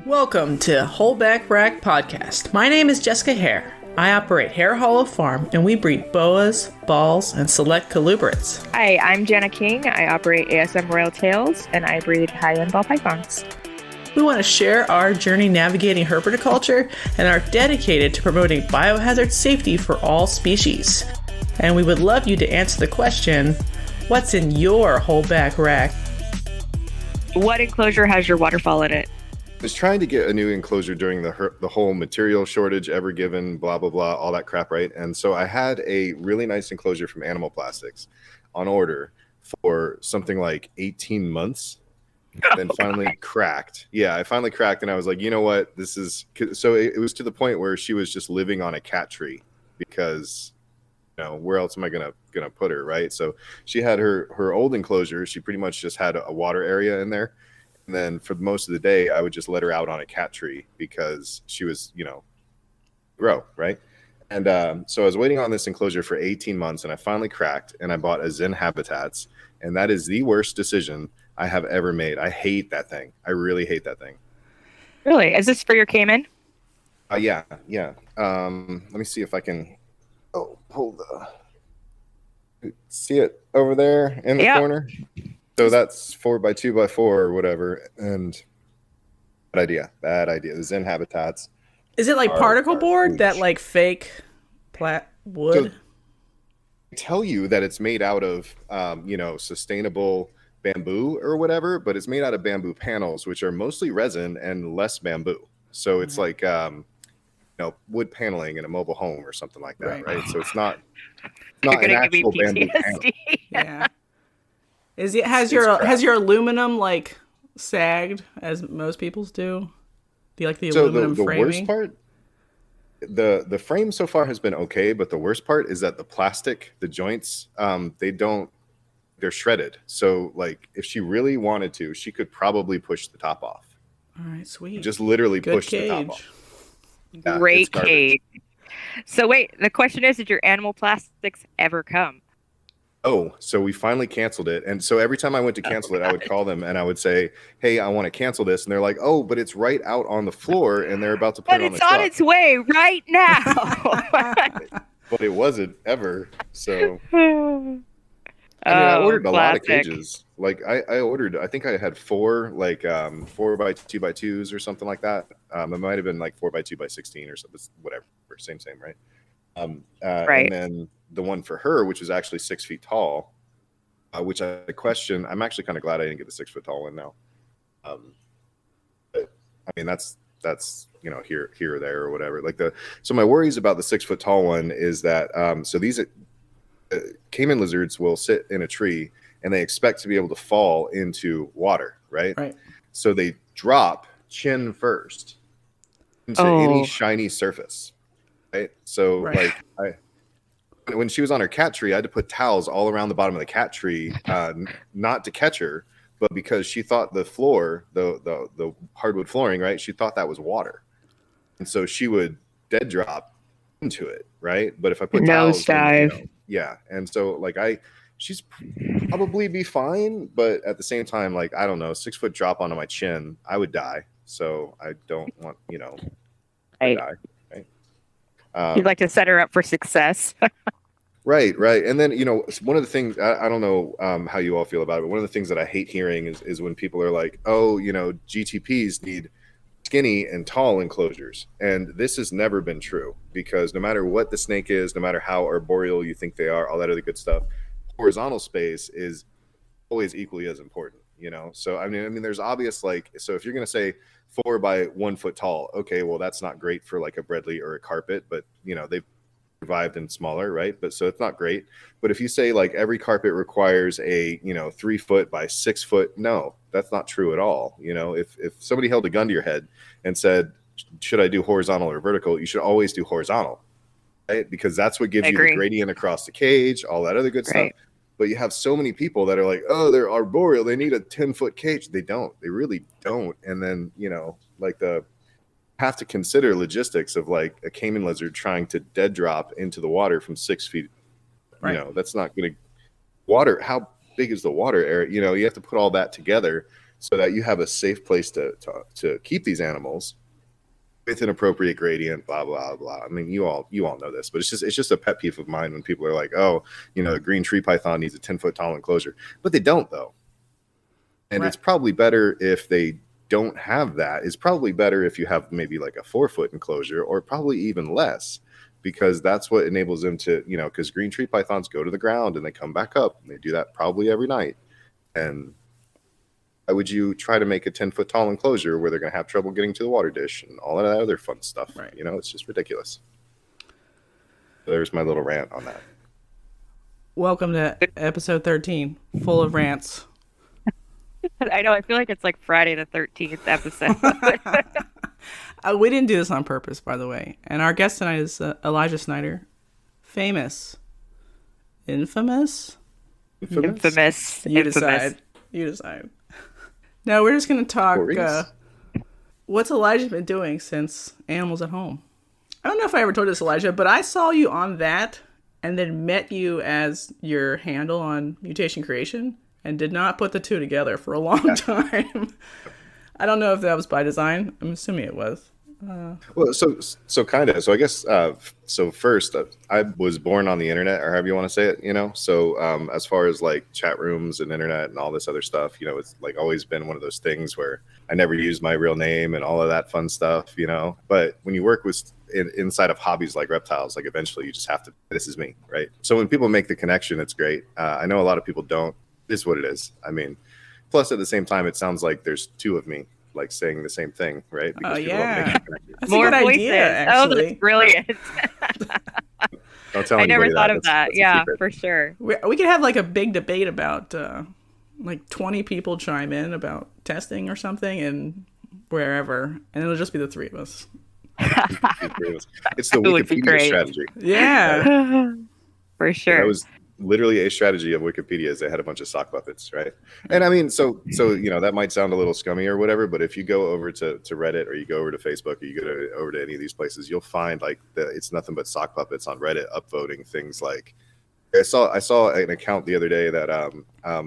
Welcome to Holdback Rack Podcast. My name is Jessica Hare. I operate Hare Hollow Farm, and we breed boas, balls, and select colubrids. Hi, I'm Jana King. I operate ASM Royal Tails, and I breed high-end ball pythons. We want to share our journey navigating herpetoculture and are dedicated to promoting biohazard safety for all species. And we would love you to answer the question, what's in your Holdback Rack? What enclosure has your waterfall in it? I was trying to get a new enclosure during the whole material shortage ever given, blah, blah, blah, all that crap, right? And so I had a really nice enclosure from Animal Plastics on order for something like 18 months. Then finally cracked. Yeah, I finally cracked, and I was like, you know what? This is so. It was to the point where she was just living on a cat tree because, you know, where else am I gonna put her, right? So she had her old enclosure. She pretty much just had a water area in there. And then for most of the day, I would just let her out on a cat tree because she was, you know, grow, right? And so I was waiting on this enclosure for 18 months, and I finally cracked, and I bought a Zen Habitats, and that is the worst decision I have ever made. I hate that thing. I really hate that thing. Really? Is this for your Caiman? Yeah. Let me see if I can. Oh, hold the. See it over there in the corner? So that's 4x2x4 or whatever, and bad idea. The Zen Habitats. Is it like particle board, that like fake wood? So they tell you that it's made out of, sustainable bamboo or whatever, but it's made out of bamboo panels, which are mostly resin and less bamboo. So it's like, wood paneling in a mobile home or something like that, right? So it's not an actual bamboo panel. Yeah. Has your aluminum like sagged as most people's do? Do you like the aluminum framing? The worst part, the frame so far has been okay, but the worst part is that the plastic, the joints, they're shredded. So like if she really wanted to, she could probably push the top off. All right, sweet. Just literally push the top off. Yeah, great cage. So wait, the question is, did your Animal Plastics ever come? Oh, so we finally canceled it. And so every time I went to cancel it, I would call them and I would say, hey, I want to cancel this. And they're like, oh, but it's right out on the floor and they're about to put it on the truck. But it's on its way right now. But it wasn't ever. So I ordered a lot of cages. Like I ordered, I think I had 4 like 4x2x2s or something like that. It might have been like 4x2x16 or something, whatever. Same, right? Right. And then the one for her, which was actually 6 feet tall, which I question. I'm actually kind of glad I didn't get the 6 foot tall one now. But I mean, that's here or there or whatever. So my worries about the 6 foot tall one is that so these Caiman lizards will sit in a tree and they expect to be able to fall into water, right? Right. So they drop chin first into any shiny surface. Right. So when she was on her cat tree, I had to put towels all around the bottom of the cat tree, not to catch her, but because she thought the floor, the hardwood flooring, right? She thought that was water. And so she would dead drop into it. Right. But if I put towels, yeah. And so she's probably be fine. But at the same time, like, I don't know, 6 foot drop onto my chin, I would die. So I don't want, to die. You'd like to set her up for success. Right. And then, one of the things, I don't know how you all feel about it, but one of the things that I hate hearing is when people are like, oh, GTPs need skinny and tall enclosures. And this has never been true because no matter what the snake is, no matter how arboreal you think they are, all that other good stuff, horizontal space is always equally as important, So, I mean, there's obvious, so if you're going to say 4 by 1 foot tall, okay, well, that's not great for like a Bredli or a carpet, but they've survived in smaller, right? But so it's not great. But if you say like every carpet requires a 3 foot by 6 foot, no, that's not true at all. If somebody held a gun to your head and said, should I do horizontal or vertical, you should always do horizontal, right? Because that's what gives you the gradient across the cage, all that other good stuff. But you have so many people that are like, oh, they're arboreal, they need a 10-foot cage. They don't. They really don't. And then, have to consider logistics of like a Caiman lizard trying to dead drop into the water from 6 feet. Right. That's not going to water. How big is the water area? You have to put all that together so that you have a safe place to keep these animals with an appropriate gradient, blah blah blah. I mean, you all know this, but it's just a pet peeve of mine when people are like, oh, the green tree python needs a 10-foot tall enclosure, but they don't though. And It's probably better if they don't have that. It's probably better if you have maybe like a 4-foot enclosure, or probably even less, because that's what enables them to, because green tree pythons go to the ground and they come back up, and they do that probably every night. And why would you try to make a 10-foot tall enclosure where they're going to have trouble getting to the water dish and all of that other fun stuff? Right. It's just ridiculous. So there's my little rant on that. Welcome to episode 13, full of rants. I know. I feel like it's like Friday the 13th episode. We didn't do this on purpose, by the way. And our guest tonight is Elijah Snyder. Famous. Infamous? Infamous. You decide. Now we're just going to talk what's Elijah been doing since Animals at Home. I don't know if I ever told this, Elijah, but I saw you on that and then met you as your handle on Mutation Creation and did not put the two together for a long time. I don't know if that was by design. I'm assuming it was. Well, so kind of. So I guess, so first, I was born on the internet, or however you want to say it, So as far as like chat rooms and internet and all this other stuff, it's like always been one of those things where I never used my real name and all of that fun stuff, But when you work with inside of hobbies like reptiles, like eventually you just have to, this is me, right? So when people make the connection, it's great. I know a lot of people don't. It is what it is. I mean, plus at the same time, it sounds like there's two of me, like saying the same thing, right? Because people don't make the connection. That's more a good voices. Idea, actually. Oh, that's brilliant. Don't tell I never anybody thought that. of that. Yeah, for sure. We could have like a big debate about like 20 people chime in about testing or something and wherever, and it'll just be the three of us. It's the Wikipedia strategy. Yeah. For sure. That was literally a strategy of Wikipedia, is they had a bunch of sock puppets, right? And I mean, so that might sound a little scummy or whatever, but if you go over to Reddit, or you go over to Facebook, or you go over to any of these places, you'll find like it's nothing but sock puppets on Reddit upvoting things. Like I saw an account the other day that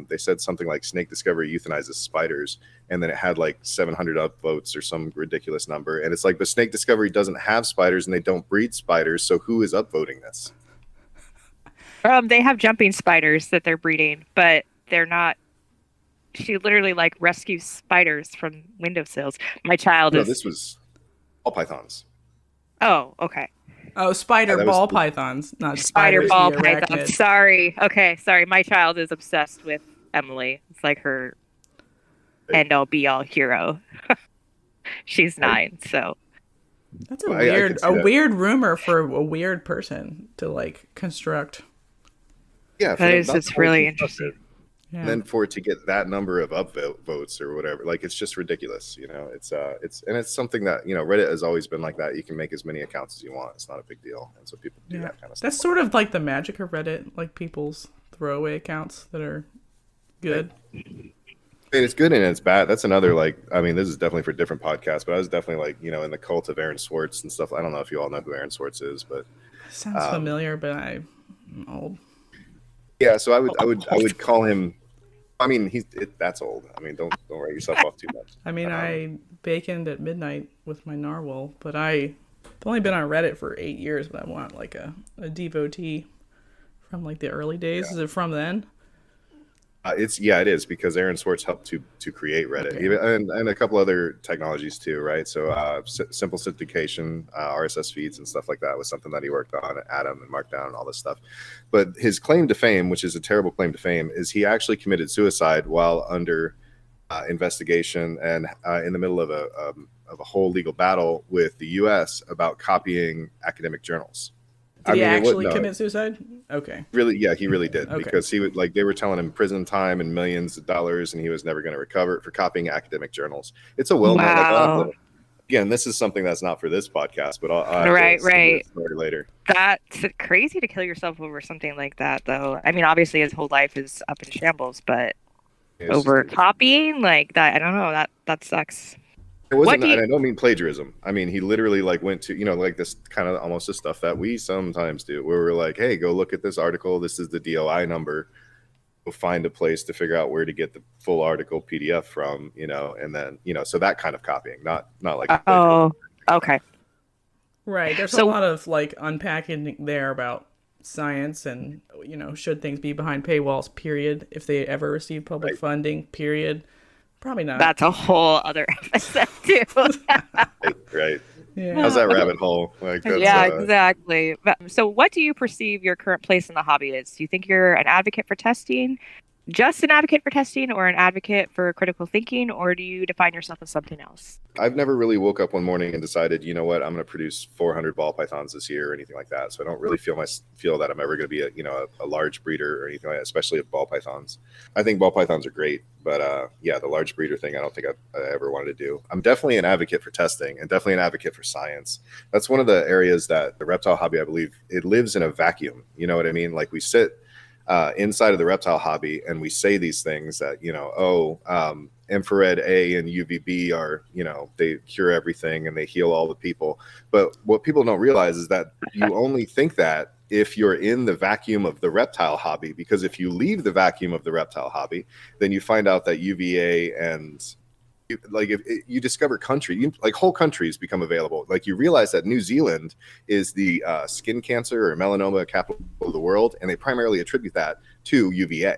they said something like Snake Discovery euthanizes spiders, and then it had like 700 upvotes or some ridiculous number, and it's like, but Snake Discovery doesn't have spiders and they don't breed spiders, so who is upvoting this? They have jumping spiders that they're breeding, but they're not. She literally like rescues spiders from windowsills. My child is. This was ball pythons. Oh, okay. Oh, ball pythons, not spider ball pythons. Sorry. Okay, sorry. My child is obsessed with Emily. It's like her end-all be-all hero. She's 9, so. That's a weird rumor for a weird person to like construct. Yeah, it's really interesting. Yeah. And then for it to get that number of upvotes or whatever, like it's just ridiculous. It's something that Reddit has always been like that. You can make as many accounts as you want. It's not a big deal, and so people do that kind of stuff. That's sort of like the magic of Reddit, like people's throwaway accounts that are good. I mean, it's good and it's bad. That's another this is definitely for a different podcast, but I was definitely in the cult of Aaron Swartz and stuff. I don't know if you all know who Aaron Swartz is, but sounds familiar, but I'm old. Yeah, so I would call him. I mean, that's old. I mean, don't write yourself off too much. I mean, I baconed at midnight with my narwhal, but I've only been on Reddit for 8 years. But I want like a devotee from like the early days. Yeah. Is it from then? It is, because Aaron Swartz helped to create Reddit, and a couple other technologies too, right? So simple syndication, RSS feeds and stuff like that was something that he worked on, Atom and Markdown and all this stuff. But his claim to fame, which is a terrible claim to fame, is he actually committed suicide while under investigation and in the middle of a whole legal battle with the U.S. about copying academic journals. Did he actually commit suicide? Okay. Really? Yeah, he really did. Okay. Because he would they were telling him prison time and millions of dollars, and he was never going to recover it for copying academic journals. It's a well-known. Wow. Again, this is something that's not for this podcast, but I'll right. story later. That's crazy to kill yourself over something like that, though. I mean, obviously, his whole life is up in shambles, but over copying like that, I don't know. That sucks. It wasn't, and I don't mean plagiarism. I mean, he literally went to, this kind of almost the stuff that we sometimes do, where we're like, hey, go look at this article. This is the DOI number. find a place to figure out where to get the full article PDF from, and then, so that kind of copying, not like. Oh, okay. Right. There's a lot of like unpacking there about science and, should things be behind paywalls, period, if they ever receive public funding, period. Probably not. That's a whole other episode too. Right. Yeah. How's that rabbit hole? Yeah, exactly. So what do you perceive your current place in the hobby is? Do you think you're an advocate for testing? Just an advocate for testing, or an advocate for critical thinking, or do you define yourself as something else? I've never really woke up one morning and decided, you know what, I'm going to produce 400 ball pythons this year or anything like that. So I don't really feel that I'm ever going to be a large breeder or anything like that, especially of ball pythons. I think ball pythons are great, but the large breeder thing, I don't think I ever wanted to do. I'm definitely an advocate for testing and definitely an advocate for science. That's one of the areas that the reptile hobby, I believe, it lives in a vacuum. You know what I mean? Like we sit inside of the reptile hobby and we say these things that, infrared A and UVB are, they cure everything and they heal all the people. But what people don't realize is that you only think that if you're in the vacuum of the reptile hobby, because if you leave the vacuum of the reptile hobby, then you find out that UVA and if you discover whole countries become available. Like you realize that New Zealand is the skin cancer or melanoma capital of the world, and they primarily attribute that to UVA.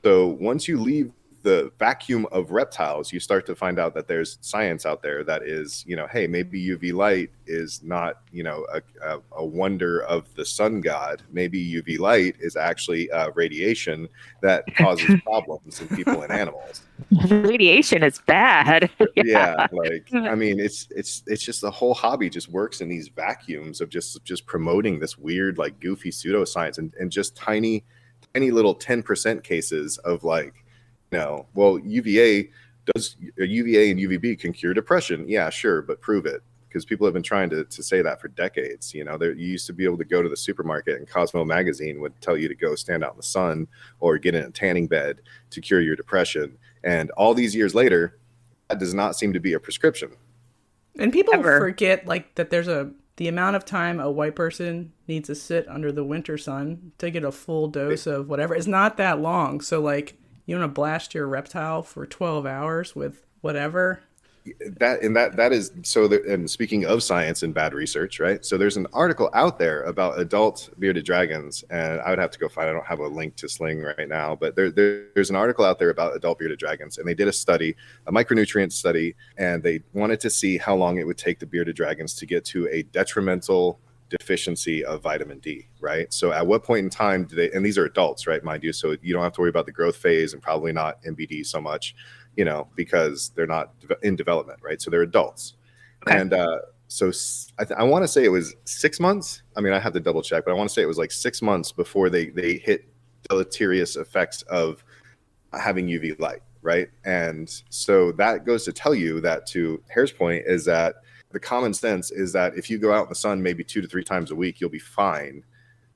So once you leave the vacuum of reptiles, you start to find out that there's science out there that is, hey, maybe UV light is not, a wonder of the sun god. Maybe UV light is actually radiation that causes problems in people and animals. Radiation is bad. Yeah, I mean, it's just the whole hobby just works in these vacuums of just promoting this weird, like goofy pseudoscience and just tiny little 10% cases of UVA and UVB can cure depression. Yeah, sure, but prove it. Because people have been trying to say that for decades. You used to be able to go to the supermarket and Cosmo magazine would tell you to go stand out in the sun or get in a tanning bed to cure your depression. And all these years later, that does not seem to be a prescription. And people forget that there's the amount of time a white person needs to sit under the winter sun to get a full dose of whatever is not that long. So you want to blast your reptile for 12 hours with whatever. That is so. And speaking of science and bad research, right? So there's an article out there about adult bearded dragons, and I would have to go find. I don't have a link to Sling right now, but there's an article out there about adult bearded dragons, and they did a micronutrient study, and they wanted to see how long it would take the bearded dragons to get to a detrimental deficiency of vitamin D, right? So at what point in time do they, and these are adults, right, mind you, so you don't have to worry about the growth phase and probably not MBD so much, because they're not in development, right? So they're adults. Okay. And so I want to say it was 6 months. I mean, I have to double check, but I want to say it was 6 months before they hit deleterious effects of having UV light, right? And so that goes to tell you that, to Hare's point, is that the common sense is that if you go out in the sun maybe 2 to 3 times a week, you'll be fine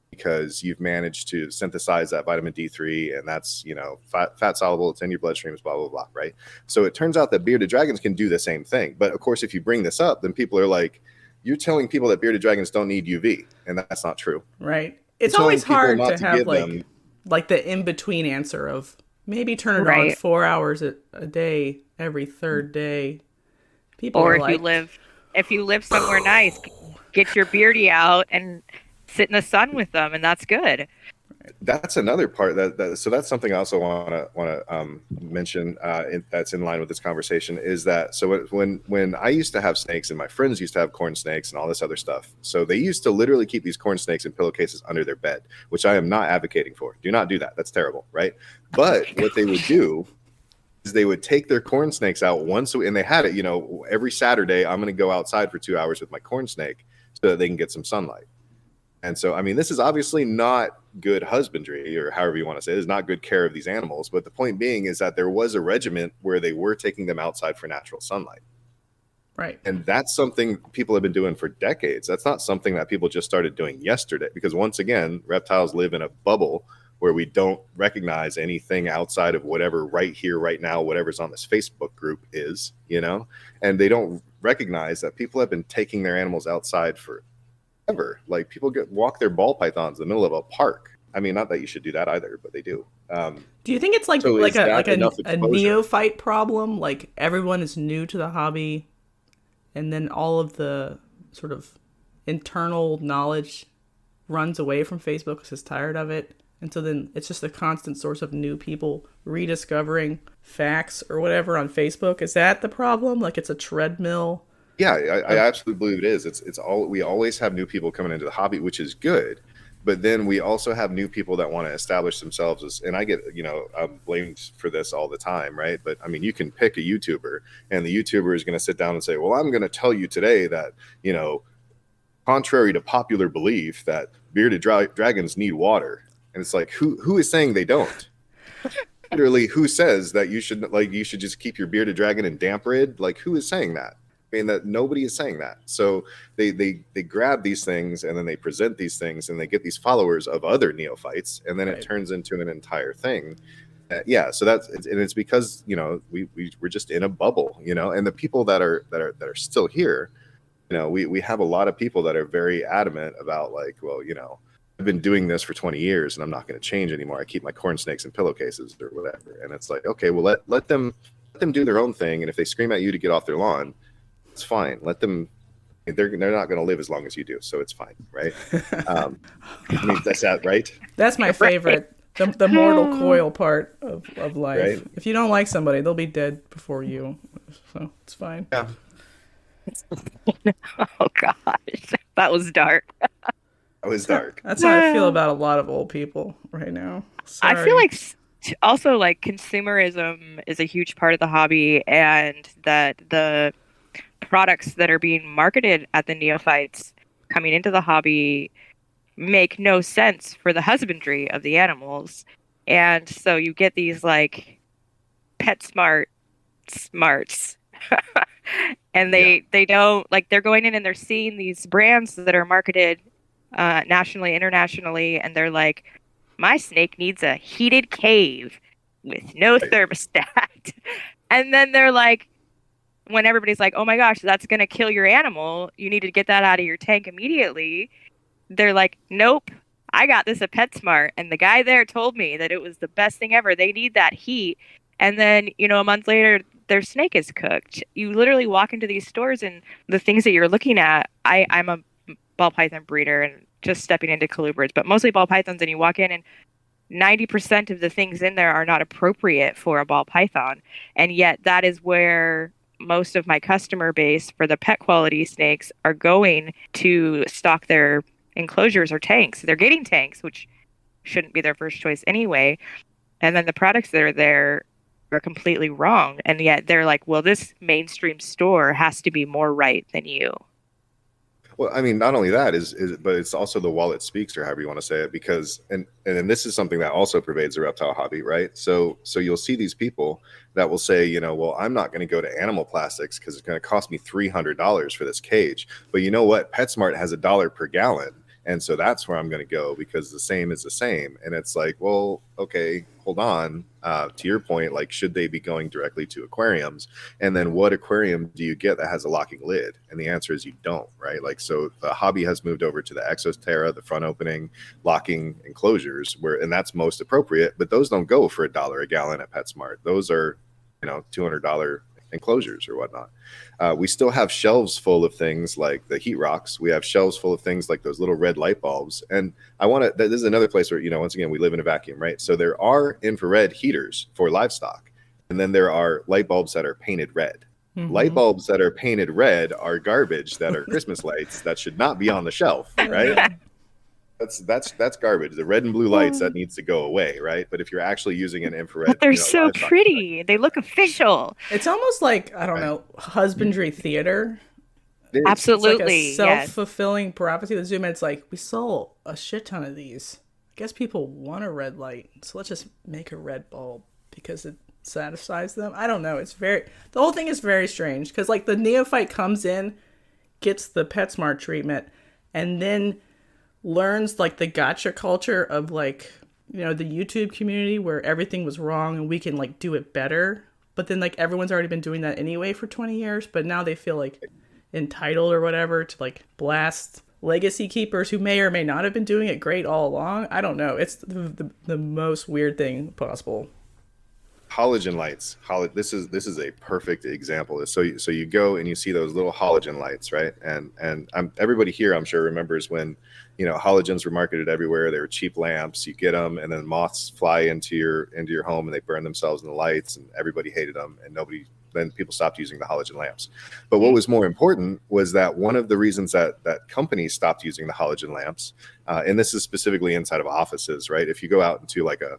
because you've managed to synthesize that vitamin D3, and that's, fat soluble, it's in your bloodstreams, blah, blah, blah, right? So it turns out that bearded dragons can do the same thing. But of course, if you bring this up, then people are like, you're telling people that bearded dragons don't need UV, and that's not true. Right. It's always hard to have the in-between answer of maybe turn it on 4 hours a day every third day. People or are if you live somewhere nice, get your beardy out and sit in the sun with them, and that's good. That's another part so that's something I also want to mention that's in line with this conversation, is that so when I used to have snakes and my friends used to have corn snakes and all this other stuff, so they used to literally keep these corn snakes in pillowcases under their bed, which I am not advocating for. Do not do that. That's terrible, right? But what they would do is they would take their corn snakes out once a week, and they had it, every Saturday, I'm going to go outside for 2 hours with my corn snake so that they can get some sunlight. And so, I mean, this is obviously not good husbandry, or however you want to say it. It's not good care of these animals. But the point being is that there was a regiment where they were taking them outside for natural sunlight. Right. And that's something people have been doing for decades. That's not something that people just started doing yesterday, because once again, reptiles live in a bubble where we don't recognize anything outside of whatever right here, right now, whatever's on this Facebook group is, and they don't recognize that people have been taking their animals outside forever. Like people walk their ball pythons in the middle of a park I mean, not that you should do that either, but they do. Do you think it's like So is that a enough exposure? neophyte problem? Like everyone is new to the hobby, and then all of the sort of internal knowledge runs away from Facebook because it's tired of it. And so then it's just a constant source of new people rediscovering facts or whatever on Facebook. Is that the problem? Like it's a treadmill? Yeah, I absolutely believe it is. It's all, we always have new people coming into the hobby, which is good. But then we also have new people that want to establish themselves as, and I get, I'm blamed for this all the time, right? But I mean, you can pick a YouTuber and the YouTuber is going to sit down and say, well, I'm going to tell you today that, contrary to popular belief that bearded dragons need water. And it's like, who is saying they don't? Literally, who says that you should just keep your bearded dragon in damp rid? Like, who is saying that? I mean, that nobody is saying that. So they grab these things and then they present these things and they get these followers of other neophytes, and then it turns into an entire thing. So it's because we're just in a bubble, and the people that are still here, we have a lot of people that are very adamant about like, well, I've been doing this for 20 years and I'm not going to change anymore. I keep my corn snakes in pillowcases or whatever. And it's like, okay, well, let them do their own thing. And if they scream at you to get off their lawn, it's fine. Let them. They're not going to live as long as you do, so it's fine, right? I mean, that's that, right? That's my favorite. The mortal coil part of life. Right? If you don't like somebody, they'll be dead before you, so it's fine. Yeah. Oh gosh, that was dark. That was dark. That's how I feel about a lot of old people right now. Sorry. I feel like also like consumerism is a huge part of the hobby, and that the products that are being marketed at the neophytes coming into the hobby make no sense for the husbandry of the animals. And so you get these like Petsmart smarts and they don't, like, they're going in and they're seeing these brands that are marketed nationally, internationally, and they're like, my snake needs a heated cave with no thermostat. And then they're like, when everybody's like, oh my gosh, that's going to kill your animal, you need to get that out of your tank immediately. They're like, nope, I got this at PetSmart. And the guy there told me that it was the best thing ever. They need that heat. And then, a month later, their snake is cooked. You literally walk into these stores and the things that you're looking at, I'm a ball python breeder and just stepping into colubrids, but mostly ball pythons. And you walk in and 90% of the things in there are not appropriate for a ball python. And yet that is where most of my customer base for the pet quality snakes are going to stock their enclosures or tanks. They're getting tanks, which shouldn't be their first choice anyway. And then the products that are there are completely wrong. And yet they're like, well, this mainstream store has to be more right than you. Well, I mean, not only that but it's also the wallet speaks, or however you want to say it, because and this is something that also pervades the reptile hobby, right? So you'll see these people that will say, well, I'm not going to go to Animal Plastics because it's going to cost me $300 for this cage. But you know what? PetSmart has $1 per gallon. And so that's where I'm going to go because the same is the same. And it's like, well, okay, hold on. To your point, like, should they be going directly to aquariums? And then what aquarium do you get that has a locking lid? And the answer is you don't, right? Like, so the hobby has moved over to the Exoterra, the front opening locking enclosures, and that's most appropriate. But those don't go for $1 a gallon at PetSmart. Those are, $200 enclosures or whatnot. We still have shelves full of things like the heat rocks. We have shelves full of things like those little red light bulbs. And this is another place where, once again, we live in a vacuum, right? So there are infrared heaters for livestock. And then there are light bulbs that are painted red. Mm-hmm. Light bulbs that are painted red are garbage, that are Christmas lights that should not be on the shelf, right? That's garbage. The red and blue lights, that needs to go away, right? But if you're actually using an infrared, but they're so pretty. They look official. It's almost like, I don't know, husbandry theater. Absolutely, it's like a self-fulfilling prophecy. The Zoom in, it's like, we sold a shit ton of these. I guess people want a red light, so let's just make a red bulb because it satisfies them. I don't know. The whole thing is very strange because, like, the neophyte comes in, gets the PetSmart treatment, and then learns like the gotcha culture of like, the YouTube community where everything was wrong and we can like do it better. But then like everyone's already been doing that anyway for 20 years. But now they feel like entitled or whatever to like blast legacy keepers who may or may not have been doing it great all along. I don't know. It's the most weird thing possible. Halogen lights. This is a perfect example. So you go and you see those little halogen lights, right? And everybody here, I'm sure, remembers when, halogens were marketed everywhere. They were cheap lamps. You get them, and then moths fly into your home and they burn themselves in the lights, and everybody hated them, and then people stopped using the halogen lamps. But what was more important was that one of the reasons that companies stopped using the halogen lamps, and this is specifically inside of offices, right? If you go out into like a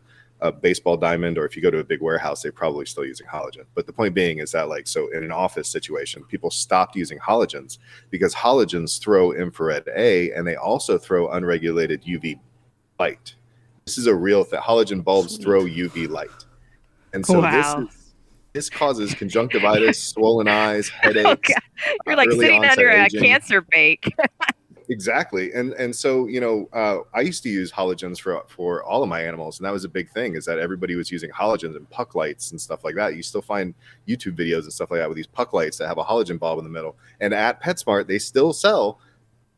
baseball diamond, or if you go to a big warehouse, they're probably still using halogen. But the point being is that, so in an office situation, people stopped using halogens because halogens throw infrared A, and they also throw unregulated UV light. This is a real thing. Halogen bulbs throw UV light. And so this causes conjunctivitis, swollen eyes, headaches. You're like sitting under a cancer bake. Exactly. And so, I used to use halogens for all of my animals. And that was a big thing, is that everybody was using halogens and puck lights and stuff like that. You still find YouTube videos and stuff like that with these puck lights that have a halogen bulb in the middle. And at Petsmart, they still sell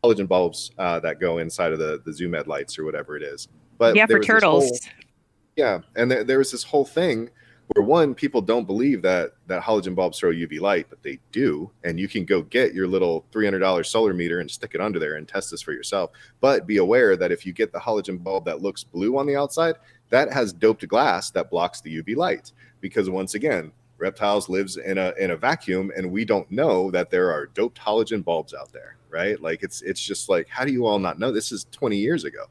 halogen bulbs that go inside of the Zoom Ed lights or whatever it is. But for turtles. And there was this whole thing where, one, people don't believe that halogen bulbs throw UV light, but they do. And you can go get your little $300 solar meter and stick it under there and test this for yourself. But be aware that if you get the halogen bulb that looks blue on the outside, that has doped glass that blocks the UV light. Because once again, reptiles lives in a vacuum, and we don't know that there are doped halogen bulbs out there, right? Like it's just like, how do you all not know? This is 20 years ago.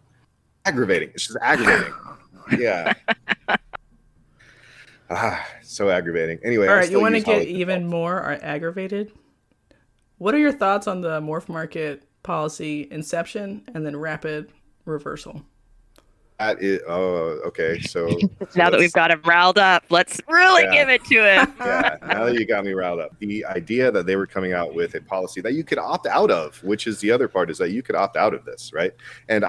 Aggravating. It's just aggravating. Yeah. So aggravating. Anyway, all right, you want to get even more aggravated? What are your thoughts on the Morph Market policy inception and then rapid reversal? That is, okay. So now that we've got him riled up, let's really give it to him. Yeah, now that you got me riled up. The idea that they were coming out with a policy that you could opt out of, which is the other part, is that you could opt out of this, right? And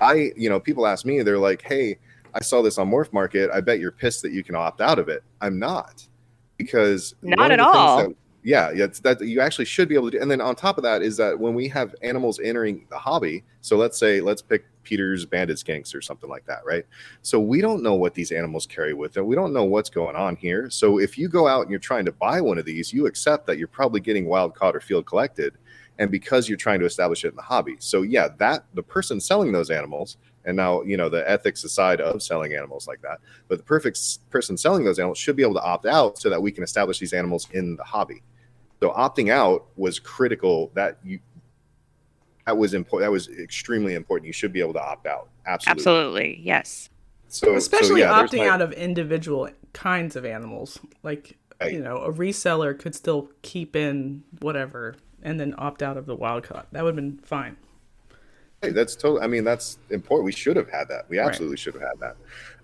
people ask me, they're like, hey, I saw this on Morph Market. I bet you're pissed that you can opt out of it. I'm not, because not at all. It's that you actually should be able to do. And then on top of that is that when we have animals entering the hobby, so let's pick Peter's banded skinks or something like that, right? So we don't know what these animals carry with them. We don't know what's going on here. So if you go out and you're trying to buy one of these, you accept that you're probably getting wild caught or field collected, and because you're trying to establish it in the hobby. So that the person selling those animals, and now, the ethics aside of selling animals like that, but the perfect person selling those animals should be able to opt out so that we can establish these animals in the hobby. So opting out was critical. That was important. That was extremely important. You should be able to opt out. Absolutely. Yes. So especially opting out of individual kinds of animals, like, right. A reseller could still keep in whatever and then opt out of the wild caught. That would have been fine. Hey, that's totally, that's important. We should have had that. We absolutely should have had that.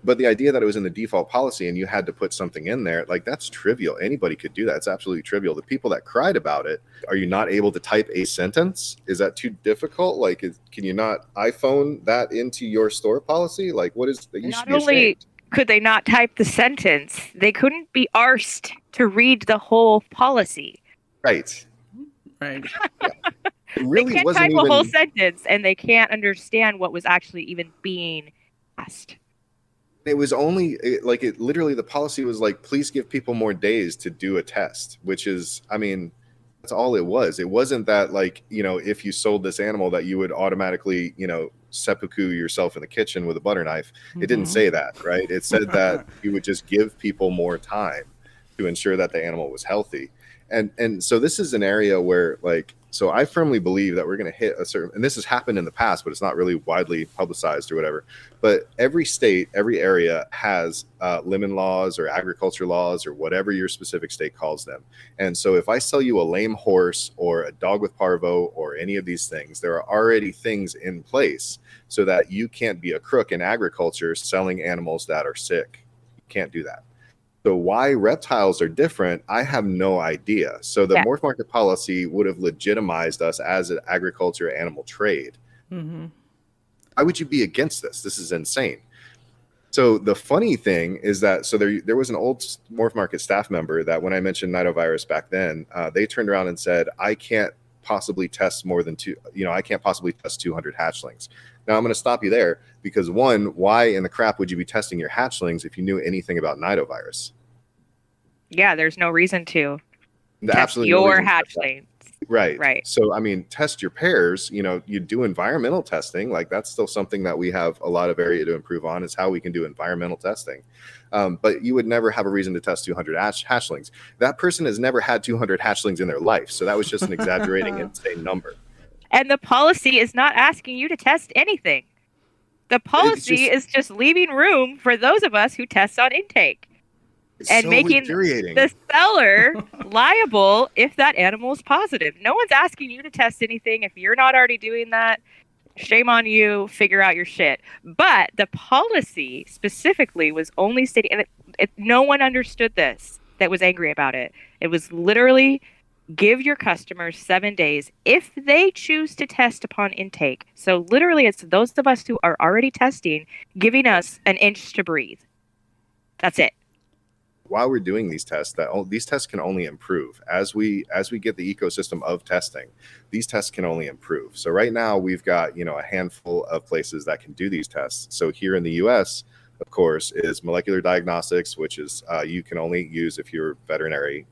But the idea that it was in the default policy and you had to put something in there, that's trivial. Anybody could do that. It's absolutely trivial. The people that cried about it, are you not able to type a sentence? Is that too difficult? Can you not iPhone that into your store policy? What is that? Not only could they not type the sentence, they couldn't be arsed to read the whole policy. Right. Yeah. It really they can't wasn't type a whole sentence, and they can't understand what was actually even being asked. It was only literally the policy was please give people more days to do a test, which is, that's all it was. It wasn't that if you sold this animal that you would automatically, seppuku yourself in the kitchen with a butter knife. Mm-hmm. It didn't say that, right? It said that you would just give people more time to ensure that the animal was healthy. And so this is an area where so I firmly believe that we're going to hit a certain, and this has happened in the past, but it's not really widely publicized or whatever. But every state, every area has lemon laws or agriculture laws or whatever your specific state calls them. And so if I sell you a lame horse or a dog with parvo or any of these things, there are already things in place so that you can't be a crook in agriculture selling animals that are sick. You can't do that. So why reptiles are different, I have no idea. So the Morph Market policy would have legitimized us as an agriculture animal trade. Mm-hmm. Why would you be against this? This is insane. So the funny thing is that, there was an old Morph Market staff member that when I mentioned nidovirus back then, they turned around and said, I can't possibly test more than I can't possibly test 200 hatchlings. Now I'm going to stop you there because one, why in the crap would you be testing your hatchlings if you knew anything about nidovirus? Yeah, there's no reason to test Absolutely no your reason to test that. hatchlings. Right. So, I mean, test your pairs, you do environmental testing. Like that's still something that we have a lot of area to improve on is how we can do environmental testing. But you would never have a reason to test 200 hatchlings. That person has never had 200 hatchlings in their life. So that was just an exaggerating insane number. And the policy is not asking you to test anything. The policy is just leaving room for those of us who test on intake. And so making the seller liable if that animal is positive. No one's asking you to test anything. If you're not already doing that, shame on you. Figure out your shit. But the policy specifically was only stating, and no one understood this that was angry about it. It was literally give your customers 7 days if they choose to test upon intake. So literally, it's those of us who are already testing giving us an inch to breathe. That's it. While we're doing these tests, these tests can only improve as we get the ecosystem of testing. These tests can only improve. So right now we've got a handful of places that can do these tests. So here in the U.S., of course, is molecular diagnostics, which is you can only use if you're veterinary,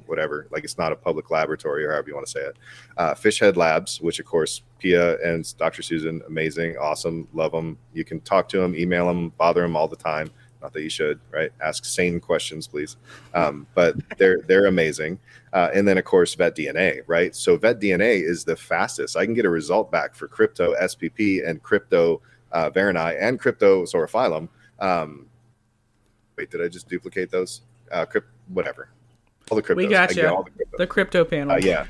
whatever. Like it's not a public laboratory or however you want to say it. Fish Head Labs, which of course Pia and Dr. Susan, amazing, awesome, love them. You can talk to them, email them, bother them all the time. Not that you should, right? Ask sane questions, please. But they're amazing. And then, of course, VetDNA, right? So VetDNA is the fastest. I can get a result back for Crypto SPP and Crypto Varani and Crypto Saurophyllum. Wait, did I just duplicate those? Whatever. All the cryptos. We got you. All the crypto panel. Yeah.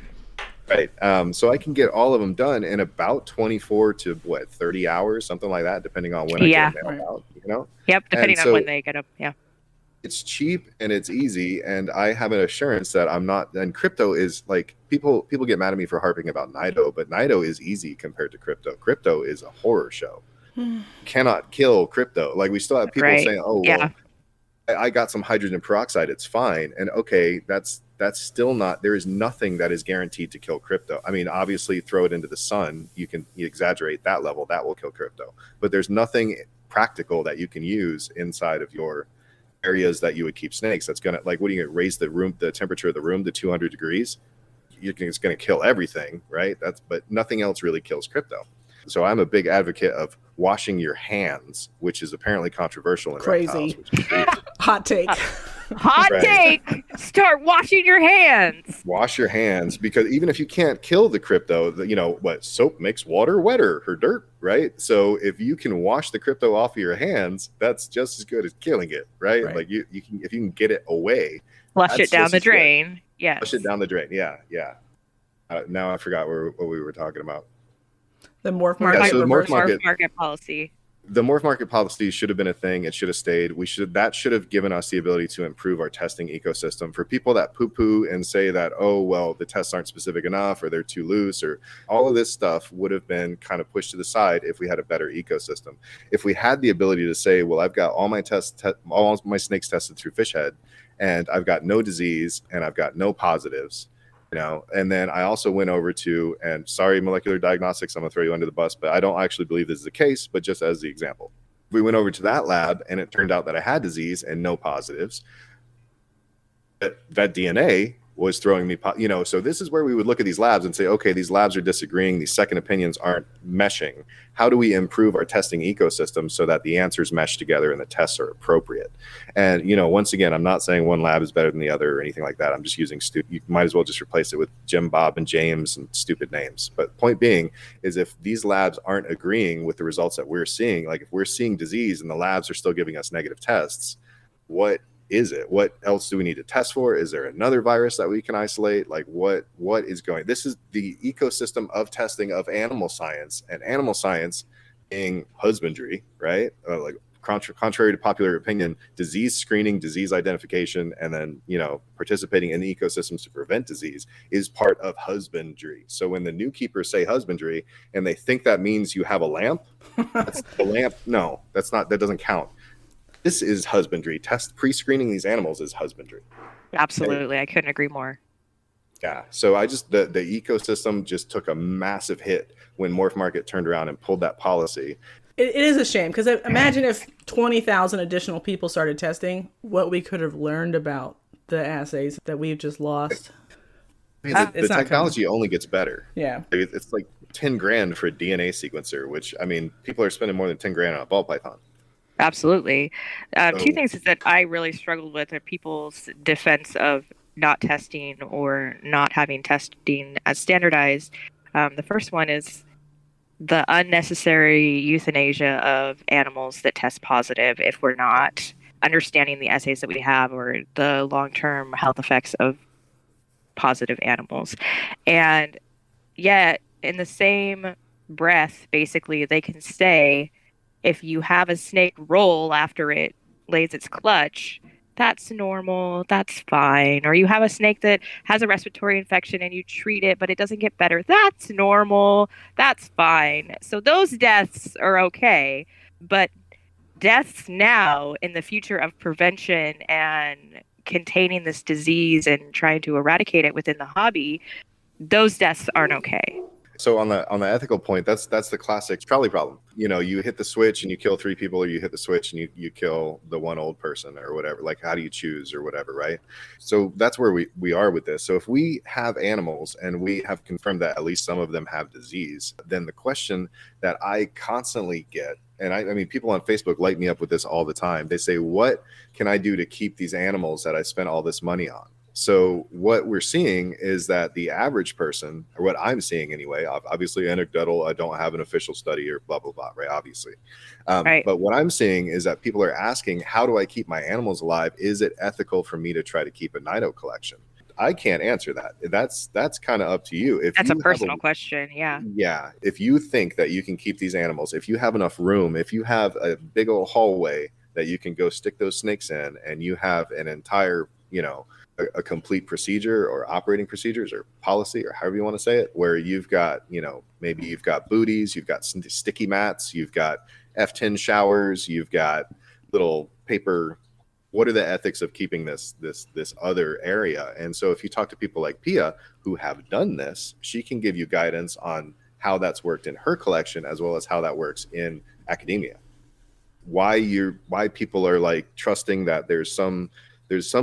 Right. So I can get all of them done in about 24 to 30 hours, something like that, depending on when I get them out, Yep, depending on when they get them. Yeah. It's cheap and it's easy, and I have an assurance that I'm not. And crypto is like people get mad at me for harping about Nido, but Nido is easy compared to crypto. Crypto is a horror show. Cannot kill crypto. Like we still have people saying, "Oh, well, I got some hydrogen peroxide. It's fine." And okay, that's still not. There is nothing that is guaranteed to kill crypto. I mean, obviously, throw it into the sun. You exaggerate that level. That will kill crypto. But there's nothing practical that you can use inside of your areas that you would keep snakes. That's gonna what are you gonna raise the temperature of the room to 200 degrees? It's gonna kill everything, right? But nothing else really kills crypto. So I'm a big advocate of washing your hands, which is apparently controversial in crazy hot take. Hot take. Start washing your hands. Wash your hands, because even if you can't kill the crypto, soap makes water wetter or dirt, right? So if you can wash the crypto off of your hands, that's just as good as killing it, right? Like you can, if you can get it away, flush it down the drain. Yeah, flush it down the drain. Yeah. Now I forgot what we were talking about. The morph market policy. The morph market policy should have been a thing. It should have stayed. That should have given us the ability to improve our testing ecosystem. For people that poo-poo and say that, oh, well, the tests aren't specific enough or they're too loose, or all of this stuff would have been kind of pushed to the side if we had a better ecosystem. If we had the ability to say, well, I've got all my all my snakes tested through Fish Head, and I've got no disease and I've got no positives, and then I also went over to, and sorry, molecular diagnostics, I'm gonna throw you under the bus, but I don't actually believe this is the case, but just as the example, we went over to that lab and it turned out that I had disease and no positives. VetDNA was throwing me, so this is where we would look at these labs and say, okay, these labs are disagreeing, these second opinions aren't meshing. How do we improve our testing ecosystem so that the answers mesh together and the tests are appropriate? And, once again, I'm not saying one lab is better than the other or anything like that. I'm just using you might as well just replace it with Jim, Bob, and James and stupid names. But point being is, if these labs aren't agreeing with the results that we're seeing, like if we're seeing disease and the labs are still giving us negative tests, what is it? What else do we need to test for? Is there another virus that we can isolate? Like what is going? This is the ecosystem of testing of animal science, and animal science being husbandry, right? Contrary to popular opinion, disease screening, disease identification, and then, participating in the ecosystems to prevent disease is part of husbandry. So when the new keepers say husbandry and they think that means you have a lamp, that's the lamp. No, that doesn't count. This is husbandry. Pre-screening these animals is husbandry. Absolutely. I couldn't agree more. Yeah. So I just the ecosystem just took a massive hit when Morph Market turned around and pulled that policy. It is a shame because imagine if 20,000 additional people started testing, what we could have learned about the assays that we've just lost. I mean, the technology only gets better. Yeah. It's like 10 grand for a DNA sequencer, which, I mean, people are spending more than 10 grand on a ball python. Absolutely. Two things that I really struggled with are people's defense of not testing or not having testing as standardized. The first one is the unnecessary euthanasia of animals that test positive if we're not understanding the assays that we have or the long-term health effects of positive animals. And yet, in the same breath, basically, they can say, if you have a snake roll after it lays its clutch, that's normal, that's fine. Or you have a snake that has a respiratory infection and you treat it, but it doesn't get better, that's normal, that's fine. So those deaths are okay, but deaths now in the future of prevention and containing this disease and trying to eradicate it within the hobby, those deaths aren't okay. So on the ethical point, that's the classic trolley problem. You know, you hit the switch and you kill 3 people, or you hit the switch and you kill the one old person or whatever. Like, how do you choose or whatever, right? So that's where we are with this. So if we have animals and we have confirmed that at least some of them have disease, then the question that I constantly get, and I mean, people on Facebook light me up with this all the time. They say, what can I do to keep these animals that I spent all this money on? So what we're seeing is that the average person, or what I'm seeing anyway, obviously anecdotal, I don't have an official study or blah, blah, blah, right? Obviously. Right. But what I'm seeing is that people are asking, how do I keep my animals alive? Is it ethical for me to try to keep a Nido collection? I can't answer that. That's kind of up to you. If that's a personal question. Yeah. Yeah. If you think that you can keep these animals, if you have enough room, if you have a big old hallway that you can go stick those snakes in, and you have an entire, you know, a complete procedure or operating procedures or policy or however you want to say it, where you've got, you know, maybe you've got booties, you've got sticky mats, you've got F10 showers, you've got little paper. What are the ethics of keeping this other area? And so if you talk to people like Pia who have done this, she can give you guidance on how that's worked in her collection as well as how that works in academia. Why people are like trusting that there's some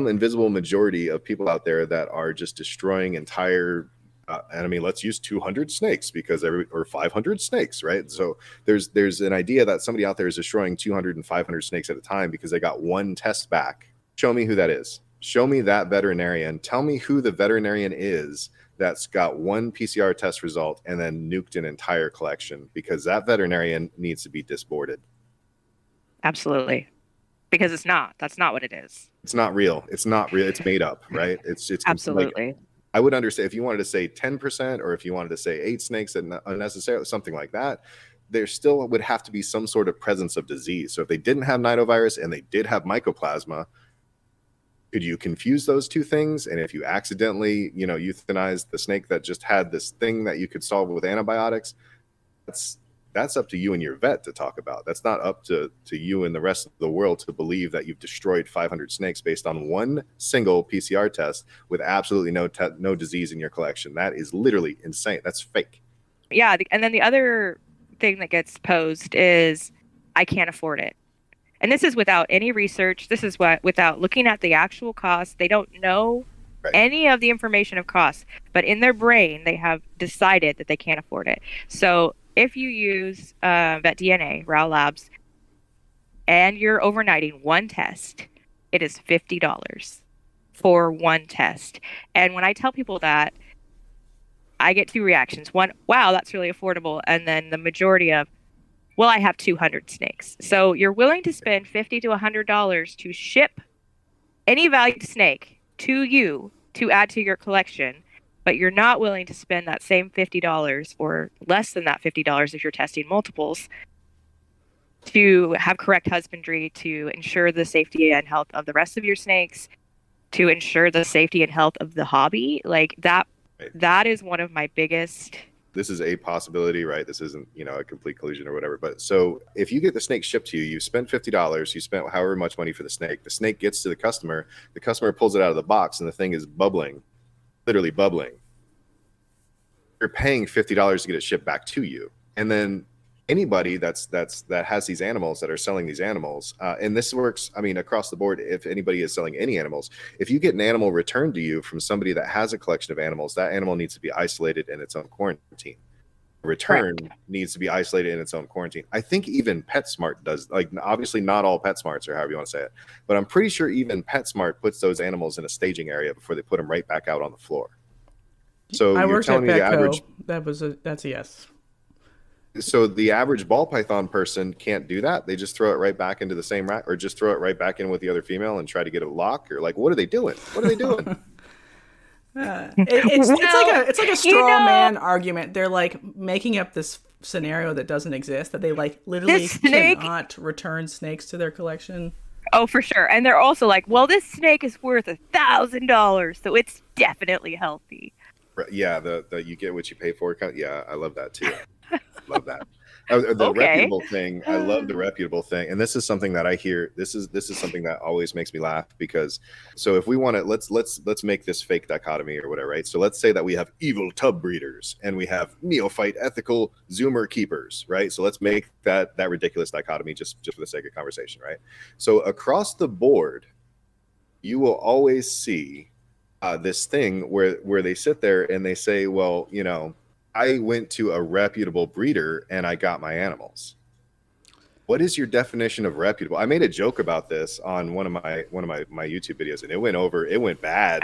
invisible majority of people out there that are just destroying entire, and I mean, let's use 200 snakes because or 500 snakes, right? So there's an idea that somebody out there is destroying 200 and 500 snakes at a time because they got one test back. Show me who that is. Show me that veterinarian. Tell me who the veterinarian is that's got one PCR test result and then nuked an entire collection, because that veterinarian needs to be disboarded. Absolutely. Because that's not what it is. It's not real. It's not real. It's made up, right? It's absolutely. Like, I would understand if you wanted to say 10%, or if you wanted to say 8 snakes and unnecessarily something like that, there still would have to be some sort of presence of disease. So if they didn't have nidovirus and they did have mycoplasma, could you confuse those two things? And if you accidentally, you know, euthanize the snake that just had this thing that you could solve with antibiotics, that's up to you and your vet to talk about. That's not up to you and the rest of the world to believe that you've destroyed 500 snakes based on one single PCR test with absolutely no disease in your collection. That is literally insane. That's fake. Yeah, and then the other thing that gets posed is, I can't afford it. And this is without any research. This is without looking at the actual cost. They don't know any of the information of costs, but in their brain, they have decided that they can't afford it. So if you use VetDNA, Rao Labs, and you're overnighting one test, it is $50 for one test. And when I tell people that, I get 2 reactions. One, wow, that's really affordable. And then the majority of, well, I have 200 snakes. So you're willing to spend $50 to $100 to ship any valued snake to you to add to your collection, but you're not willing to spend that same $50 or less than that $50 if you're testing multiples to have correct husbandry, to ensure the safety and health of the rest of your snakes, to ensure the safety and health of the hobby. Like that is one of my biggest. This is a possibility, right? This isn't, you know, a complete collusion or whatever. But so if you get the snake shipped to you, you spent $50, you spent however much money for the snake gets to the customer pulls it out of the box and the thing is bubbling. literally bubbling, you're paying $50 to get it shipped back to you. And then anybody that has these animals that are selling these animals, and this works, I mean, across the board, if anybody is selling any animals, if you get an animal returned to you from somebody that has a collection of animals, that animal needs to be isolated in its own quarantine. Return needs to be isolated in its own quarantine. I think even Petsmart does, like, obviously not all Petsmarts or however you want to say it, but I'm pretty sure even Petsmart puts those animals in a staging area before they put them right back out on the floor. So I you're worked at telling me the Petco. average, That's a yes. so the average ball python person can't do that? They just throw it right back into the same rack, or just throw it right back in with the other female and try to get a lock? Or like, what are they doing? What are they doing? It's like a straw man argument. They're like making up this scenario that doesn't exist, that they like literally cannot return snakes to their collection. Oh, for sure. And they're also like, well, this snake is worth $1,000, so it's definitely healthy. Yeah, the you get what you pay for. Yeah, I love that too. Love that. The reputable thing. I love the reputable thing, and this is something that I hear. This is something that always makes me laugh, because so if we want to, let's make this fake dichotomy or whatever, right? So let's say that we have evil tub breeders and we have neophyte ethical zoomer keepers, right? So let's make that ridiculous dichotomy just for the sake of conversation, right? So across the board, you will always see this thing where they sit there and they say, well, you know, I went to a reputable breeder and I got my animals. What is your definition of reputable? I made a joke about this on one of my YouTube videos, and it went bad. It went bad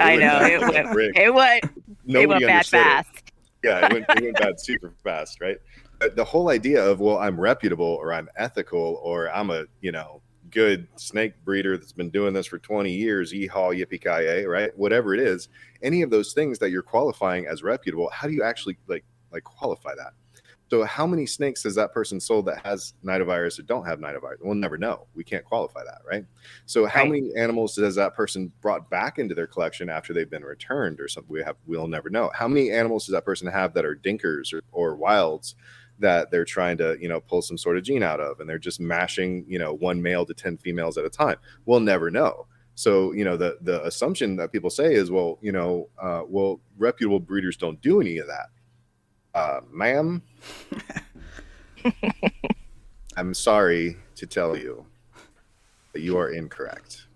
fast. Yeah, it went bad super fast, right? But the whole idea of, well, I'm reputable, or I'm ethical, or I'm a, you know, good snake breeder that's been doing this for 20 years, yeehaw, yippee-ki-yay, right? Whatever it is, any of those things that you're qualifying as reputable, how do you actually like qualify that? So how many snakes has that person sold that has nidovirus or don't have nidovirus? We'll never know. We can't qualify that, right? So how many animals has that person brought back into their collection after they've been returned or something? We'll never know. How many animals does that person have that are dinkers or wilds that they're trying to, you know, pull some sort of gene out of, and they're just mashing, you know, one male to 10 females at a time? We'll never know. So, you know, the assumption that people say is, well, you know, well, reputable breeders don't do any of that. Ma'am, I'm sorry to tell you that you are incorrect.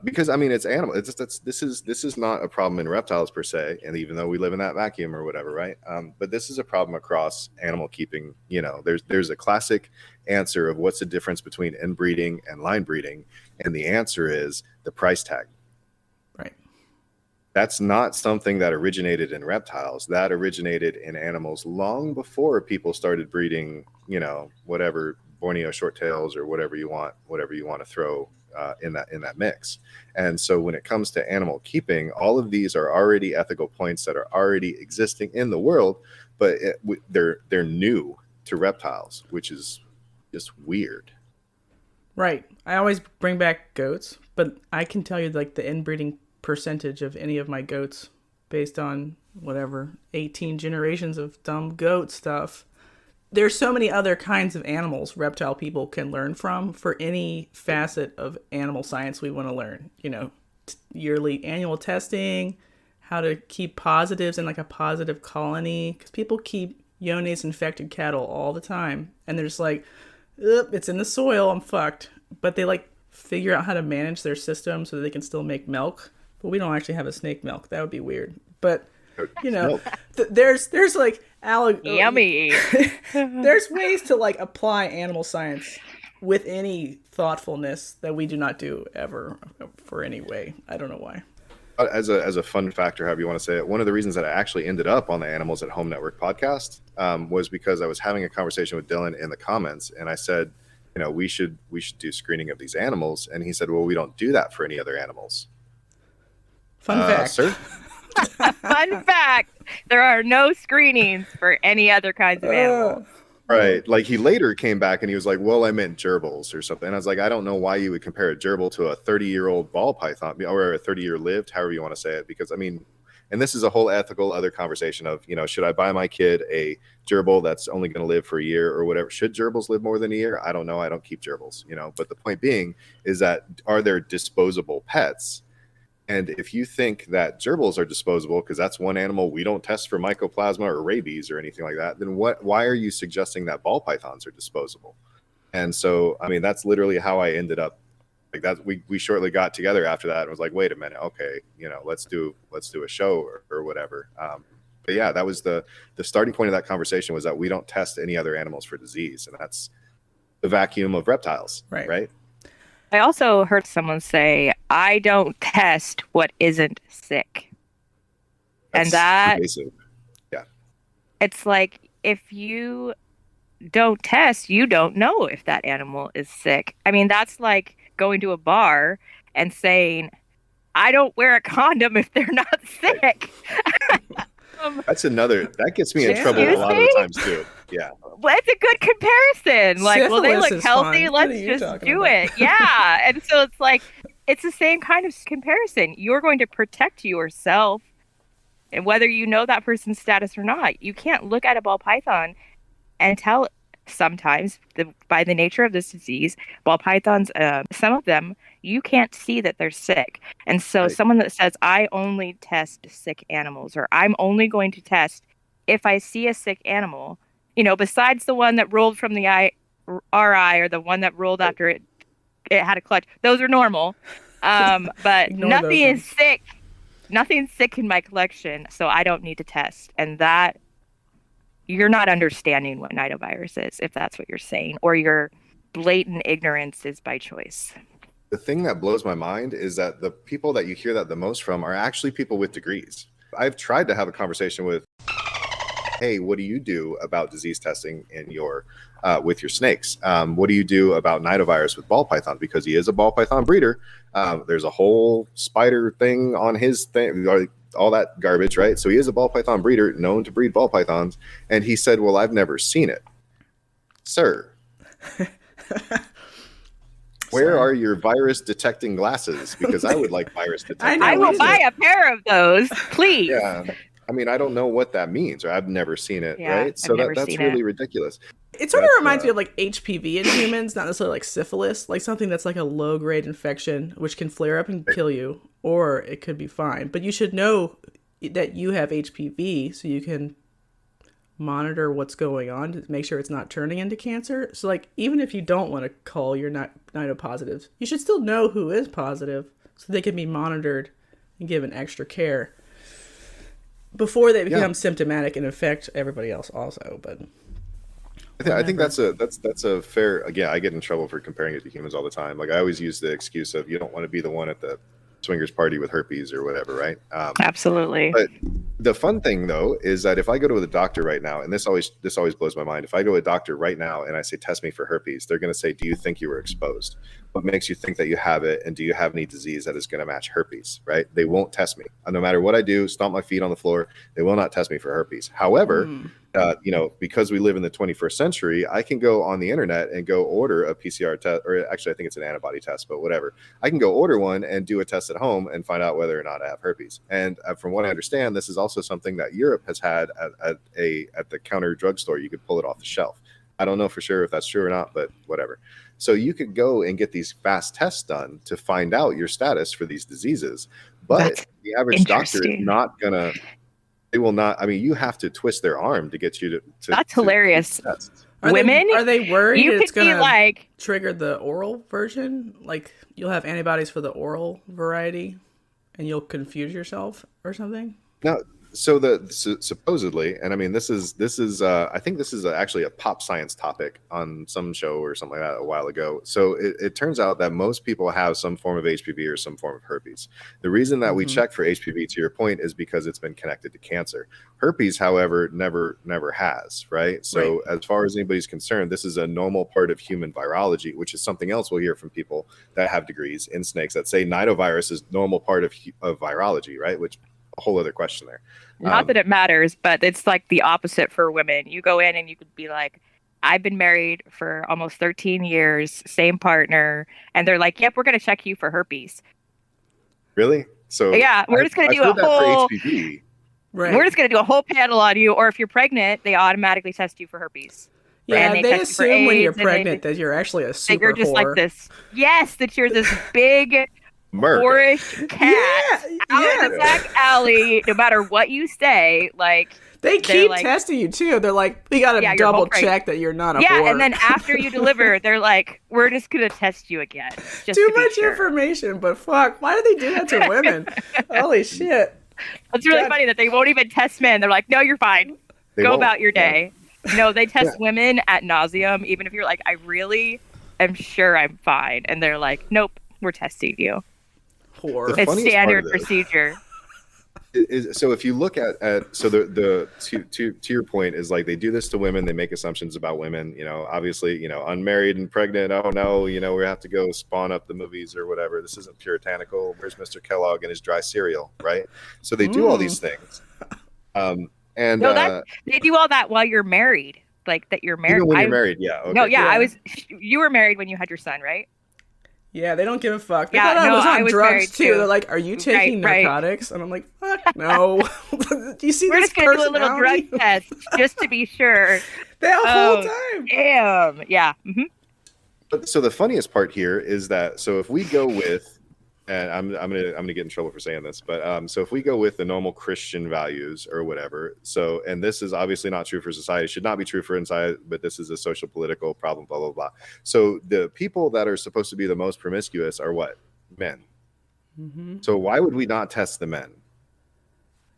Because I mean, it's animal. This is not a problem in reptiles per se, and even though we live in that vacuum or whatever, right? But this is a problem across animal keeping. You know, there's a classic answer of what's the difference between inbreeding and line breeding, and the answer is the price tag. Right. That's not something that originated in reptiles. That originated in animals long before people started breeding, you know, whatever Borneo short tails or whatever you want to throw in that mix. And so when it comes to animal keeping, all of these are already ethical points that are already existing in the world, but they're new to reptiles, which is just weird. Right. I always bring back goats, but I can tell you like the inbreeding percentage of any of my goats based on whatever 18 generations of dumb goat stuff. There's so many other kinds of animals reptile people can learn from for any facet of animal science we want to learn. You know, yearly annual testing, how to keep positives in like a positive colony, because people keep Iones infected cattle all the time, and they're just like, it's in the soil, I'm fucked. But they like figure out how to manage their system so that they can still make milk. But we don't actually have a snake milk. That would be weird. But you know, there's like yummy. There's ways to like apply animal science with any thoughtfulness that we do not do ever for any way. I don't know why. As a fun factor, however you want to say it, one of the reasons that I actually ended up on the Animals at Home Network podcast was because I was having a conversation with Dylan in the comments, and I said, you know, we should do screening of these animals, and he said, well, we don't do that for any other animals. Fun fact. Sir? Fun fact. There are no screenings for any other kinds of animals. Right. Like he later came back and he was like, well, I meant gerbils or something. And I was like, I don't know why you would compare a gerbil to a 30-year-old ball python or a 30-year lived, however you want to say it. Because I mean, and this is a whole ethical other conversation of, you know, should I buy my kid a gerbil that's only going to live for a year or whatever? Should gerbils live more than a year? I don't know. I don't keep gerbils, you know, but the point being is that are there disposable pets? And if you think that gerbils are disposable because that's one animal we don't test for mycoplasma or rabies or anything like that, then why are you suggesting that ball pythons are disposable? And so, I mean, that's literally how I ended up like that. We shortly got together after that and was like, wait a minute, okay, let's do a show or whatever. But yeah, that was the starting point of that conversation, was that we don't test any other animals for disease, and that's the vacuum of reptiles, right? I also heard someone say, I don't test what isn't sick. That's and that pervasive. Yeah, it's like, if you don't test, you don't know if that animal is sick. I mean, that's like going to a bar and saying, I don't wear a condom if they're not sick. That gets me in trouble a lot of the times too. Yeah. Well, it's a good comparison. Like, well, they Syphilis look is healthy. fun. What are Let's you just talking do about? it. Yeah. And so it's like, it's the same kind of comparison. You're going to protect yourself, and whether you know that person's status or not. You can't look at a ball python and tell. Sometimes, by the nature of this disease, ball pythons, some of them, you can't see that they're sick. And so someone that says, I only test sick animals, or I'm only going to test if I see a sick animal, besides the one that rolled from the RI, or the one that rolled after it had a clutch, those are normal. But nothing is sick. Nothing's sick in my collection, so I don't need to test. And that, you're not understanding what nidovirus is, if that's what you're saying, or your blatant ignorance is by choice. The thing that blows my mind is that the people that you hear that the most from are actually people with degrees. I've tried to have a conversation with, hey, what do you do about disease testing in your with your snakes? What do you do about nidovirus with ball python? Because he is a ball python breeder. There's a whole spider thing on his thing, all that garbage, right? So he is a ball python breeder known to breed ball pythons. And he said, well, I've never seen it. Sir, where are your virus detecting glasses? Because I would like virus detecting I will buy a pair of those, please. Yeah. I mean, I don't know what that means, or I've never seen it, right? So that's really ridiculous. It sort of reminds me of like HPV in humans, not necessarily like syphilis, like something that's like a low-grade infection, which can flare up and kill you, or it could be fine. But you should know that you have HPV so you can monitor what's going on to make sure it's not turning into cancer. So like, even if you don't want to call your nidopositives, you should still know who is positive so they can be monitored and given extra care before they become symptomatic and infect everybody else also. But I think that's a fair. Again, I get in trouble for comparing it to humans all the time. Like, I always use the excuse of, you don't want to be the one at the swingers party with herpes or whatever, right? Absolutely. But the fun thing though is that if I go to the doctor right now, and this always blows my mind, if I go to a doctor right now and I say, test me for herpes, they're going to say, do you think you were exposed? What makes you think that you have it? And do you have any disease that is going to match herpes, right? They won't test me. No matter what I do, stomp my feet on the floor, they will not test me for herpes. However, because we live in the 21st century, I can go on the internet and go order a PCR test, or actually I think it's an antibody test, but whatever. I can go order one and do a test at home and find out whether or not I have herpes. And from what I understand, this is also something that Europe has had at the counter drugstore. You could pull it off the shelf. I don't know for sure if that's true or not, but whatever. So you could go and get these fast tests done to find out your status for these diseases. But the average doctor is not going to, they will not, I mean, you have to twist their arm to get you to that's hilarious. Women, are they worried it's going to trigger the oral version? Like, you'll have antibodies for the oral variety and you'll confuse yourself or something? No. So supposedly, and I mean, this is I think this is actually a pop science topic on some show or something like that a while ago. So it turns out that most people have some form of HPV or some form of herpes. The reason that we check for HPV, to your point, is because it's been connected to cancer. Herpes, however, never has, right? So as far as anybody's concerned, this is a normal part of human virology, which is something else we'll hear from people that have degrees in snakes that say nidovirus is normal part of virology, right? Which a whole other question there. Not that it matters, but it's like the opposite for women. You go in and you could be like, I've been married for almost 13 years, same partner. And they're like, yep, we're going to check you for herpes. Really? So yeah, we're just going to do a whole, we're just going to do a whole panel on you. Or if you're pregnant, they automatically test you for herpes. Yeah, they assume when you're pregnant that you're actually a super you're just whore. Like this. Yes, that you're this big America. boorish cat out in the back alley, no matter what you say, like They keep testing you too. They're like, we gotta double check that you're not a whore. And then after you deliver, they're like, we're just gonna test you again. Just Too much information, but fuck, why do they do that to women? Holy shit. It's really funny that they won't even test men. They're like, no, you're fine. Go about your day. No, they test women at nauseum, even if you're like, I really am sure I'm fine. And they're like, nope, we're testing you. Whore. It's standard procedure. So if you look at so the to your point is like they do this to women, they make assumptions about women, you know, obviously, you know, unmarried and pregnant, oh no, you know, we have to go spawn up the movies or whatever, this isn't puritanical, where's Mr. Kellogg and his dry cereal, right? So they do all these things, and they do all that while you're married, like that you're married. Even when you're married, okay. No, you were married when you had your son, right? Yeah, they don't give a fuck. They thought I was on drugs too. They're like, "Are you taking narcotics?" And I'm like, "Fuck no." Do you see? We're just gonna do a little drug test just to be sure. The whole time. Damn. Yeah. Mm-hmm. But so the funniest part here is that if we go with, and I'm gonna get in trouble for saying this, but so if we go with the normal Christian values or whatever, and this is obviously not true for society, should not be true for inside, but this is a social political problem, blah blah blah. So the people that are supposed to be the most promiscuous are what? Men. Mm-hmm. So why would we not test the men?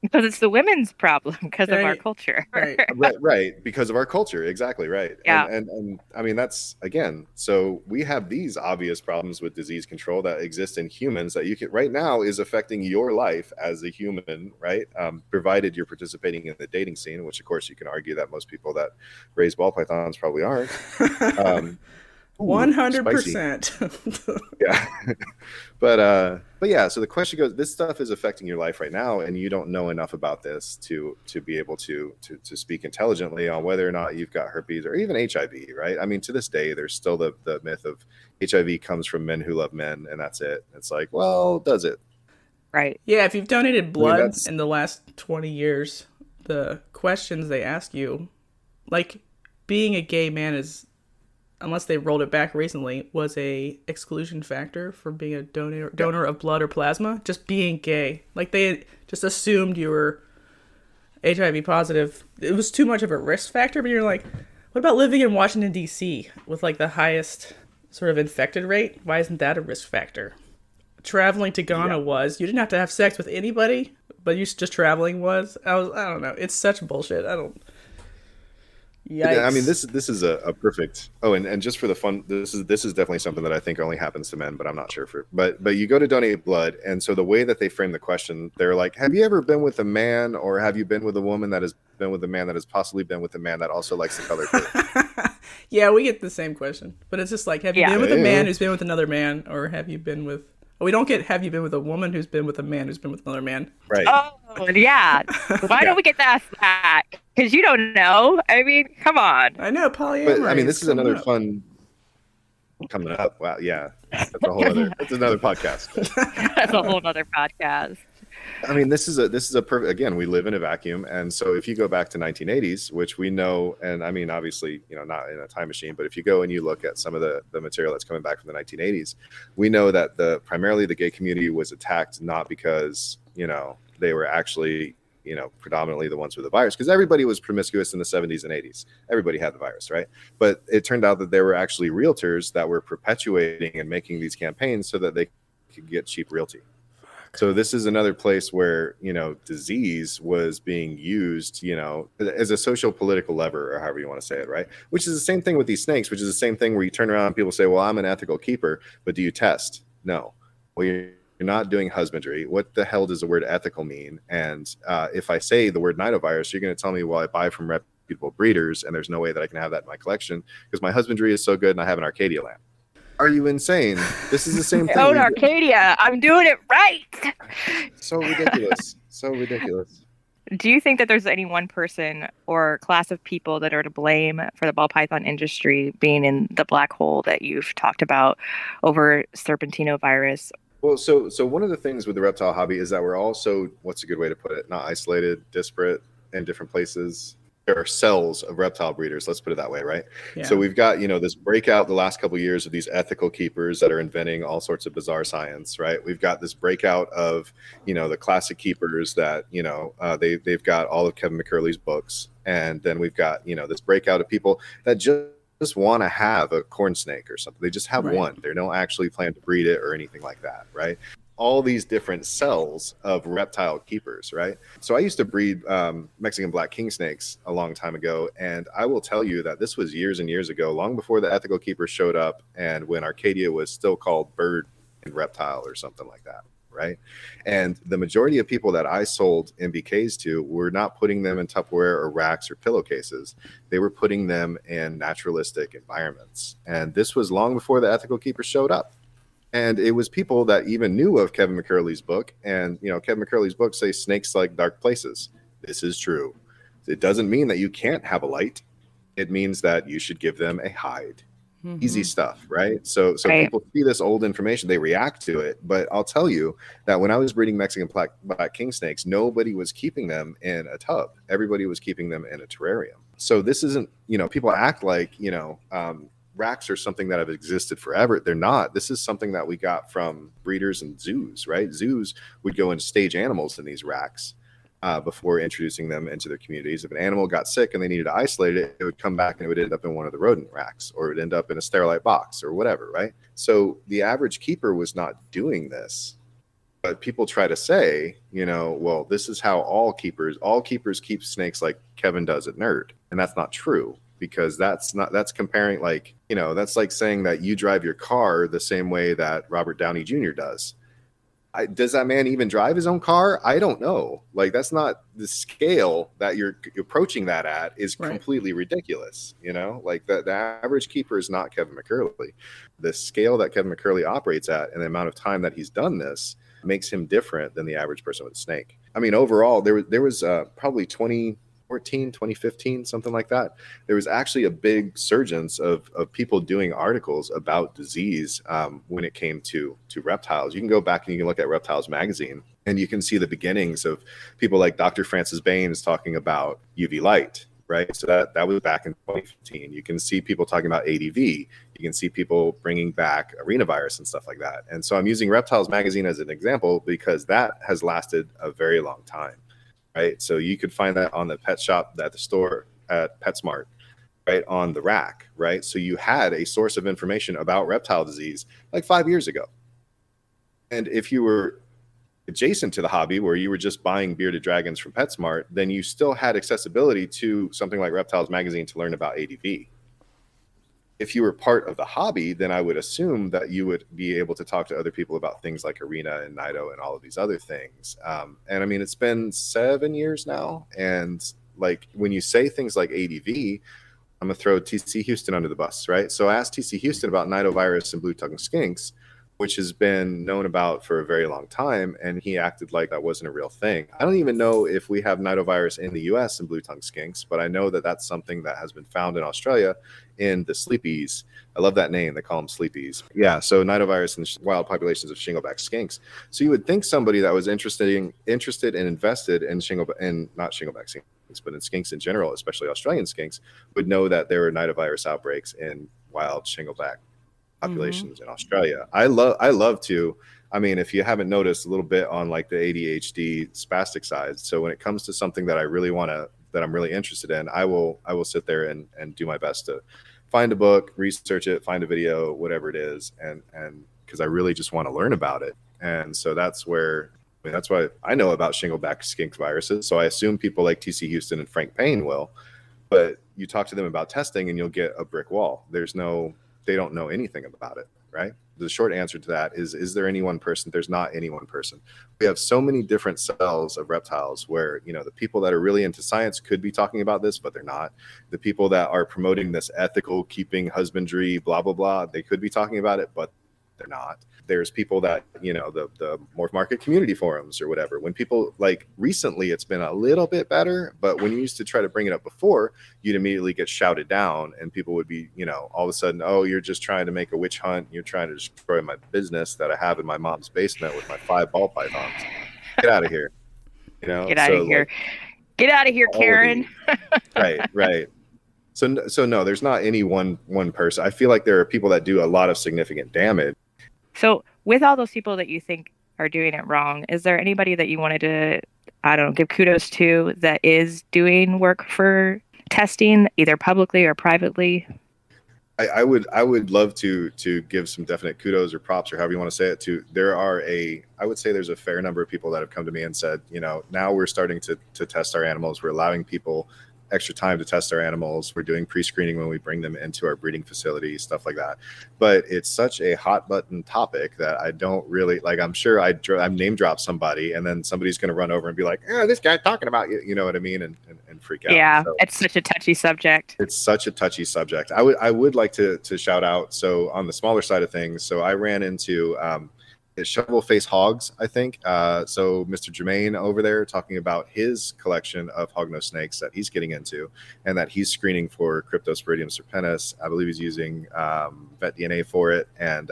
Because it's the women's problem because of our culture. Right. Because of our culture. Exactly. Right. Yeah. And I mean, that's again, so we have these obvious problems with disease control that exist in humans that you can right now is affecting your life as a human, right? Provided you're participating in the dating scene, which of course you can argue that most people that raise ball pythons probably aren't. 100%. Yeah. But yeah, so the question goes, this stuff is affecting your life right now, and you don't know enough about this to be able to speak intelligently on whether or not you've got herpes or even HIV, right? I mean, to this day, there's still the myth of HIV comes from men who love men, and that's it. It's like, well, does it? Right. Yeah, if you've donated blood in the last 20 years, the questions they ask you, like being a gay man is, unless they rolled it back recently, was a exclusion factor for being a donor of blood or plasma. Just being gay. Like they just assumed you were HIV positive. It was too much of a risk factor, but you're like, what about living in Washington, D.C. with like the highest sort of infected rate? Why isn't that a risk factor? Traveling to Ghana was. You didn't have to have sex with anybody, but you just traveling was. I don't know. It's such bullshit. Yikes. I mean, this is a perfect. Oh, and just for the fun, this is definitely something that I think only happens to men, but I'm not sure for. But you go to donate blood, and so the way that they frame the question, they're like, "Have you ever been with a man, or have you been with a woman that has been with a man that has possibly been with a man that also likes the color blue?" Yeah, we get the same question, but it's just like, have you been with a man who's been with another man, or have you been with? We don't get, have you been with a woman who's been with a man who's been with another man? Right. Oh, yeah. Why don't we get to ask that? Because you don't know. I mean, come on. I know, polyamory. But I mean, this is another fun coming up. Wow, yeah. That's another podcast. That's a whole other podcast. I mean, this is a perfect, again, we live in a vacuum. And so if you go back to 1980s, which we know, and I mean, obviously, you know, not in a time machine, but if you go and you look at some of the material that's coming back from the 1980s, we know that primarily the gay community was attacked, not because, you know, they were actually, you know, predominantly the ones with the virus, because everybody was promiscuous in the 70s and 80s. Everybody had the virus, right? But it turned out that there were actually realtors that were perpetuating and making these campaigns so that they could get cheap realty. So this is another place where, you know, disease was being used, you know, as a social political lever, or however you want to say it, right? Which is the same thing with these snakes, which is the same thing where you turn around and people say, well, I'm an ethical keeper, but do you test? No. Well, you're not doing husbandry. What the hell does the word ethical mean? And if I say the word nidovirus, you're going to tell me, well, I buy from reputable breeders, and there's no way that I can have that in my collection because my husbandry is so good and I have an Arcadia lamp. Are you insane? This is the same thing. I own Arcadia. I'm doing it right. So ridiculous. So ridiculous. Do you think that there's any one person or class of people that are to blame for the ball python industry being in the black hole that you've talked about over serpentino virus? Well, so one of the things with the reptile hobby is that we're all so, what's a good way to put it? Not isolated, disparate in different places. there are cells of reptile breeders, let's put it that way, right? Yeah. So we've got, this breakout the last couple of years of these ethical keepers that are inventing all sorts of bizarre science, right? We've got this breakout of, the classic keepers that, they've got all of Kevin McCurley's books. And then we've got, this breakout of people that just want to have a corn snake or something. They just have one. They don't actually plan to breed it or anything like that, right? All these different cells of reptile keepers, right? So I used to breed Mexican black king snakes a long time ago, and I will tell you that this was years and years ago, long before the ethical keepers showed up, and when Arcadia was still called bird and reptile or something like that, right? And the majority of people that I sold MBKs to were not putting them in Tupperware or racks or pillowcases. They were putting them in naturalistic environments, and this was long before the ethical keepers showed up. And it was people that even knew of Kevin McCurley's book. And, Kevin McCurley's book say snakes like dark places. This is true. It doesn't mean that you can't have a light. It means that you should give them a hide. Easy stuff, right? So people see this old information, they react to it. But I'll tell you that when I was breeding Mexican black king snakes, nobody was keeping them in a tub. Everybody was keeping them in a terrarium. So this isn't, people act like, racks are something that have existed forever. They're not. This is something that we got from breeders and zoos, right? Zoos would go and stage animals in these racks before introducing them into their communities. If an animal got sick and they needed to isolate it, it would come back and it would end up in one of the rodent racks, or it would end up in a sterilite box or whatever, right? So the average keeper was not doing this. But people try to say, well, this is how all keepers keep snakes like Kevin does at Nerd. And that's not true. Because that's comparing, that's like saying that you drive your car the same way that Robert Downey Jr. does. Does that man even drive his own car? I don't know. That's not the scale that you're approaching that at is completely ridiculous. The average keeper is not Kevin McCurley. The scale that Kevin McCurley operates at and the amount of time that he's done this makes him different than the average person with a snake. I mean, overall, there was probably 2015, something like that. There was actually a big surgence of people doing articles about disease when it came to reptiles. You can go back and you can look at Reptiles magazine and you can see the beginnings of people like Dr. Francis Baines talking about UV light, right? So that was back in 2015. You can see people talking about ADV. You can see people bringing back arenavirus and stuff like that. And so I'm using Reptiles magazine as an example because that has lasted a very long time. Right, so you could find that on the pet shop at the store at Petsmart, right, on the rack, right? So you had a source of information about reptile disease like 5 years ago. And if you were adjacent to the hobby where you were just buying bearded dragons from Petsmart, then you still had accessibility to something like Reptiles magazine to learn about ADV. If you were part of the hobby, then I would assume that you would be able to talk to other people about things like Arena and Nido and all of these other things. And I mean, it's been 7 years now. And when you say things like ADV, I'm going to throw TC Houston under the bus, right? So I asked TC Houston about nidovirus and blue-tongued skinks, which has been known about for a very long time, and he acted like that wasn't a real thing. I don't even know if we have nidovirus in the US in blue-tongued skinks, but I know that that's something that has been found in Australia in the sleepies. I love that name. They call them sleepies. Yeah, so nidovirus in wild populations of shingleback skinks. So you would think somebody that was interested and invested in not shingleback skinks, but in skinks in general, especially Australian skinks, would know that there were nidovirus outbreaks in wild shingleback populations in Australia. I love to, I mean, if you haven't noticed a little bit on the ADHD spastic side. So when it comes to something that I really that I'm really interested in, I will sit there and do my best to find a book, research it, find a video, whatever it is. And because I really just want to learn about it. And so that's why I know about shingleback skink viruses. So I assume people like TC Houston and Frank Payne will, but you talk to them about testing and you'll get a brick wall. They don't know anything about it, right? The short answer to that is there any one person? There's not any one person. We have so many different cells of reptiles where, the people that are really into science could be talking about this, but they're not. The people that are promoting this ethical keeping husbandry, blah, blah, blah, they could be talking about it, but they're not. There's people that, the Morph Market community forums or whatever. When people recently, it's been a little bit better, but when you used to try to bring it up before, you'd immediately get shouted down and people would be, all of a sudden, oh, you're just trying to make a witch hunt. You're trying to destroy my business that I have in my mom's basement with my 5 ball pythons. Get out of here. Get out of here. Get out of here, Karen. Right. So no, there's not any one person. I feel like there are people that do a lot of significant damage. So with all those people that you think are doing it wrong, is there anybody that you wanted to, I don't know, give kudos to that is doing work for testing, either publicly or privately? I would love to give some definite kudos or props or however you want to say it to. I would say there's a fair number of people that have come to me and said, now we're starting to test our animals. We're allowing people extra time to test our animals. We're doing pre-screening when we bring them into our breeding facility, stuff like that. But it's such a hot button topic that I don't really like. I'm sure I'm name drop somebody and then somebody's going to run over and be like, oh, this guy's talking about you. You know what I mean? And freak out. Yeah, so, it's such a touchy subject. It's such a touchy subject. I would like to shout out. So on the smaller side of things, so I ran into shovel face hogs, I think. So Mr. Jermaine over there talking about his collection of hognose snakes that he's getting into and that he's screening for Cryptosporidium serpentis. I believe he's using vet DNA for it. And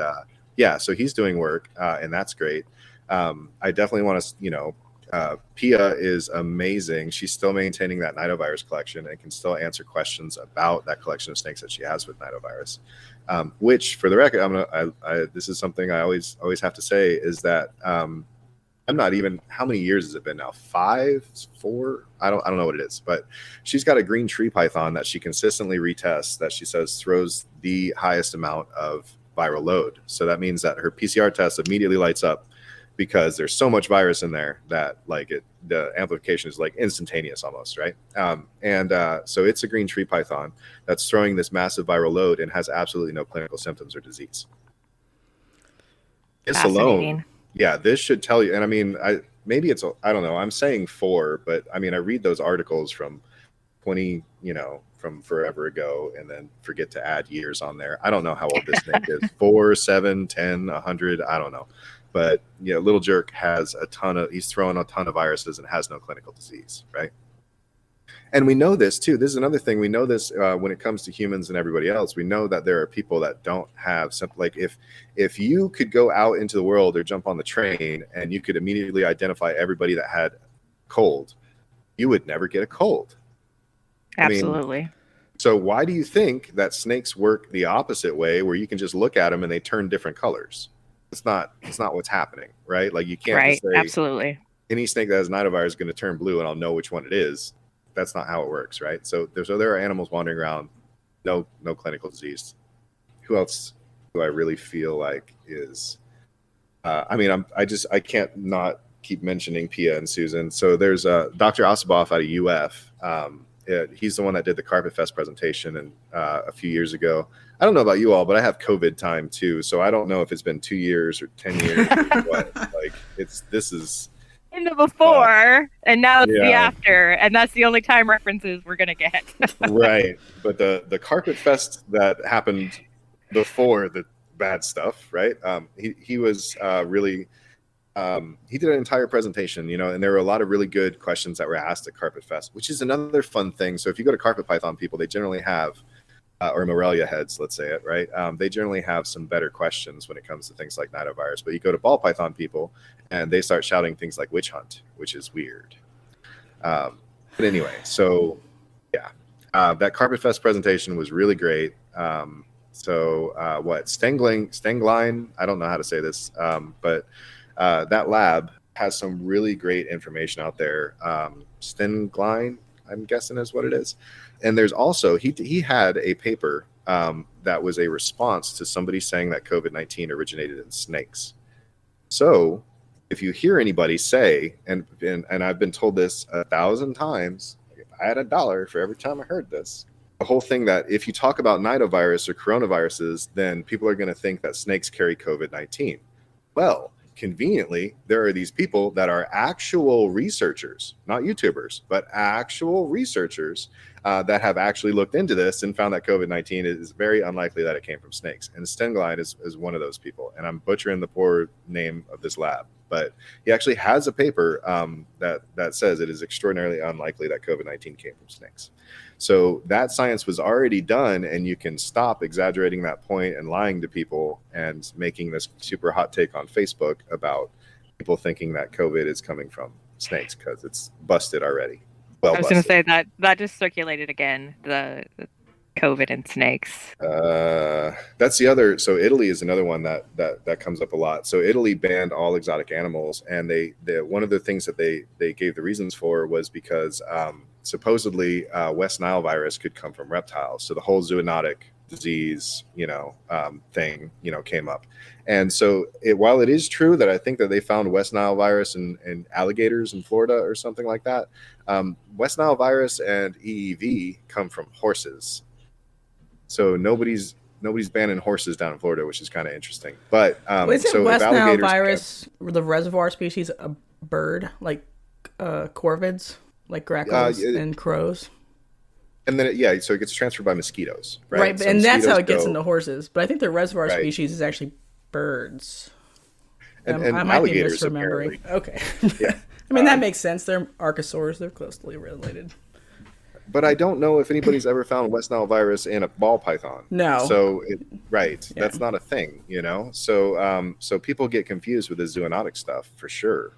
so he's doing work and that's great. I definitely want to, Pia is amazing. She's still maintaining that nidovirus collection and can still answer questions about that collection of snakes that she has with nidovirus. Which, for the record, this is something I always have to say is that I'm not even. How many years has it been now? 5, 4? I don't know what it is. But she's got a green tree python that she consistently retests that she says throws the highest amount of viral load. So that means that her PCR test immediately lights up, because there's so much virus in there that the amplification is like instantaneous almost, right? So it's a green tree python that's throwing this massive viral load and has absolutely no clinical symptoms or disease. This alone, this should tell you. And I mean, I don't know. I'm saying 4, but I mean, I read those articles from 20, from forever ago, and then forget to add years on there. I don't know how old this snake is. 4, 7, 10, 100. I don't know. But Little Jerk has he's throwing a ton of viruses and has no clinical disease, right? And we know this too. This is another thing. We know this when it comes to humans and everybody else. We know that there are people that don't have something like if you could go out into the world or jump on the train and you could immediately identify everybody that had cold, you would never get a cold. Absolutely. I mean, so why do you think that snakes work the opposite way, where you can just look at them and they turn different colors? It's not what's happening, right? Like you can't just say absolutely any snake that has nidovirus is going to turn blue and I'll know which one it is. That's not how it works, right? So there are animals wandering around, no clinical disease. Who else do I really feel like is? I can't not keep mentioning Pia and Susan. So there's Dr. Oseboff out of UF. He's the one that did the Carpetfest presentation and a few years ago. I don't know about you all, but I have COVID time too, so I don't know if it's been 2 years or 10 years or what. Like this is in the before, and now it's the after, and that's the only time references we're gonna get. Right, but the Carpetfest that happened before the bad stuff, right? He was really. He did an entire presentation, and there were a lot of really good questions that were asked at Carpetfest, which is another fun thing. So if you go to carpet python people, they generally have, or Morelia heads, let's say it, right? They generally have some better questions when it comes to things like nidovirus. But you go to ball python people, and they start shouting things like witch hunt, which is weird. But anyway, so that Carpetfest presentation was really great. Stengline, I don't know how to say this, but that lab has some really great information out there. Stengline, I'm guessing is what it is. And there's also, he had a paper that was a response to somebody saying that COVID-19 originated in snakes. So if you hear anybody say, and I've been told this 1,000 times, if I had $1 for every time I heard this, the whole thing that if you talk about nidovirus or coronaviruses, then people are going to think that snakes carry COVID-19. Well, conveniently, there are these people that are actual researchers, not YouTubers, but actual researchers that have actually looked into this and found that COVID-19 is very unlikely that it came from snakes. And Stengline is one of those people. And I'm butchering the poor name of this lab, but he actually has a paper that says it is extraordinarily unlikely that COVID-19 came from snakes. So that science was already done, and you can stop exaggerating that point and lying to people and making this super hot take on Facebook about people thinking that COVID is coming from snakes, because it's busted already. well I was going to busted. say that just circulated again, the COVID and snakes. That's the other. So Italy is another one that comes up a lot. So Italy banned all exotic animals, and they one of the things that they gave the reasons for was because supposedly West Nile virus could come from reptiles. So the whole zoonotic disease, thing, came up. And so while it is true that I think that they found West Nile virus in alligators in Florida or something like that, West Nile virus and EEV come from horses. So nobody's banning horses down in Florida, which is kind of interesting. But Isn't so West if Nile alligators virus the reservoir species a bird like corvids, like grackles and crows? And then so it gets transferred by mosquitoes, right? Right, So and that's how it gets go, into horses. But I think the reservoir Right. species is actually birds. and I might be alligators misremembering. apparently. Okay. Yeah. I mean, that makes sense. They're archosaurs. They're closely related. But I don't know if anybody's ever found West Nile virus in a ball python. No. So Yeah. that's not a thing, So so people get confused with the zoonotic stuff for sure.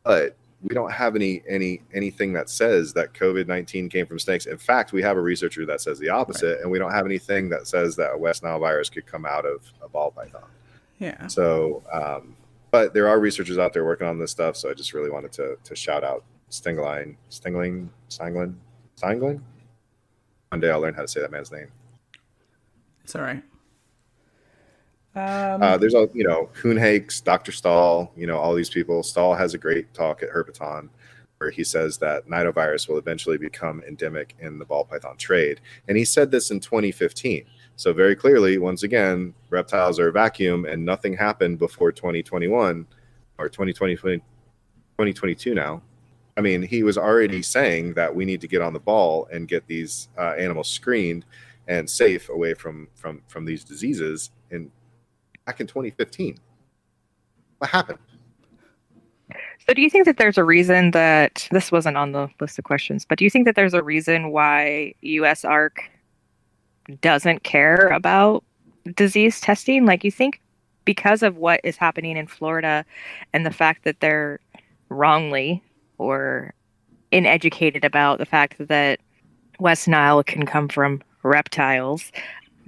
But we don't have anything that says that COVID-19 came from snakes. In fact, we have a researcher that says the opposite, Right. and we don't have anything that says that West Nile virus could come out of a ball python. Yeah. So, but there are researchers out there working on this stuff. So I just really wanted to shout out Stingling. One day I'll learn how to say that man's name. It's all right. There's all Hoon Hakes, Dr. Stahl, all these people. Stahl has a great talk at Herpeton where he says that nidovirus will eventually become endemic in the ball python trade, and he said this in 2015. So very clearly, once again, reptiles are a vacuum, and nothing happened before 2021 or 2022 now. I mean, he was already saying that we need to get on the ball and get these animals screened and safe away from these diseases back in 2015. What happened? So do you think that there's a reason that this wasn't on the list of questions, but do you think that there's a reason why US ARC doesn't care about disease testing? Like, you think because of what is happening in Florida and the fact that they're wrongly or uneducated about the fact that West Nile can come from reptiles,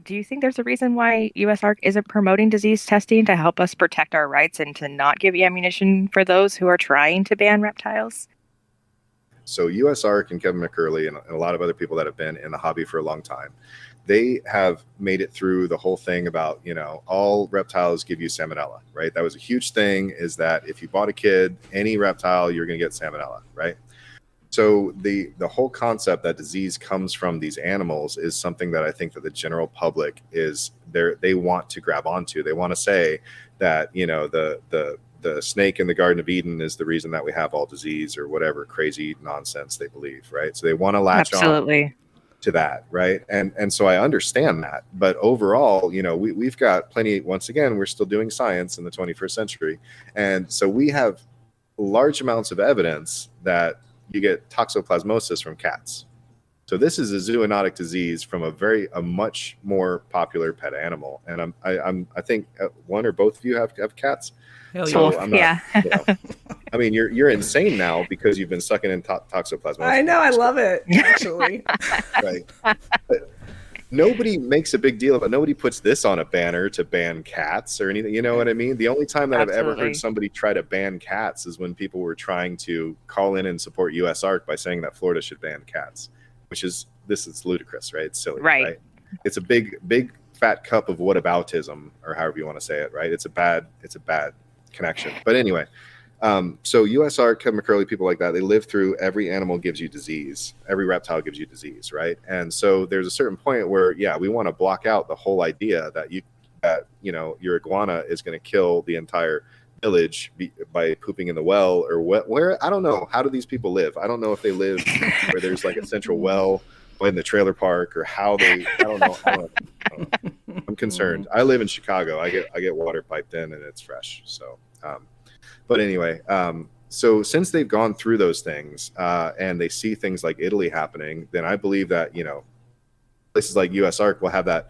do you think there's a reason why US ARC isn't promoting disease testing to help us protect our rights and to not give ammunition for those who are trying to ban reptiles? So US ARC and Kevin McCurley and a lot of other people that have been in the hobby for a long time, they have made it through the whole thing about, all reptiles give you salmonella, right? That was a huge thing, is that if you bought a kid any reptile, you're going to get salmonella, right? So the whole concept that disease comes from these animals is something that I think that the general public they want to grab onto. They want to say that, the snake in the Garden of Eden is the reason that we have all disease or whatever crazy nonsense they believe, right? So they want to latch on to that, right? And so I understand that, but overall, we've got plenty. Once again, we're still doing science in the 21st century, and so we have large amounts of evidence that you get toxoplasmosis from cats. So this is a zoonotic disease from a much more popular pet animal, and I think one or both of you have cats. Hell So yeah. I'm not, I mean, you're insane now because you've been sucking in toxoplasmosis. I know. I love it, actually. Right. But nobody makes a big deal about. Nobody puts this on a banner to ban cats or anything. You know what I mean? The only time that I've ever heard somebody try to ban cats is when people were trying to call in and support US ARC by saying that Florida should ban cats, which is ludicrous, right? It's silly, right? It's a big fat cup of whataboutism, or however you want to say it, right? It's a bad connection. But anyway, so US ARC, Kevin McCurley, people like that, they live through every animal gives you disease, every reptile gives you disease, right? And so there's a certain point where, we want to block out the whole idea that your iguana is going to kill the entire village by pooping in the well or where I don't know. How do these people live? I don't know if they live where there's like a central well in the trailer park, or how they. I don't know. I'm concerned. I live in Chicago. I get water piped in and it's fresh. So, but anyway, so since they've gone through those things and they see things like Italy happening, then I believe that places like US ARC will have that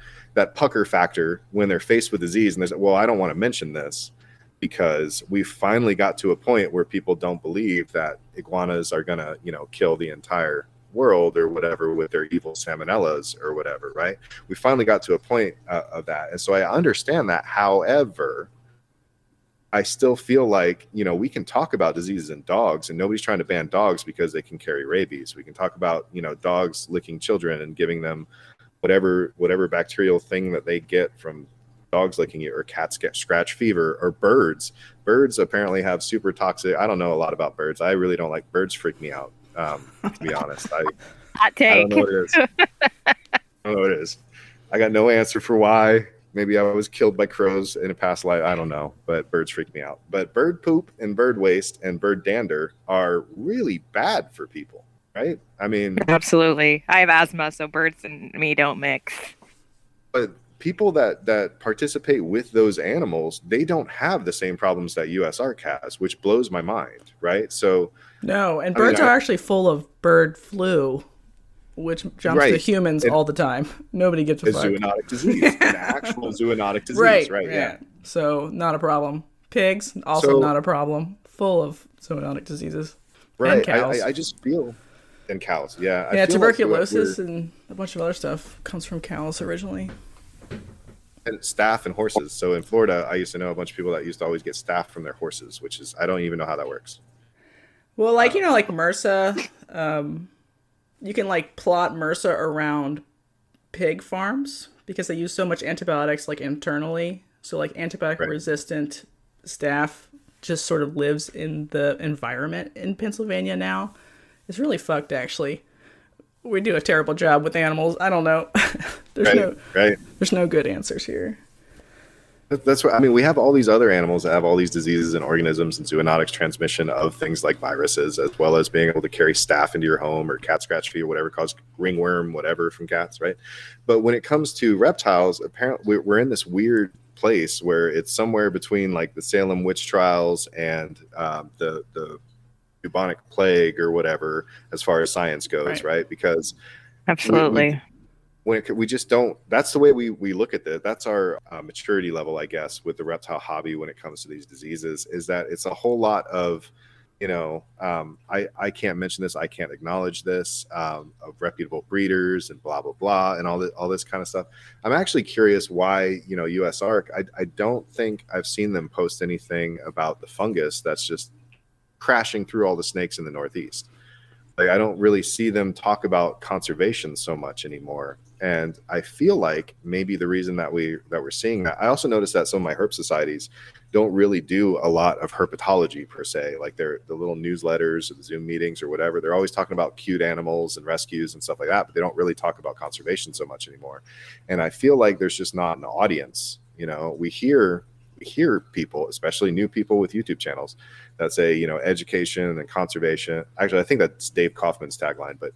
pucker factor when they're faced with disease, and they say, well, I don't want to mention this, because we finally got to a point where people don't believe that iguanas are gonna, kill the entire world or whatever with their evil salmonellas or whatever, right? We finally got to a point of that, and so I understand that. However, I still feel like, we can talk about diseases in dogs, and nobody's trying to ban dogs because they can carry rabies. We can talk about, dogs licking children and giving them whatever bacterial thing that they get from dogs licking you, or cats get scratch fever, or birds. Birds apparently have super toxic. I don't know a lot about birds. I really don't like birds. Freak me out. To be honest, Hot take. I don't know what it is. I don't know what it is. I got no answer for why. Maybe I was killed by crows in a past life. I don't know, but birds freak me out. But bird poop and bird waste and bird dander are really bad for people, right? I mean, absolutely. I have asthma, so birds and me don't mix. But people that participate with those animals, they don't have the same problems that USARK has, which blows my mind, right? So no, and birds are actually full of bird flu, which jumps to humans all the time. Nobody gives a fuck. Zoonotic disease, an actual zoonotic disease, right? Yeah. So not a problem. Pigs, also not a problem. Full of zoonotic diseases. Right. And cows. I just feel, and cows, yeah. Yeah, tuberculosis and a bunch of other stuff comes from cows originally. And staph and horses. So in Florida, I used to know a bunch of people that used to always get staph from their horses, which is, I don't even know how that works. Well, like, like MRSA, you can like plot MRSA around pig farms because they use so much antibiotics like internally. So like antibiotic resistant staph just sort of lives in the environment in Pennsylvania now. It's really fucked, actually. We do a terrible job with animals. I don't know. There's no good answers here. That's what I mean. We have all these other animals that have all these diseases and organisms and zoonotics transmission of things like viruses, as well as being able to carry staph into your home or cat scratch fever, whatever, cause ringworm, whatever from cats, right? But when it comes to reptiles, apparently we're in this weird place where it's somewhere between like the Salem witch trials and the bubonic plague or whatever, as far as science goes, right? Because absolutely. We just don't, that's the way we look at this. That's our maturity level, I guess, with the reptile hobby when it comes to these diseases, is that it's a whole lot of, I can't mention this, I can't acknowledge this, of reputable breeders and blah, blah, blah, and all this kind of stuff. I'm actually curious why, USARK, I don't think I've seen them post anything about the fungus that's just crashing through all the snakes in the Northeast. Like, I don't really see them talk about conservation so much anymore. And I feel like maybe the reason that we're seeing that, I also noticed that some of my herp societies don't really do a lot of herpetology per se, like the little newsletters or the Zoom meetings or whatever. They're always talking about cute animals and rescues and stuff like that, but they don't really talk about conservation so much anymore. And I feel like there's just not an audience. We hear people, especially new people with YouTube channels, that say, education and conservation. Actually, I think that's Dave Kaufman's tagline, but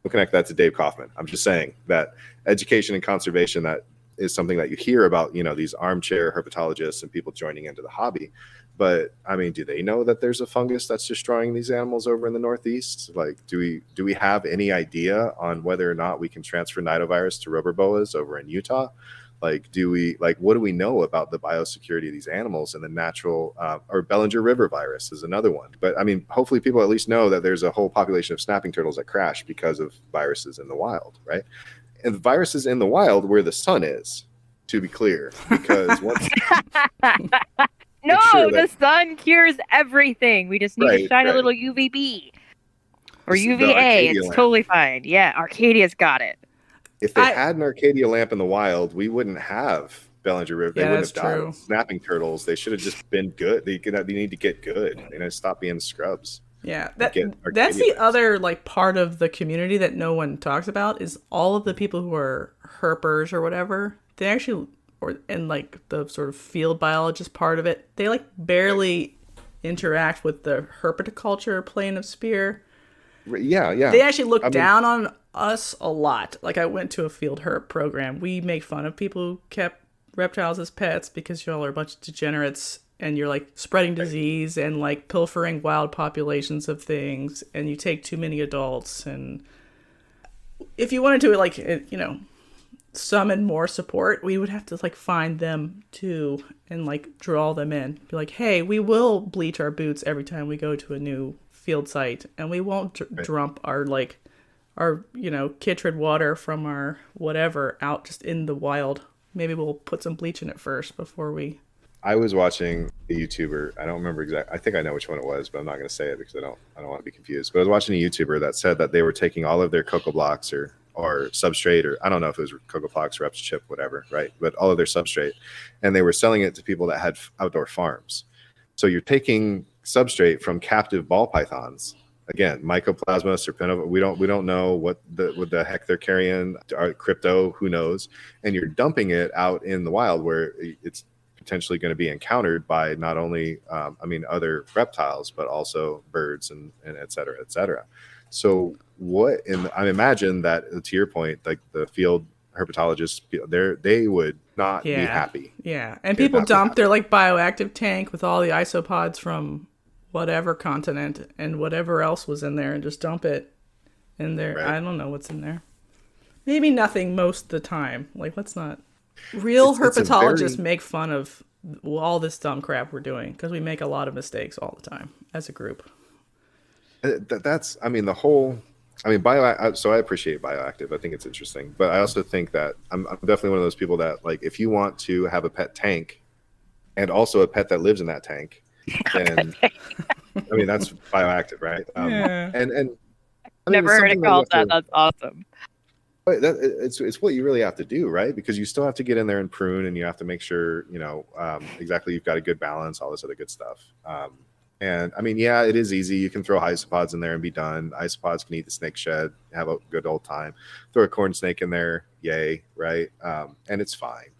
we'll connect that to Dave Kaufman. I'm just saying that education and conservation, that is something that you hear about, these armchair herpetologists and people joining into the hobby. But I mean, do they know that there's a fungus that's destroying these animals over in the Northeast? Like, do we have any idea on whether or not we can transfer nidovirus to rubber boas over in Utah? Like, what do we know about the biosecurity of these animals and the natural, or Bellinger River virus is another one. But I mean, hopefully people at least know that there's a whole population of snapping turtles that crash because of viruses in the wild, right? And the viruses in the wild where the sun is, to be clear, because once the sun cures everything. We just need to shine a little UVB or UVA. It's totally fine. Yeah, Arcadia's got it. If they had an Arcadia lamp in the wild, we wouldn't have Bellinger River. They wouldn't have died. Snapping turtles, they should have just been good. They need to get good. They need to stop being scrubs. Yeah, that's the other part of the community that no one talks about, is all of the people who are herpers or whatever. They actually, and the sort of field biologist part of it, they barely interact with the herpetoculture plane of spear. Yeah. They actually look down on us a lot. Like, I went to a field herp program. We make fun of people who kept reptiles as pets because y'all are a bunch of degenerates and you're spreading disease and pilfering wild populations of things, and you take too many adults. And if you wanted to summon more support, we would have to like find them too and like draw them in. Be like, hey, we will bleach our boots every time we go to a new field site, and we won't dump our Kitrid water from our whatever out just in the wild. Maybe we'll put some bleach in it first before we. I was watching a YouTuber. I don't remember exactly. I think I know which one it was, but I'm not going to say it because I don't want to be confused. But I was watching a YouTuber that said that they were taking all of their cocoa blocks or substrate, or I don't know if it was cocoa blocks, reps, chip, whatever, right? But all of their substrate, and they were selling it to people that had outdoor farms. So you're taking substrate from captive ball pythons. Again, Mycoplasma, Serpenova. We don't know what the heck they're carrying. Crypto, who knows? And you're dumping it out in the wild where it's potentially going to be encountered by not only other reptiles, but also birds and et cetera, et cetera. So I imagine that, to your point, like the field herpetologists, they would not be happy. Yeah, and people dump their like bioactive tank with all the isopods from whatever continent and whatever else was in there, and just dump it in there. Right. I don't know what's in there. Maybe nothing most of the time. Like, let's not. Real herpetologists make fun of all this dumb crap we're doing because we make a lot of mistakes all the time as a group. So I appreciate bioactive. I think it's interesting, but I also think that I'm definitely one of those people that, like, if you want to have a pet tank and also a pet that lives in that tank, then that's bioactive, right? And never heard it called that. That's awesome. But it's what you really have to do, right? Because you still have to get in there and prune, and you have to make sure exactly you've got a good balance, all this other good stuff. And it is easy. You can throw isopods in there and be done. Isopods can eat the snake shed, have a good old time. Throw a corn snake in there, yay, right? And it's fine.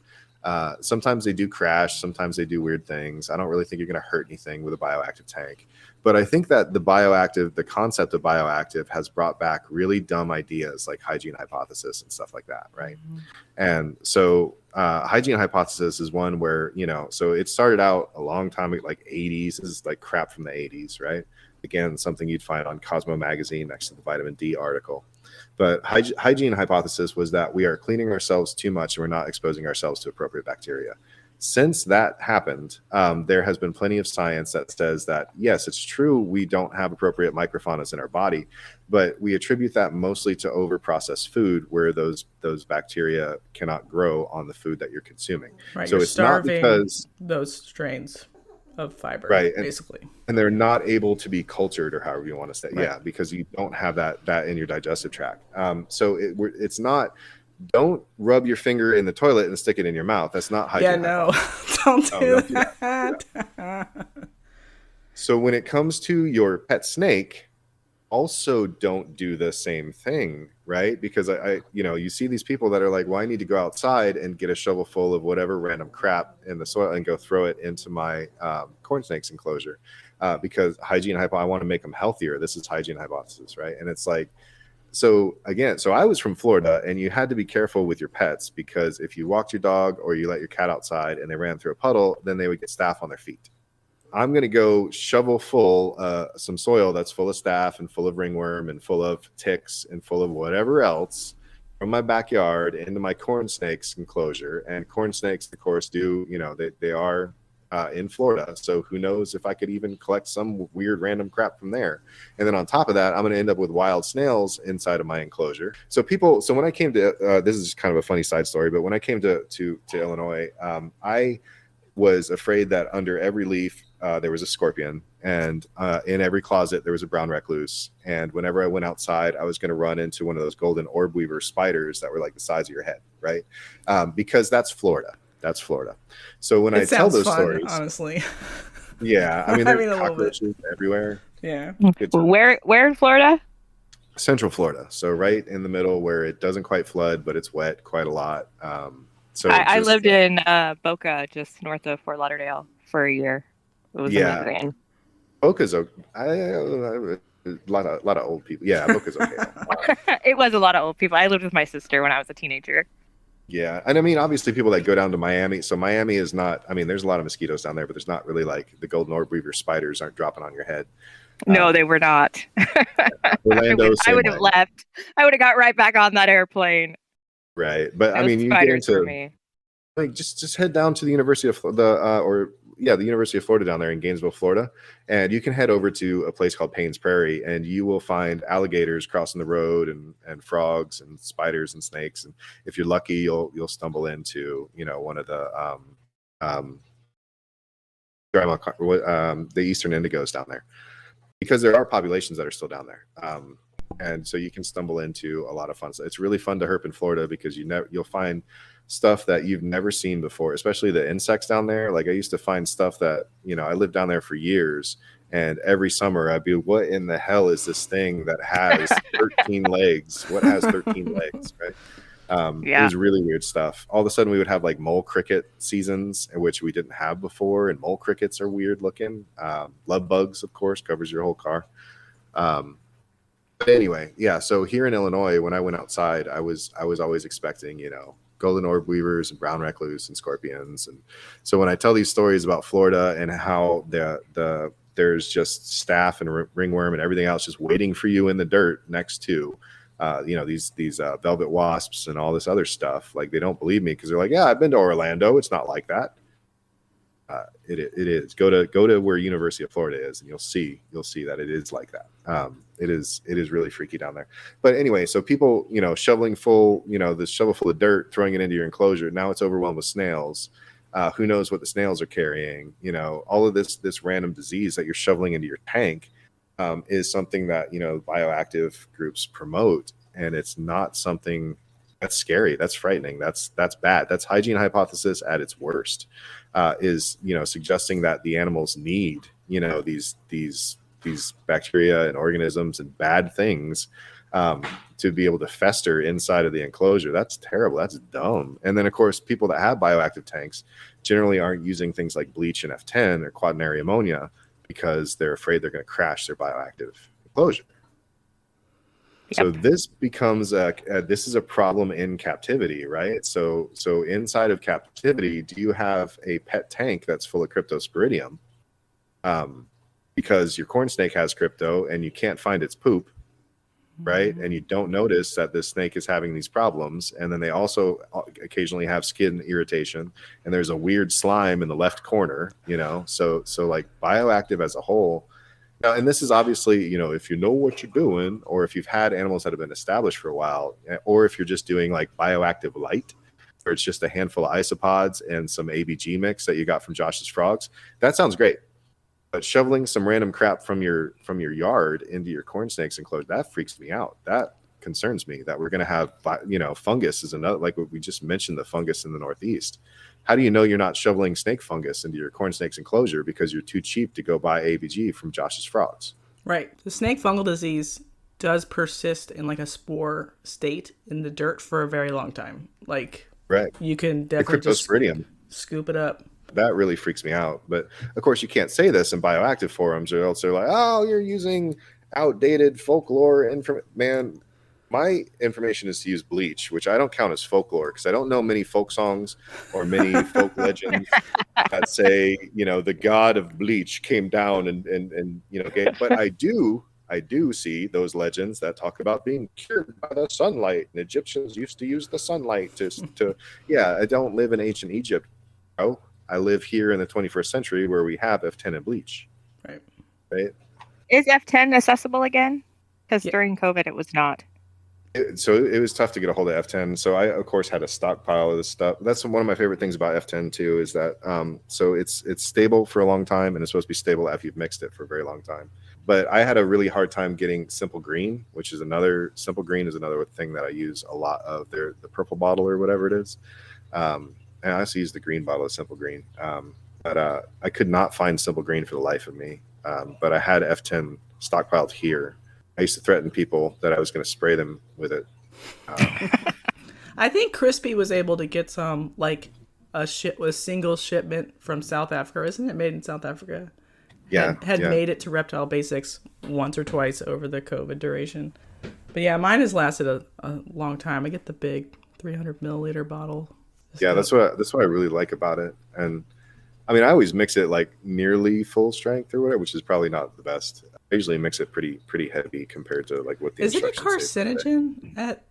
Sometimes they do crash. Sometimes they do weird things. I don't really think you're going to hurt anything with a bioactive tank. But I think that the concept of bioactive has brought back really dumb ideas like hygiene hypothesis and stuff like that, right? Mm-hmm. And so hygiene hypothesis is one where, so it started out a long time ago, like 80s. This is like crap from the 80s, right? Again, something you'd find on Cosmo magazine next to the vitamin D article. But hygiene hypothesis was that we are cleaning ourselves too much and we're not exposing ourselves to appropriate bacteria. Since that happened, there has been plenty of science that says that, yes, it's true we don't have appropriate microfaunas in our body, but we attribute that mostly to over-processed food where those bacteria cannot grow on the food that you're consuming. Right, so it's not because those strains of fiber, right, basically. And they're not able to be cultured, or however you want to say, right. Yeah, because you don't have that in your digestive tract. So it's not. Don't rub your finger in the toilet and stick it in your mouth. That's not hygiene. Yeah, no, don't do that. So when it comes to your pet snake, also don't do the same thing, right? Because you see these people that are like, well, I need to go outside and get a shovel full of whatever random crap in the soil and go throw it into my corn snake's enclosure because I want to make them healthier. This is hygiene hypothesis, right? And it's like, so I was from Florida, and you had to be careful with your pets because if you walked your dog or you let your cat outside and they ran through a puddle, then they would get staph on their feet. I'm going to go shovel full some soil that's full of staph and full of ringworm and full of ticks and full of whatever else from my backyard into my corn snakes enclosure. And corn snakes, of course, they are in Florida. So who knows if I could even collect some weird random crap from there. And then on top of that, I'm going to end up with wild snails inside of my enclosure. So when I came to, this is kind of a funny side story, but when I came to Illinois, I was afraid that under every leaf, there was a scorpion, and in every closet, there was a brown recluse. And whenever I went outside, I was going to run into one of those golden orb weaver spiders that were like the size of your head, right? Because that's Florida. That's Florida. So when I tell those stories, honestly, yeah, there are cockroaches everywhere. Yeah. Where in Florida? Central Florida. So right in the middle where it doesn't quite flood, but it's wet quite a lot. So I lived in Boca, just north of Fort Lauderdale, for a year. It was amazing. Boca's a lot of old people. Yeah, Boca's okay. It was a lot of old people. I lived with my sister when I was a teenager. Yeah, and obviously people that go down to Miami. So Miami is not. There's a lot of mosquitoes down there, but there's not really like the golden orb weaver spiders aren't dropping on your head. No, they were not. Orlando, I would have left. I would have got right back on that airplane. right. But No I mean, you get spiders for into me. like just head down to the University of the University of Florida down there in Gainesville, Florida, and you can head over to a place called Payne's Prairie, and you will find alligators crossing the road and frogs and spiders and snakes. And if you're lucky, you'll stumble into one of the the eastern indigos down there, because there are populations that are still down there. And so you can stumble into a lot of fun stuff. It's really fun to herp in Florida because you'll find stuff that you've never seen before, especially the insects down there. Like I used to find stuff that, I lived down there for years, and every summer I'd be, what in the hell is this thing that has 13 legs? What has 13 legs, right? It was really weird stuff. All of a sudden we would have like mole cricket seasons, in which we didn't have before, and mole crickets are weird looking. Love bugs, of course, covers your whole car. But anyway, yeah. So here in Illinois, when I went outside, I was always expecting, golden orb weavers and brown recluse and scorpions. And so when I tell these stories about Florida and how there's just staph and ringworm and everything else just waiting for you in the dirt next to, these velvet wasps and all this other stuff, like they don't believe me because they're like, yeah, I've been to Orlando. It's not like that. It is. Go to where University of Florida is, and you'll see that it is like that. It is really freaky down there. But anyway, so people, shoveling full, this shovel full of dirt, throwing it into your enclosure. Now it's overwhelmed with snails. Who knows what the snails are carrying? All of this random disease that you're shoveling into your tank is something that bioactive groups promote, and it's not something that's scary. That's frightening. That's bad. That's hygiene hypothesis at its worst. Is suggesting that the animals need these bacteria and organisms and bad things to be able to fester inside of the enclosure. That's terrible. That's dumb. And then of course people that have bioactive tanks generally aren't using things like bleach and F10 or quaternary ammonia because they're afraid they're going to crash their bioactive enclosure. So this becomes this is a problem in captivity, right? So inside of captivity, do you have a pet tank that's full of cryptosporidium? Because your corn snake has crypto and you can't find its poop, right? And you don't notice that this snake is having these problems. And then they also occasionally have skin irritation, and there's a weird slime in the left corner, So like bioactive as a whole. Now, and this is obviously, if you know what you're doing, or if you've had animals that have been established for a while, or if you're just doing like bioactive light, where it's just a handful of isopods and some ABG mix that you got from Josh's Frogs, that sounds great. But shoveling some random crap from your yard into your corn snakes enclosure, that freaks me out. That concerns me that we're going to have, fungus is another, like what we just mentioned, the fungus in the Northeast. How do you know you're not shoveling snake fungus into your corn snakes enclosure because you're too cheap to go buy ABG from Josh's Frogs? Right. The snake fungal disease does persist in like a spore state in the dirt for a very long time. Like, right. You can definitely just scoop it up. That really freaks me out. But of course, you can't say this in bioactive forums, or else they're like, "Oh, you're using outdated folklore information." Man, my information is to use bleach, which I don't count as folklore because I don't know many folk songs or many folk legends that say, the god of bleach came down and but I do see those legends that talk about being cured by the sunlight, and Egyptians used to use the sunlight to I don't live in ancient Egypt, bro. I live here in the 21st century where we have F10 and bleach. Right. Is F10 accessible again? Because during COVID it was not. So it was tough to get a hold of F10. So I, of course, had a stockpile of this stuff. That's one of my favorite things about F10 too, is that so it's stable for a long time, and it's supposed to be stable after you've mixed it for a very long time. But I had a really hard time getting Simple Green, Simple Green is another thing that I use a lot of. The purple bottle or whatever it is. And I also use the green bottle of Simple Green. But I could not find Simple Green for the life of me. But I had F10 stockpiled here. I used to threaten people that I was going to spray them with it. I think Crispy was able to get some, like a single shipment from South Africa. Isn't it made in South Africa? Yeah. Had made it to Reptile Basics once or twice over the COVID duration. But yeah, mine has lasted a long time. I get the big 300 milliliter bottle. That's what I really like about it. And I mean, I always mix it like nearly full strength or whatever, which is probably not the best. I usually mix it pretty heavy compared to like what the Isn't it carcinogen at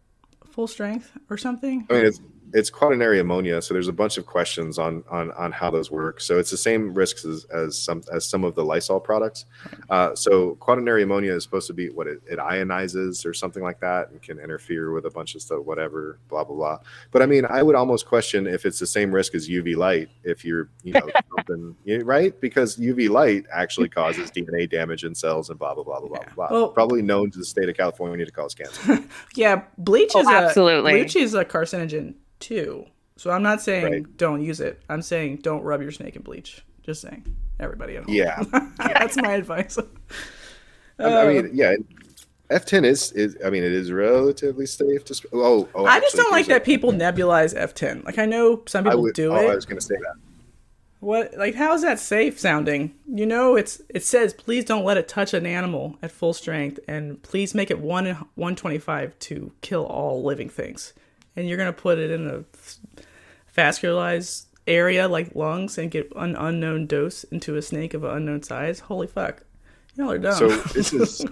full strength or something? I mean, it's quaternary ammonia, so there's a bunch of questions on how those work. So it's the same risks as some of the Lysol products. So quaternary ammonia is supposed to be what it ionizes or something like that, and can interfere with a bunch of stuff, whatever, blah blah blah. But I mean, I would almost question if it's the same risk as UV light if you're something, right? Because UV light actually causes DNA damage in cells and blah blah blah blah blah blah. Well, probably known to the state of California to cause cancer. Yeah, bleach is absolutely. Bleach is a carcinogen too. So I'm not saying don't use it. I'm saying don't rub your snake in bleach. Just saying, everybody at home. Yeah, that's my advice. I mean, yeah, F10 is I mean, it is relatively safe to. I just don't like that people nebulize F10. Like I know some people do it. I was going to say that. What, like, how is that safe sounding? It says please don't let it touch an animal at full strength, and please make it 125 to kill all living things. And you're gonna put it in a vascularized area like lungs and get an unknown dose into a snake of an unknown size. Holy fuck, y'all are dumb. So this is.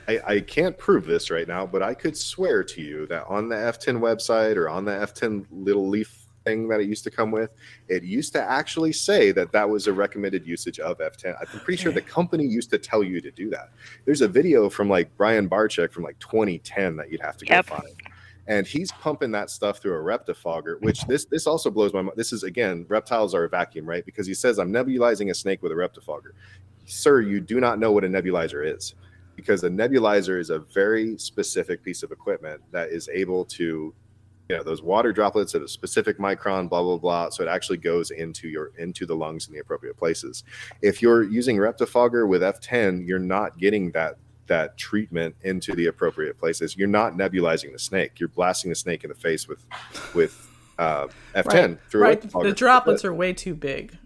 I can't prove this right now, but I could swear to you that on the F10 website or on the F10 little leaf thing that it used to come with, it used to actually say that was a recommended usage of F10. I'm pretty sure the company used to tell you to do that. There's a video from like Brian Barczyk from like 2010 that you'd have to go find. And he's pumping that stuff through a reptifogger, which this also blows my mind. This is, again, reptiles are a vacuum, right? Because he says, I'm nebulizing a snake with a reptifogger. Sir, you do not know what a nebulizer is. Because a nebulizer is a very specific piece of equipment that is able to, those water droplets at a specific micron, blah, blah, blah. So it actually goes into the lungs in the appropriate places. If you're using reptifogger with F10, you're not getting that treatment into the appropriate places. You're not nebulizing the snake. You're blasting the snake in the face with F10 through a reptifogger. The droplets are way too big.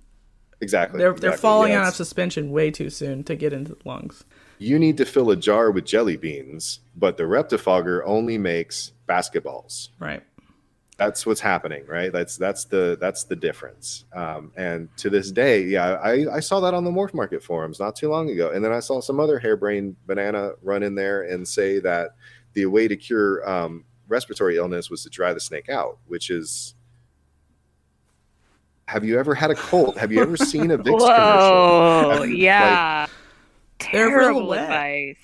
Exactly. They're falling out of suspension way too soon to get into the lungs. You need to fill a jar with jelly beans, but the reptifogger only makes basketballs. Right. That's what's happening, right? That's the difference. And to this day, I saw that on the Morph Market forums not too long ago, and then I saw some other harebrained banana run in there and say that the way to cure respiratory illness was to dry the snake out, which is. Have you ever had a cold? Have you ever seen a Vicks commercial? Yeah. Terrible wet. advice.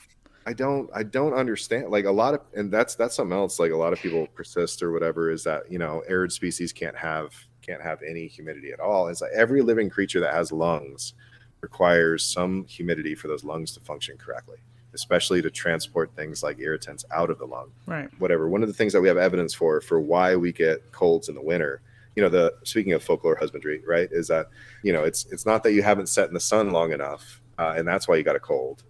I don't understand. Like a lot of, and that's something else. Like a lot of people persist or whatever is that arid species can't have any humidity at all. It's like every living creature that has lungs requires some humidity for those lungs to function correctly, especially to transport things like irritants out of the lung. Right. Whatever. One of the things that we have evidence for why we get colds in the winter. Speaking of folklore husbandry, right, is that it's not that you haven't sat in the sun long enough. And that's why you got a cold.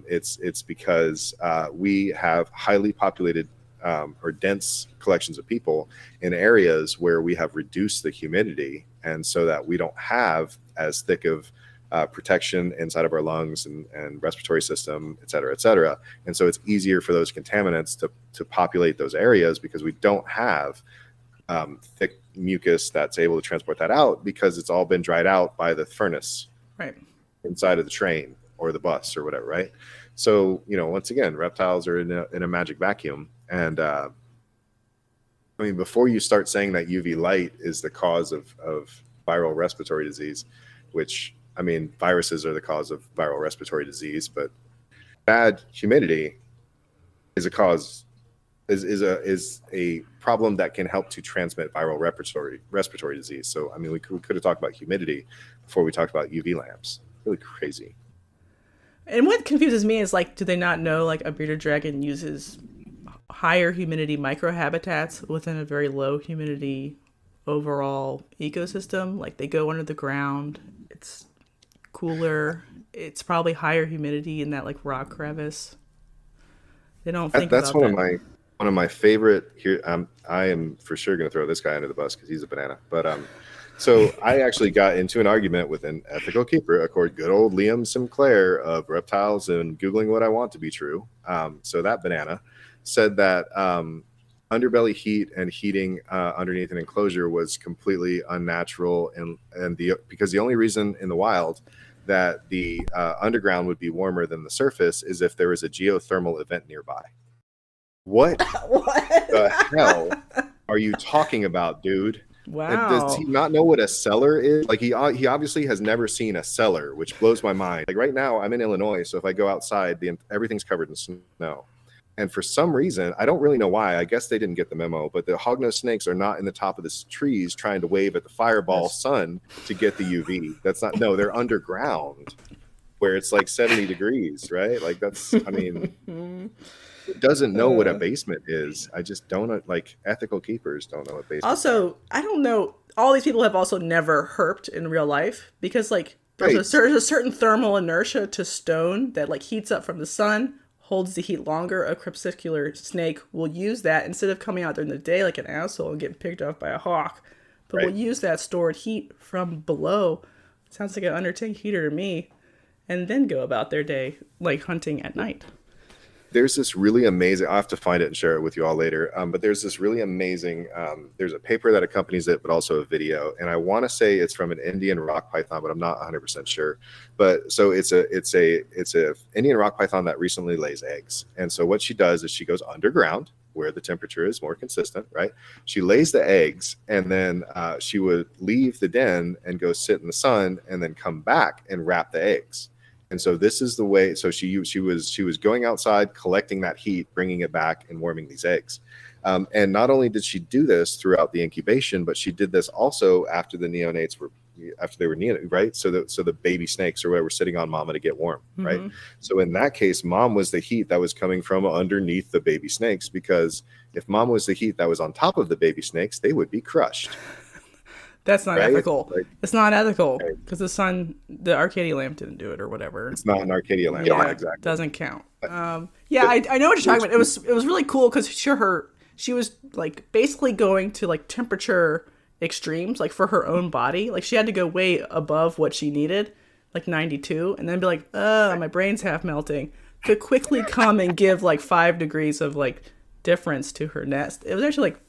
It's because we have highly populated or dense collections of people in areas where we have reduced the humidity, and so that we don't have as thick of protection inside of our lungs and respiratory system, et cetera, et cetera. And so it's easier for those contaminants to populate those areas because we don't have thick mucus that's able to transport that out because it's all been dried out by the furnace. Right. Inside of the train or the bus or whatever, right? So, once again, reptiles are in a magic vacuum. And before you start saying that UV light is the cause of viral respiratory disease, which, viruses are the cause of viral respiratory disease, but bad humidity is a problem that can help to transmit viral respiratory disease. So, we could have talked about humidity before we talked about UV lamps. Really crazy. And what confuses me is, like, do they not know, like, a bearded dragon uses higher humidity microhabitats within a very low humidity overall ecosystem? Like, they go under the ground, it's cooler, it's probably higher humidity in that, like, rock crevice. They don't think that's about one of my favorite here. I am for sure going to throw this guy under the bus because he's a banana, but so I actually got into an argument with an ethical keeper, good old Liam Sinclair of Reptiles and Googling What I Want to Be True. So that banana said that underbelly heat and heating underneath an enclosure was completely unnatural, because the only reason in the wild that the underground would be warmer than the surface is if there was a geothermal event nearby. What What? the hell are you talking about, dude? And does Wow. he not know what a cellar is? Like he obviously has never seen a cellar, which blows my mind. Like right now, I'm in Illinois, so if I go outside, everything's covered in snow. And for some reason, I don't really know why. I guess they didn't get the memo, but the hognose snakes are not in the top of the trees trying to wave at the fireball sun to get the UV. That's not. No, they're underground where it's like 70 degrees, right? Like that's. I mean. Doesn't know what a basement is. I just don't like ethical keepers don't know what basement. Also, I don't know. All these people have also never herped in real life because like Right. there's a certain thermal inertia to stone that like heats up from the sun, holds the heat longer. A crepuscular snake will use that instead of coming out during the day like an asshole and getting picked off by a hawk, but Right. will use that stored heat from below. Sounds like an undertank heater to me, and then go about their day like hunting at night. There's this really amazing, I'll have to find it and share it with you all later. But there's this really amazing, there's a paper that accompanies it, but also a video. And I want to say it's from an Indian rock python, but I'm not 100% sure. But so it's a Indian rock python that recently lays eggs. And so what she does is she goes underground where the temperature is more consistent, right? She lays the eggs and then she would leave the den and go sit in the sun and then come back and wrap the eggs. And so this is the way. So she was going outside, collecting that heat, bringing it back, and warming these eggs. And not only did she do this throughout the incubation, but she did this also after the neonates were neonates, right? So the baby snakes or whatever were sitting on mama to get warm, right? So in that case, mom was the heat that was coming from underneath the baby snakes, because if mom was the heat that was on top of the baby snakes, they would be crushed. That's not Right? ethical. Like- it's not ethical because the Arcadia lamp didn't do it or whatever. It's not an Arcadia lamp. Yeah, Exactly. doesn't count. I know what you're talking about. It was really cool because she was like basically going to like temperature extremes like for her own body. Like she had to go way above what she needed, like 92, and then be like, my brain's half melting, to quickly come and give like 5 degrees of like difference to her nest. It was actually like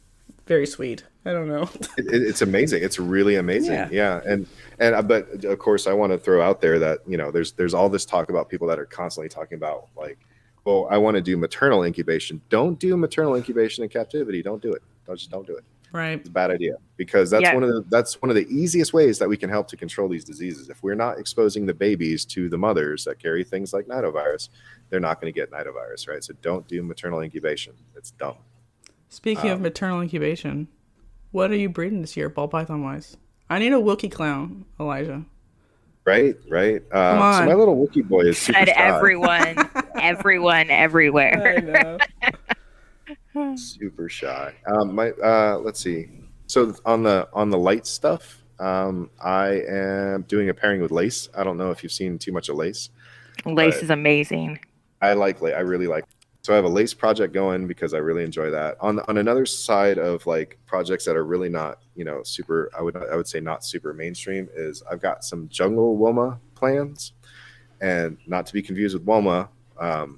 very sweet. I don't know. It's amazing. It's really amazing. Yeah. And but of course I want to throw out there that, you know, there's all this talk about people that are constantly talking about like, well, I want to do maternal incubation. Don't do maternal incubation in captivity. Don't do it. Don't do it. Right. It's a bad idea, because that's one of the easiest ways that we can help to control these diseases. If we're not exposing the babies to the mothers that carry things like nidovirus, they're not going to get nidovirus, right? So don't do maternal incubation. It's dumb. Speaking of maternal incubation, what are you breeding this year, ball python wise? I need a Wilkie clown, Elijah. Right. Come on. So my little Wookiee boy is super Said shy. everyone, everywhere. I know. Super shy. Let's see. So on the light stuff, I am doing a pairing with lace. I don't know if you've seen too much of lace. Lace is amazing. I really like. So I have a lace project going because I really enjoy that. On another side of like projects that are really not, you know, super, I would say not super mainstream, is I've got some jungle woma plans, and not to be confused with woma,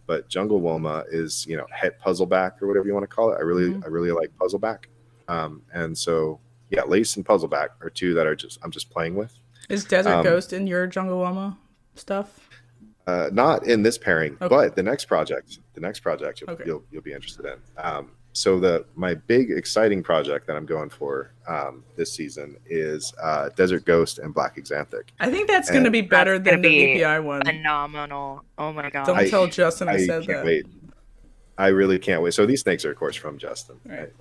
but jungle woma is, you know, het puzzleback or whatever you want to call it. I really like puzzleback, and so yeah, lace and puzzleback are two that I'm just playing with. Is Desert Ghost in your jungle woma stuff? Not in this pairing, Okay. but the next project you'll be interested in. So my big exciting project that I'm going for this season is Desert Ghost and Black Exanthic. I think that's going to be better than the VPI one. Phenomenal. Oh my god. Don't tell Justin I said can't that. wait. I really can't wait. So these snakes are, of course, from Justin. Right.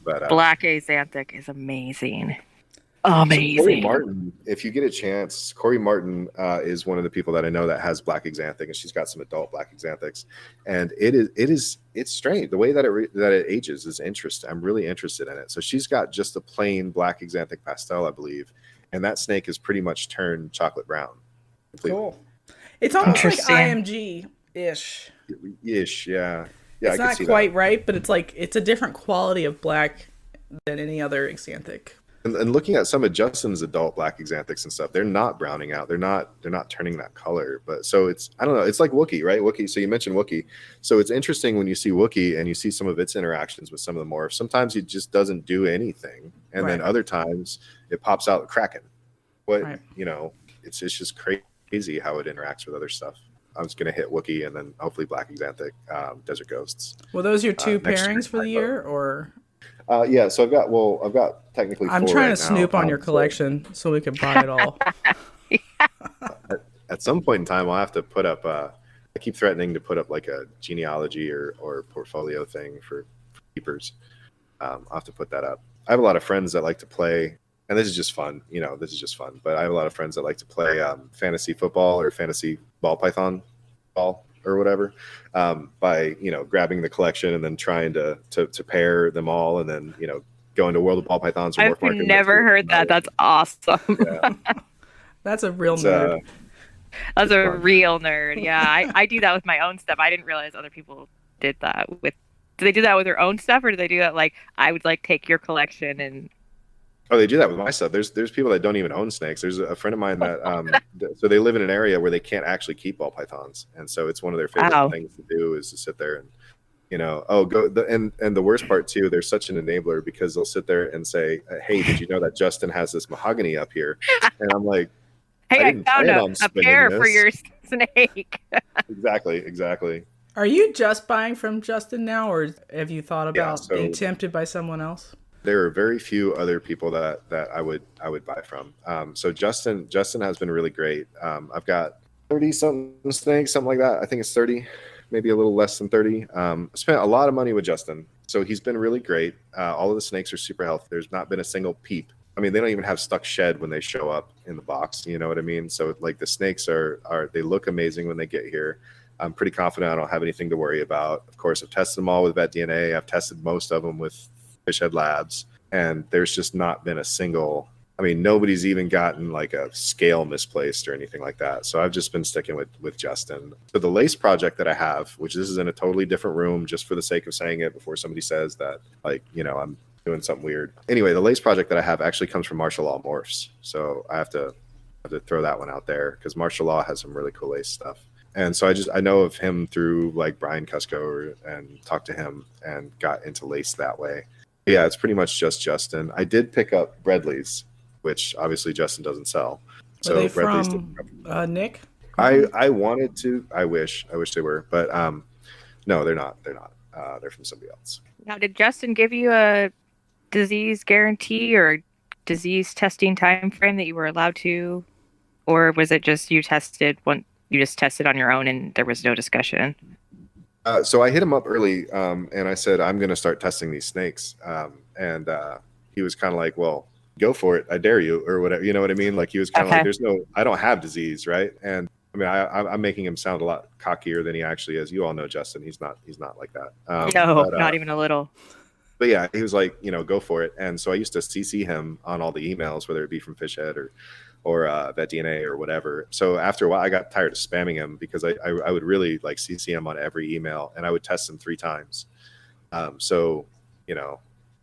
But Black Exanthic is amazing. So Amazing. Corey Martin, if you get a chance, Corey Martin is one of the people that I know that has Black Exanthic, and she's got some adult Black Exanthics, and it's strange. The way that it ages is interesting. I'm really interested in it. So she's got just a plain Black Exanthic pastel, I believe, and that snake has pretty much turned chocolate brown. Completely. Cool. It's almost like Interesting. IMG-ish. Ish, yeah. It's I can not see quite that. right, but it's a different quality of black than any other Exanthic. And looking at some of Justin's adult Black Exanthics and stuff, they're not browning out. They're not turning that color. But so I don't know. It's like Wookiee, right? Wookiee. So you mentioned Wookiee. So it's interesting when you see Wookiee and you see some of its interactions with some of the morphs. Sometimes it just doesn't do anything, and then other times it pops out Kraken. You know, it's just crazy how it interacts with other stuff. I'm just gonna hit Wookiee and then hopefully Black Exanthic, Desert Ghosts. Well, those are your two next pairings year. for the year, or Yeah, so I've got technically I'm 4 trying right to snoop now. on your collection so we can buy it all. At some point in time, I'll have to put up. I keep threatening to put up like a genealogy or portfolio thing for keepers. I'll have to put that up. I have a lot of friends that like to play, and this is just fun. This is just fun. But I have a lot of friends that like to play fantasy football or fantasy ball python ball or whatever, by grabbing the collection and then trying to pair them all, and then go into World of Ball Pythons or I've Morph Market. never heard that. That's awesome. Yeah. That's a real nerd. That's a real nerd. Yeah, I do that with my own stuff. I didn't realize other people did that with. Do they do that with their own stuff, or do they do that like I would like take your collection and? Oh, they do that with my stuff. There's people that don't even own snakes. There's a friend of mine that so they live in an area where they can't actually keep ball pythons, and so it's one of their favorite things to do is to sit there and and the worst part too, they're such an enabler because they'll sit there and say, hey, did you know that Justin has this mahogany up here? And I'm like, hey, I found a pair for your snake. Exactly. Are you just buying from Justin now, or have you thought about being tempted by someone else? There are very few other people that I would buy from. So Justin has been really great. I've got 30 something snakes, something like that. I think it's 30. Maybe a little less than 30. Spent a lot of money with Justin. So he's been really great. All of the snakes are super healthy. There's not been a single peep. I mean, they don't even have stuck shed when they show up in the box. You know what I mean? So like the snakes they look amazing when they get here. I'm pretty confident I don't have anything to worry about. Of course, I've tested them all with Vet DNA. I've tested most of them with Fish Head Labs. And there's just not been a single... I mean, nobody's even gotten like a scale misplaced or anything like that. So I've just been sticking with Justin. So the lace project that I have, which this is in a totally different room, just for the sake of saying it before somebody says that, I'm doing something weird. Anyway, the lace project that I have actually comes from Martial Law Morphs. So I have to throw that one out there because Martial Law has some really cool lace stuff. And so I know of him through like Brian Cusco and talked to him and got into lace that way. Yeah, it's pretty much just Justin. I did pick up Bredleys, which obviously Justin doesn't sell. So are they from Nick? I wanted to. I wish they were, but no, they're not. They're from somebody else. Now, did Justin give you a disease guarantee or disease testing time frame that you were allowed to, or was it just you tested on your own and there was no discussion? So I hit him up early, and I said I'm going to start testing these snakes, and he was kind of like, well, go for it, I dare you, or whatever, you know what I mean? Like he was kind of like, I don't have disease, right? And I mean, I'm making him sound a lot cockier than he actually is. You all know Justin; he's not like that. Not even a little. But yeah, he was like, go for it. And so I used to CC him on all the emails, whether it be from Fishhead or Vet DNA or whatever. So after a while, I got tired of spamming him because I would really like CC him on every email, and I would test him 3 times. I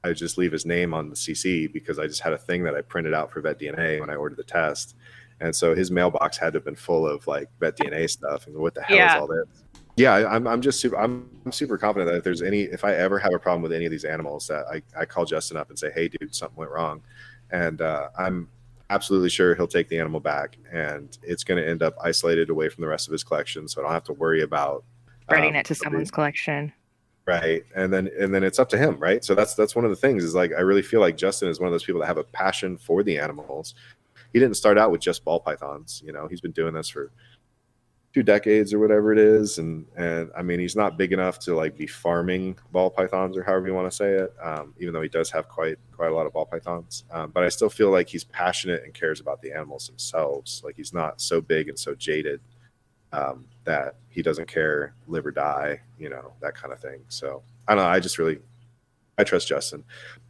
would just leave his name on the CC because I just had a thing that I printed out for Vet DNA when I ordered the test. And so his mailbox had to have been full of like Vet DNA stuff. And what the hell is all this? Yeah, I'm super confident that if I ever have a problem with any of these animals, that I call Justin up and say, hey dude, something went wrong. And I'm absolutely sure he'll take the animal back and it's going to end up isolated away from the rest of his collection. So I don't have to worry about spreading it to someone's collection. Right. And then it's up to him. Right. So that's one of the things is like, I really feel like Justin is one of those people that have a passion for the animals. He didn't start out with just ball pythons. He's been doing this for 2 decades or whatever it is. And I mean, he's not big enough to like be farming ball pythons or however you want to say it. Even though he does have quite a lot of ball pythons. But I still feel like he's passionate and cares about the animals themselves. Like he's not so big and so jaded that he doesn't care, live or die, that kind of thing. So I don't know. I trust Justin.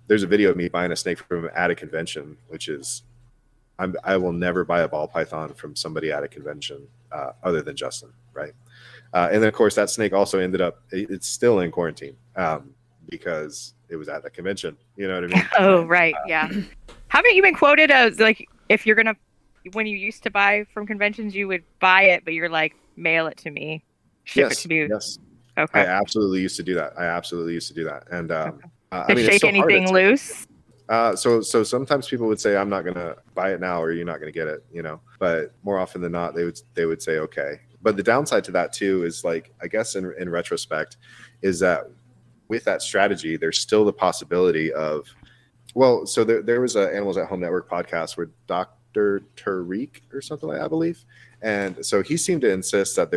There's a video of me buying a snake from him at a convention, which is, I will never buy a ball python from somebody at a convention other than Justin. Right. And then of course that snake also ended up, it's still in quarantine because it was at the convention. You know what I mean? Oh, right. Yeah. Haven't you been quoted as like, if you're going to, when you used to buy from conventions, you would buy it, but you're like, mail it to me, ship it to me. Yes. Okay. I absolutely used to do that. And shake anything loose. So sometimes people would say, I'm not going to buy it now, or you're not going to get it, But more often than not, they would say, okay. But the downside to that too is like, I guess in retrospect, is that with that strategy, there's still the possibility of, well, so there was a Animals at Home Network podcast where Dr. Tariq or something like that, I believe. And so he seemed to insist that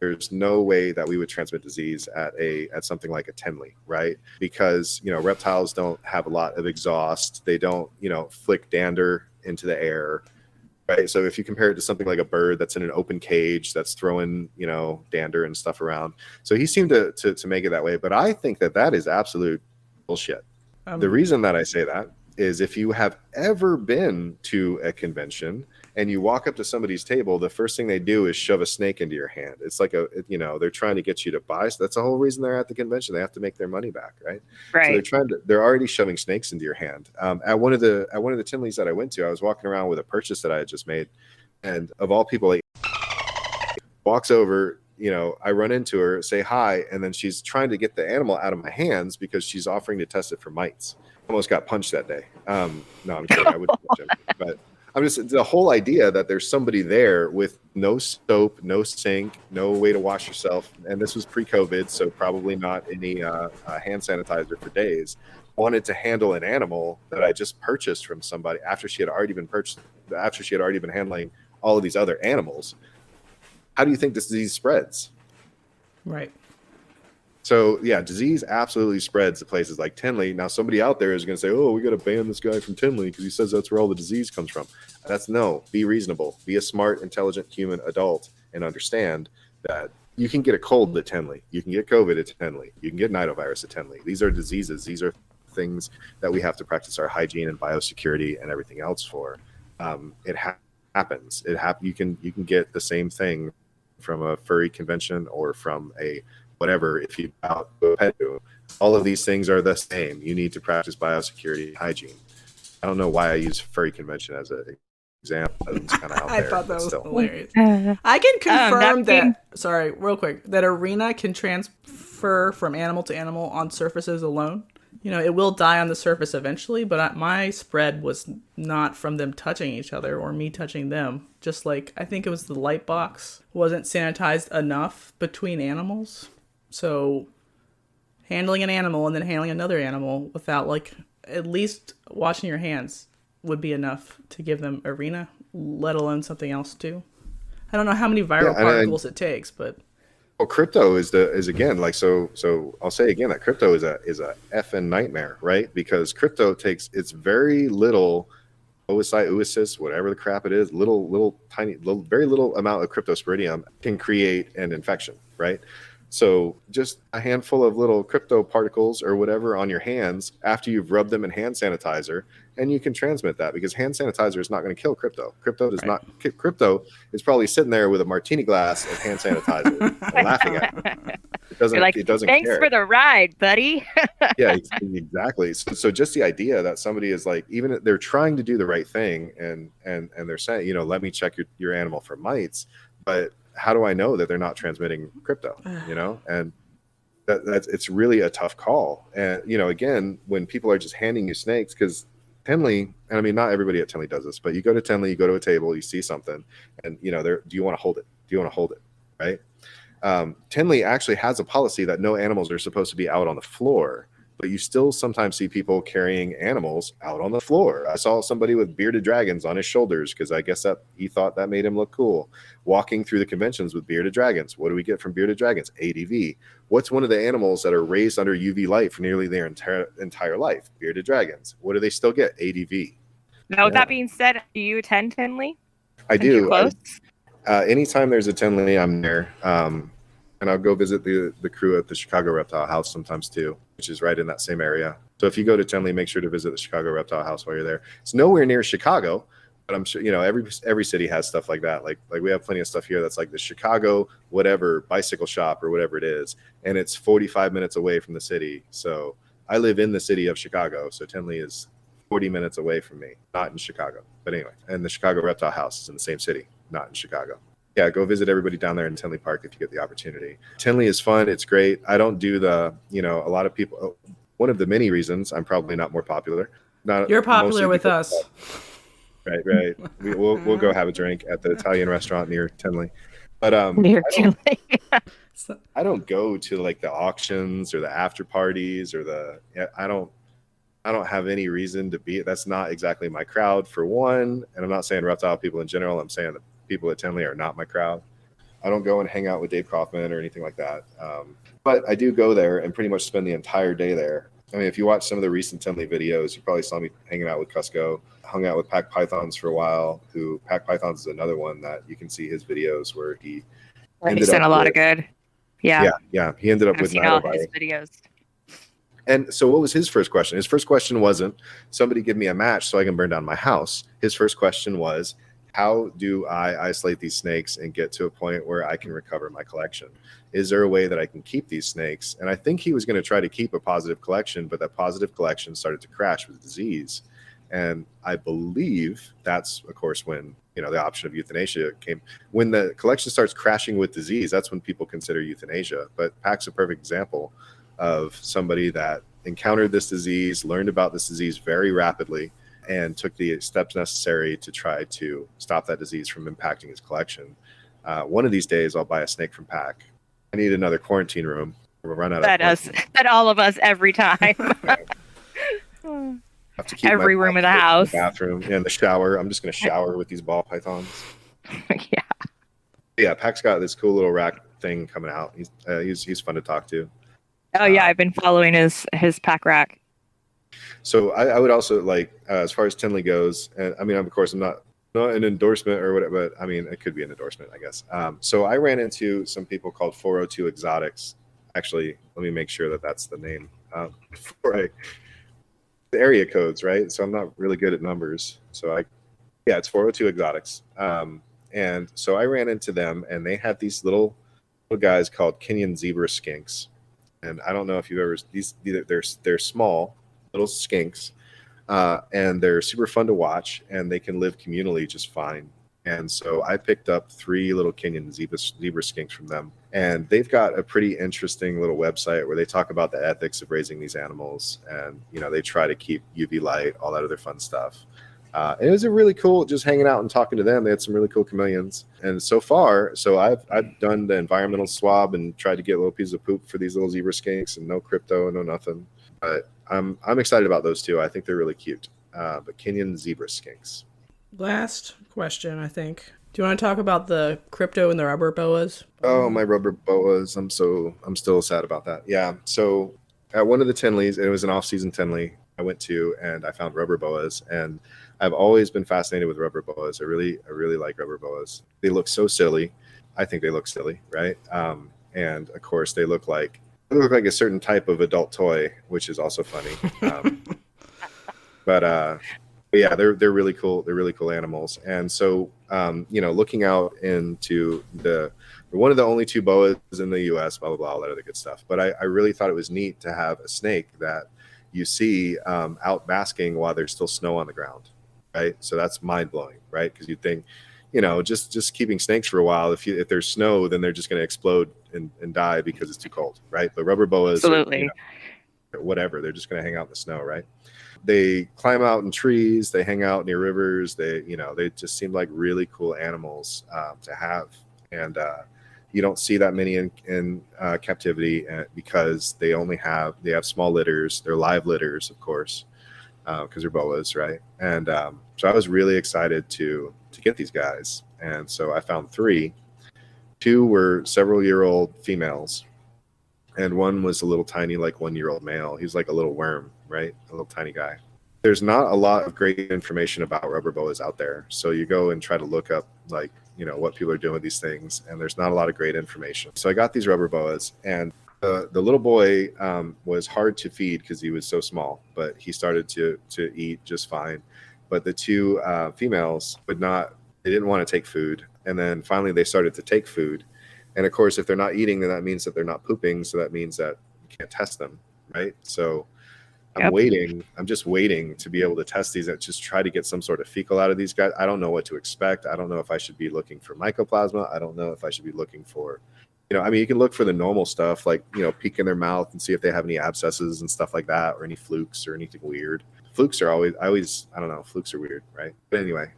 there's no way that we would transmit disease at something like a tenley, right? Because, reptiles don't have a lot of exhaust. They don't, flick dander into the air, right? So if you compare it to something like a bird that's in an open cage that's throwing, dander and stuff around. So he seemed to make it that way. But I think that is absolute bullshit. The reason that I say that is if you have ever been to a convention and you walk up to somebody's table, the first thing they do is shove a snake into your hand. It's like they're trying to get you to buy. So that's the whole reason they're at the convention. They have to make their money back, right? Right. So they're already shoving snakes into your hand. At one of the Tinleys that I went to, I was walking around with a purchase that I had just made, and of all people, like, walks over. I run into her, say hi, and then she's trying to get the animal out of my hands because she's offering to test it for mites. Almost got punched that day. No, I'm kidding. I wouldn't punch him, but I'm just, the whole idea that there's somebody there with no soap, no sink, no way to wash yourself, and this was pre-COVID, so probably not any hand sanitizer for days, wanted to handle an animal that I just purchased from somebody after she had already been handling all of these other animals. How do you think this disease spreads? Right. So yeah, disease absolutely spreads to places like Tinley. Now somebody out there is going to say, "Oh, we got to ban this guy from Tinley because he says that's where all the disease comes from." Be reasonable, be a smart, intelligent human adult, and understand that you can get a cold at Tinley, you can get COVID at Tinley, you can get nidovirus at Tinley. These are diseases. These are things that we have to practice our hygiene and biosecurity and everything else for. It happens. You can get the same thing from a furry convention or from a whatever. If you out to a pet zoo, all of these things are the same. You need to practice biosecurity and hygiene. I don't know why I use furry convention as an example. It's kind of out there. I thought that was still hilarious. I can confirm sorry, real quick, that Arena can transfer from animal to animal on surfaces alone. It will die on the surface eventually, but my spread was not from them touching each other or me touching them. Just like, I think it was the light box wasn't sanitized enough between animals. So handling an animal and then handling another animal without at least washing your hands would be enough to give them Arena, let alone something else too. I don't know how many viral particles it takes, but... Well, crypto is again, like, so I'll say again that crypto is a effing nightmare, right? Because crypto takes, it's very little oocyte, whatever the crap it is, very little amount of cryptosporidium can create an infection, right? So just a handful of little crypto particles or whatever on your hands after you've rubbed them in hand sanitizer, and you can transmit that, because hand sanitizer is not going to kill crypto. Crypto does not. Crypto is probably sitting there with a martini glass of hand sanitizer and laughing at it. It doesn't Thanks care. for the ride, buddy. Yeah, exactly. So just the idea that somebody is like, even they're trying to do the right thing, and they're saying, let me check your animal for mites, but how do I know that they're not transmitting crypto? And it's really a tough call. And again, when people are just handing you snakes, because Tinley, and I mean, not everybody at Tinley does this, but you go to Tinley, you go to a table, you see something, and do you want to hold it? Do you want to hold it? Right? Tinley actually has a policy that no animals are supposed to be out on the floor, but you still sometimes see people carrying animals out on the floor. I saw somebody with bearded dragons on his shoulders because I guess that he thought that made him look cool. Walking through the conventions with bearded dragons. What do we get from bearded dragons? ADV. What's one of the animals that are raised under UV light for nearly their entire life? Bearded dragons. What do they still get? ADV. Now, with that being said, do you attend Tinley? I do. Close? Anytime there's a Tinley, I'm there. And I'll go visit the crew at the Chicago Reptile House sometimes too, which is right in that same area. So if you go to Tinley, make sure to visit the Chicago Reptile House while you're there. It's nowhere near Chicago, but I'm sure every city has stuff like that. Like we have plenty of stuff here that's like the Chicago whatever bicycle shop or whatever it is, and it's 45 minutes away from the city. So I live in the city of Chicago, so Tinley is 40 minutes away from me, not in Chicago. But anyway, and the Chicago Reptile House is in the same city, not in Chicago. Yeah, go visit everybody down there in Tinley Park if you get the opportunity. Tinley is fun. It's great. I don't do a lot of people, one of the many reasons I'm probably not more popular. You're popular with us. Right. We'll go have a drink at the Italian restaurant near Tinley. But So- I don't go to like the auctions or the after parties or I don't have any reason to be. That's not exactly my crowd, for one. And I'm not saying reptile people in general. I'm saying the people at Tinley are not my crowd. I don't go and hang out with Dave Kaufman or anything like that. But I do go there and pretty much spend the entire day there. I mean, if you watch some of the recent Tinley videos, you probably saw me hanging out with Cusco, hung out with Pack Pythons for a while, Pack Pythons is another one that you can see his videos where he sent a lot of good. Yeah. He ended up I've with seen all Nidal his videos. And so what was his first question? His first question wasn't, somebody give me a match so I can burn down my house. His first question was, how do I isolate these snakes and get to a point where I can recover my collection? Is there a way that I can keep these snakes? And I think he was going to try to keep a positive collection, but that positive collection started to crash with disease. And I believe that's, of course, when the option of euthanasia came. When the collection starts crashing with disease, that's when people consider euthanasia. But Pack's a perfect example of somebody that encountered this disease, learned about this disease very rapidly, and took the steps necessary to try to stop that disease from impacting his collection. One of these days, I'll buy a snake from Pack. I need another quarantine room. We'll run out That all of us every time. Have to keep every room of the house, bathroom, and the shower. I'm just going to shower with these ball pythons. Yeah. Pack's got this cool little rack thing coming out. He's fun to talk to. Oh yeah, I've been following his pack rack. So I would also like, as far as Tinley goes, and I mean, of course, I'm not an endorsement or whatever, but I mean, it could be an endorsement, I guess. So I ran into some people called 402 Exotics. Actually, let me make sure that that's the name. The area codes, right? So I'm not really good at numbers. So it's 402 Exotics. And so I ran into them, and they had these little guys called Kenyan zebra skinks. And I don't know if you've ever, they're small little skinks, and they're super fun to watch, and they can live communally just fine. And so I picked up 3 little Kenyan zebra skinks from them, and they've got a pretty interesting little website where they talk about the ethics of raising these animals, and they try to keep UV light, all that other fun stuff. And it was a really cool, just hanging out and talking to them. They had some really cool chameleons. And so I've done the environmental swab and tried to get a little piece of poop for these little zebra skinks, and no crypto, no nothing. But I'm excited about those two. I think they're really cute. But Kenyan zebra skinks. Last question, I think. Do you want to talk about the crypto and the rubber boas? Oh, my rubber boas. I'm still sad about that. Yeah. So at one of the Tinleys, it was an off-season Tinley I went to, and I found rubber boas, and I've always been fascinated with rubber boas. I really like rubber boas. They look so silly. I think they look silly, right? And of course, they look like a certain type of adult toy, which is also funny. But yeah, they're really cool. They're really cool animals. And so, looking out into one of the only 2 boas in the U.S., blah blah blah, all that other good stuff. But I really thought it was neat to have a snake that you see out basking while there's still snow on the ground, right? So that's mind blowing, right? Because you'd think, just keeping snakes for a while, if there's snow, then they're just going to explode and die because it's too cold, right? But rubber boas, absolutely, whatever, they're just going to hang out in the snow, right? They climb out in trees, they hang out near rivers, they just seem like really cool animals to have. And you don't see that many in captivity because they have small litters. They're live litters, of course, because they're boas, right? And so I was really excited to get these guys. And so I found 3. 2 were several-year-old females, and one was a little tiny, like 1-year-old male. He's like a little worm, right? A little tiny guy. There's not a lot of great information about rubber boas out there. So you go and try to look up, like, what people are doing with these things, and there's not a lot of great information. So I got these rubber boas, and the little boy was hard to feed because he was so small, but he started to eat just fine. But the 2 females they didn't want to take food. And then finally they started to take food. And of course, if they're not eating, then that means that they're not pooping. So that means that you can't test them, right? So I'm just waiting to be able to test these and just try to get some sort of fecal out of these guys. I don't know what to expect. I don't know if I should be looking for mycoplasma. I don't know if I should be looking for, you can look for the normal stuff, like, peek in their mouth and see if they have any abscesses and stuff like that, or any flukes or anything weird. Flukes are I don't know, flukes are weird, right? But anyway,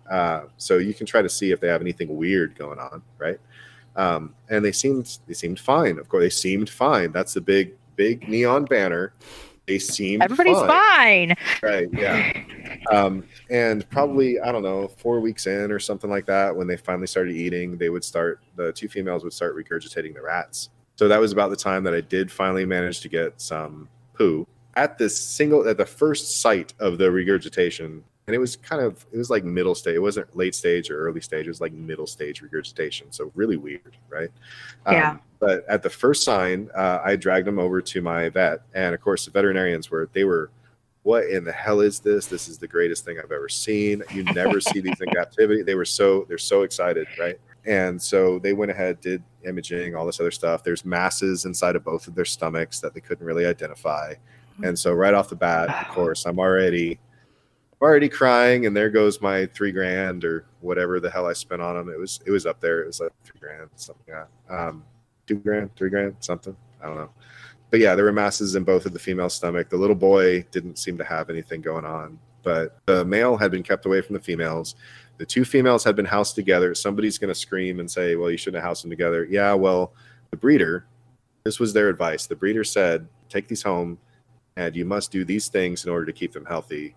so you can try to see if they have anything weird going on, right? And they seemed fine. Of course, they seemed fine. That's the big neon banner. They seemed Everybody's fine. Right. Yeah. And probably, I don't know, 4 weeks in or something like that, when they finally started eating, the two females would start regurgitating the rats. So that was about the time that I did finally manage to get some poo at the first site of the regurgitation. And it was like middle stage. It wasn't late stage or early stage. It was like middle stage regurgitation. So really weird, right? Yeah. But at the first sign, I dragged them over to my vet. And of course, the veterinarians were, what in the hell is this? This is the greatest thing I've ever seen. You never see these in captivity. They're so excited, right? And so they went ahead, did imaging, all this other stuff. There's masses inside of both of their stomachs that they couldn't really identify. And so right off the bat, of course, I'm already crying, and there goes my $3,000 or whatever the hell I spent on them. It was up there. It was like $3,000, something like that. $2,000, $3,000, something. I don't know. But yeah, there were masses in both of the female stomach. The little boy didn't seem to have anything going on, but the male had been kept away from the females. The two females had been housed together. Somebody's going to scream and say, well, you shouldn't have housed them together. Yeah, well, the breeder, this was their advice. The breeder said, take these home, and you must do these things in order to keep them healthy.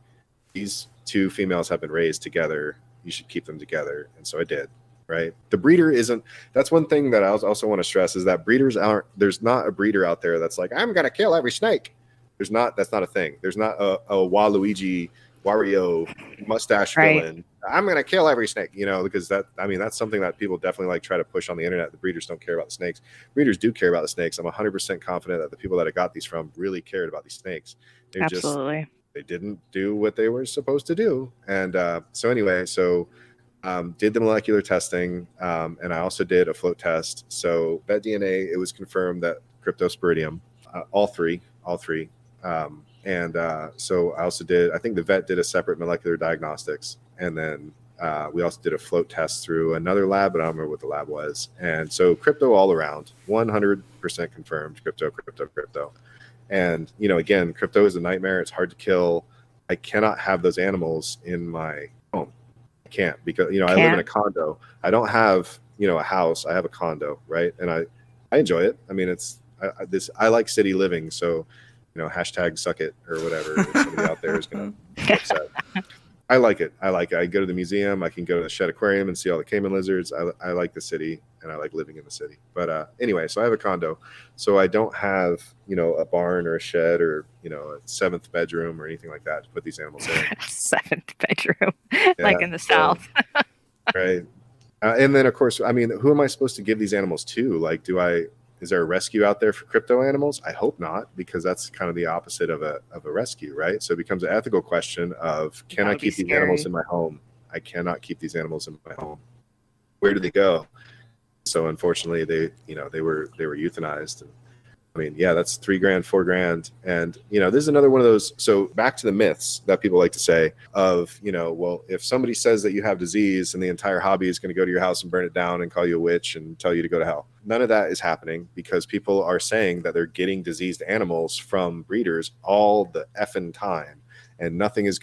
These two females have been raised together. You should keep them together. And so I did. Right. The breeder isn't, that's one thing that I also want to stress, is that there's not a breeder out there that's like, I'm going to kill every snake. That's not a thing. There's not a Waluigi, Wario mustache villain. I'm going to kill every snake, because that's something that people definitely like try to push on the internet. The breeders don't care about the snakes. Breeders do care about the snakes. I'm 100% confident that the people that I got these from really cared about these snakes. Absolutely. They didn't do what they were supposed to do. And did the molecular testing, and I also did a float test. So vet DNA, it was confirmed that cryptosporidium, all three. So I also did, I think the vet did a separate molecular diagnostics, and then we also did a float test through another lab, but I don't remember what the lab was. And so crypto all around, 100% confirmed, crypto. And, again, crypto is a nightmare. It's hard to kill. I cannot have those animals in my home. I can't, because, I live in a condo. I don't have, a house. I have a condo, right? And I enjoy it. I mean, I like city living. So, hashtag suck it or whatever. If somebody out there is going to be upset. I like it. I go to the museum. I can go to the Shed Aquarium and see all the Caiman lizards. I like the city, and I like living in the city. But anyway, so I have a condo. So I don't have, a barn or a shed or, a seventh bedroom or anything like that to put these animals in. Seventh bedroom, like in the South. Right. And then, of course, I mean, who am I supposed to give these animals to? Like, is there a rescue out there for crypto animals? I hope not, because that's kind of the opposite of a rescue, right? So it becomes an ethical question of, can I keep these animals in my home? I cannot keep these animals in my home. Where do they go? So unfortunately, they were euthanized. And I mean, yeah, that's $3,000, $4,000. And, this is another one of those. So back to the myths that people like to say of, well, if somebody says that you have disease and the entire hobby is going to go to your house and burn it down and call you a witch and tell you to go to hell. None of that is happening, because people are saying that they're getting diseased animals from breeders all the effing time. And nothing is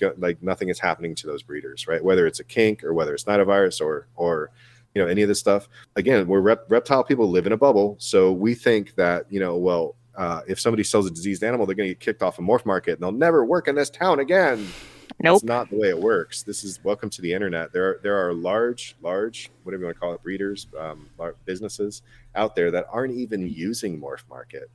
happening to those breeders, right? Whether it's a kink or whether it's nidovirus or any of this stuff. Again, we're reptile people, live in a bubble. So we think that, if somebody sells a diseased animal, they're going to get kicked off a morph market and they'll never work in this town again. Nope. That's not the way it works. This is welcome to the internet. There are large, whatever you want to call it, breeders, businesses out there that aren't even using morph market,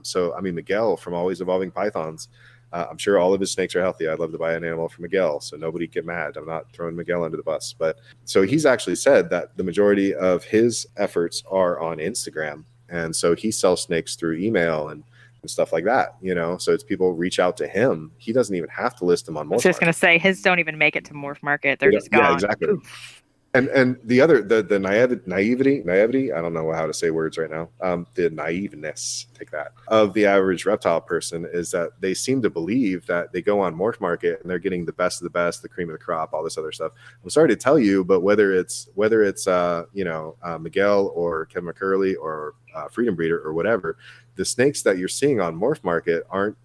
So, I mean, Miguel from Always Evolving Pythons, I'm sure all of his snakes are healthy. I'd love to buy an animal from Miguel, so nobody get mad. I'm not throwing Miguel under the bus. But so he's actually said that the majority of his efforts are on Instagram. And so he sells snakes through email and stuff like that, So it's people reach out to him. He doesn't even have to list them on Morph. I was just going to say, his don't even make it to Morph Market. They're just gone. Yeah, exactly. Oof. And the other, the naivety, I don't know how to say words right now. The naiveness, take that, of the average reptile person is that they seem to believe that they go on Morph Market and they're getting the best of the best, the cream of the crop, all this other stuff. I'm sorry to tell you, but whether it's Miguel or Kevin McCurley or Freedom Breeder or whatever, the snakes that you're seeing on Morph Market aren't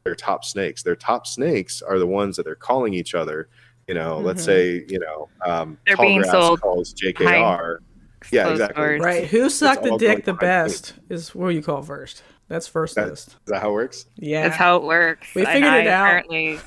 their top snakes. Their top snakes are the ones that they're calling each other. Let's say, they're being sold calls JKR. dicks. Yeah, Closed exactly. doors. Right. Who sucked the all dick going the behind the best is what you call first. That's first list. Is that how it works? Yeah. That's how it works. We And figured it I out. Apparently,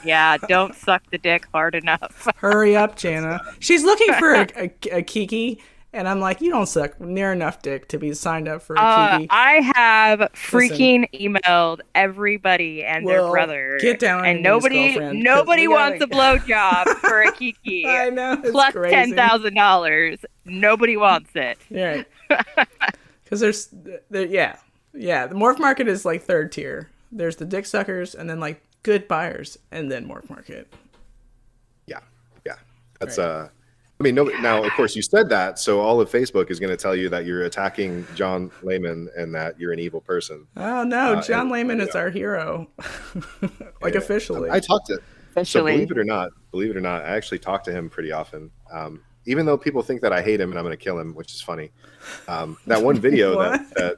don't suck the dick hard enough. Hurry up, Jana. She's looking for a Kiki, and I'm like, you don't suck near enough dick to be signed up for a Kiki. I have freaking emailed everybody and their brother. Get down on and your knees, nobody girlfriend, wants a blowjob for a Kiki. I know. It's plus crazy. $10,000. Nobody wants it. Yeah. Because yeah. The Morph Market is like third tier. There's the dick suckers, and then like good buyers, and then Morph Market. Yeah. That's I mean, now of course you said that, so all of Facebook is going to tell you that you're attacking John Layman and that you're an evil person. Oh no, John Layman is our hero, officially. I talked to. Officially. So believe it or not, I actually talk to him pretty often. Even though people think that I hate him and I'm going to kill him, which is funny. That one video that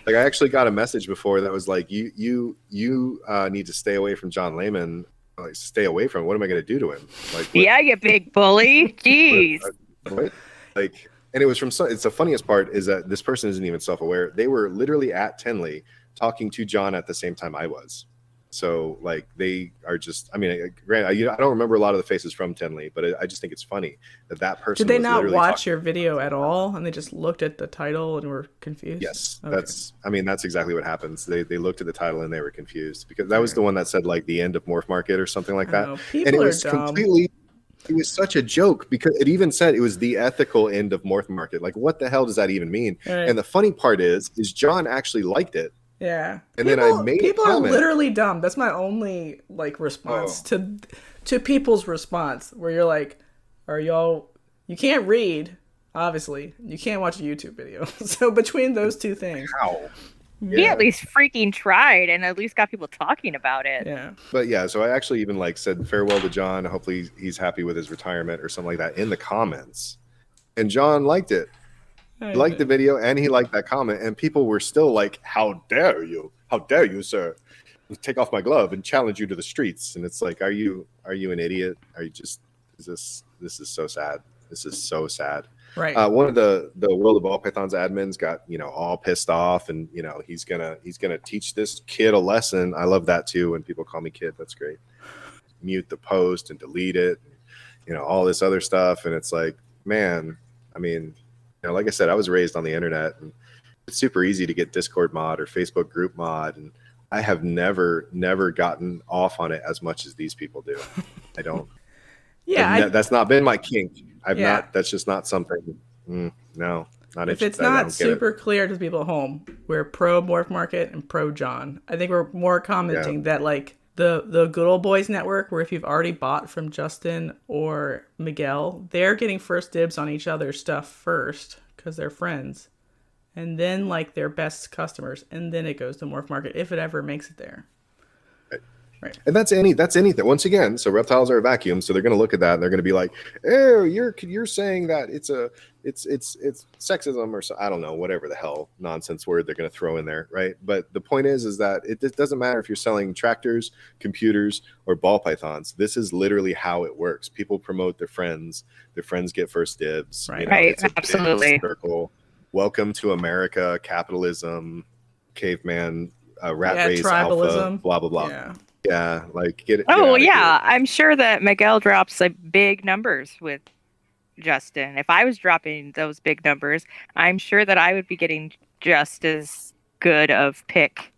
like I actually got a message before that was like, you need to stay away from John Layman. Like, stay away from him. What am I going to do to him? Like, yeah, you big bully. Jeez. What? Like, and it was from. It's the funniest part is that this person isn't even self-aware. They were literally at Tenley talking to John at the same time I was. So like they are just. I mean, granted, I don't remember a lot of the faces from Tenley, but I just think it's funny that person. Did they was not literally watch your video at all, and they just looked at the title and were confused? Yes, okay. That's exactly what happens. They looked at the title and they were confused because that was the one that said like the end of Morph Market or something like that. People and it was are dumb. completely. It was such a joke because it even said it was the ethical end of Morph Market. Like, what the hell does that even mean? Right. And the funny part is John actually liked it. Yeah. And then I made people a are comment. literally dumb. That's my only like response to people's response, where you're like, are y'all? You can't read, obviously. You can't watch a YouTube video. So between those two things, How? He at least freaking tried and at least got people talking about it. yeah. But yeah, so I actually even like said farewell to John. Hopefully he's happy with his retirement or something like that in the comments. And John liked it. He liked the video and he liked that comment. And people were still like, how dare you? How dare you, sir? Take off my glove and challenge you to the streets. And it's like, are you an idiot? Are you just this is so sad. This is so sad. Right. One of the World of Ball Pythons admins got, all pissed off and, he's gonna teach this kid a lesson. I love that too. When people call me kid, that's great. Mute the post and delete it, all this other stuff. And it's like, man, I mean, like I said, I was raised on the internet and it's super easy to get Discord mod or Facebook group mod. And I have never gotten off on it as much as these people do. I don't. Yeah. That's not been my kink. That's just not something. No, not if it's not super clear to people at home, we're pro Morph Market and pro John. I think we're more commenting that like the Good Old Boys network, where if you've already bought from Justin or Miguel, they're getting first dibs on each other's stuff first because they're friends, and then like their best customers, and then it goes to Morph Market if it ever makes it there. Right. And that's anything. Once again, so reptiles are a vacuum, so they're going to look at that and they're going to be like, "Oh, you're saying that it's sexism or so, I don't know, whatever the hell nonsense word they're going to throw in there, right?" But the point is that it doesn't matter if you're selling tractors, computers, or ball pythons. This is literally how it works. People promote their friends. Their friends get first dibs. Right. Right. It's a Absolutely. circle. Welcome to America. Capitalism. Caveman. Rat race. Tribalism. Alpha. Blah blah blah. Yeah, like get it. Oh yeah, I'm sure that Miguel drops like big numbers with Justin. If I was dropping those big numbers, I'm sure that I would be getting just as good of pick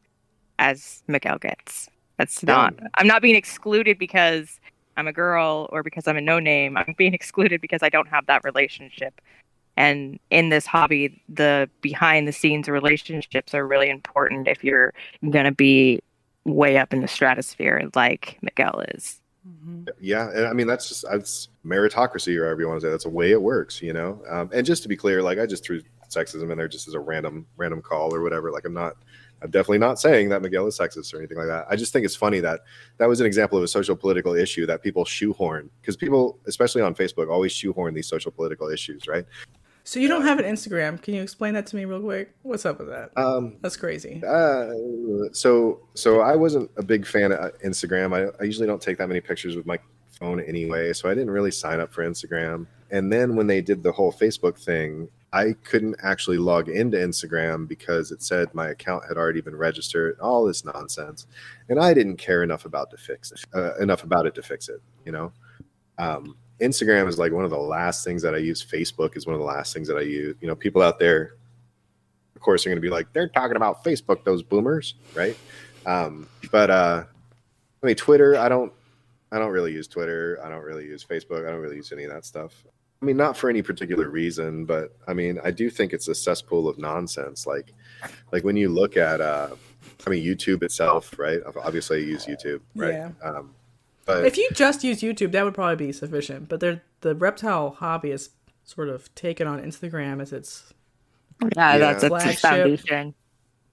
as Miguel gets. I'm not being excluded because I'm a girl or because I'm a no name. I'm being excluded because I don't have that relationship. And in this hobby, the behind the scenes relationships are really important if you're going to be way up in the stratosphere like Miguel is. Yeah, and I mean that's meritocracy, or however you want to say. That's the way it works, And just to be clear, like I just threw sexism in there just as a random call or whatever. Like I'm definitely not saying that Miguel is sexist or anything like that. I just think it's funny that was an example of a social political issue that people shoehorn, because people, especially on Facebook, always shoehorn these social political issues, right? So you don't have an Instagram. Can you explain that to me real quick? What's up with that? That's crazy. So I wasn't a big fan of Instagram. I usually don't take that many pictures with my phone anyway, so I didn't really sign up for Instagram. And then when they did the whole Facebook thing, I couldn't actually log into Instagram because it said my account had already been registered, all this nonsense. And I didn't care enough about it to fix it, you know? Instagram is like one of the last things that I use. Facebook is one of the last things that I use. You know, people out there, of course, are going to be like, they're talking about Facebook, those boomers, right? But I mean, Twitter, I don't really use Twitter. I don't really use Facebook. I don't really use any of that stuff. I mean, not for any particular reason, but I mean, I do think it's a cesspool of nonsense. Like when you look at, I mean, YouTube itself, right? Obviously, I use YouTube, right? Yeah. But if you just use YouTube, that would probably be sufficient. But the reptile hobby is sort of taken on Instagram as its that's its flagship foundation.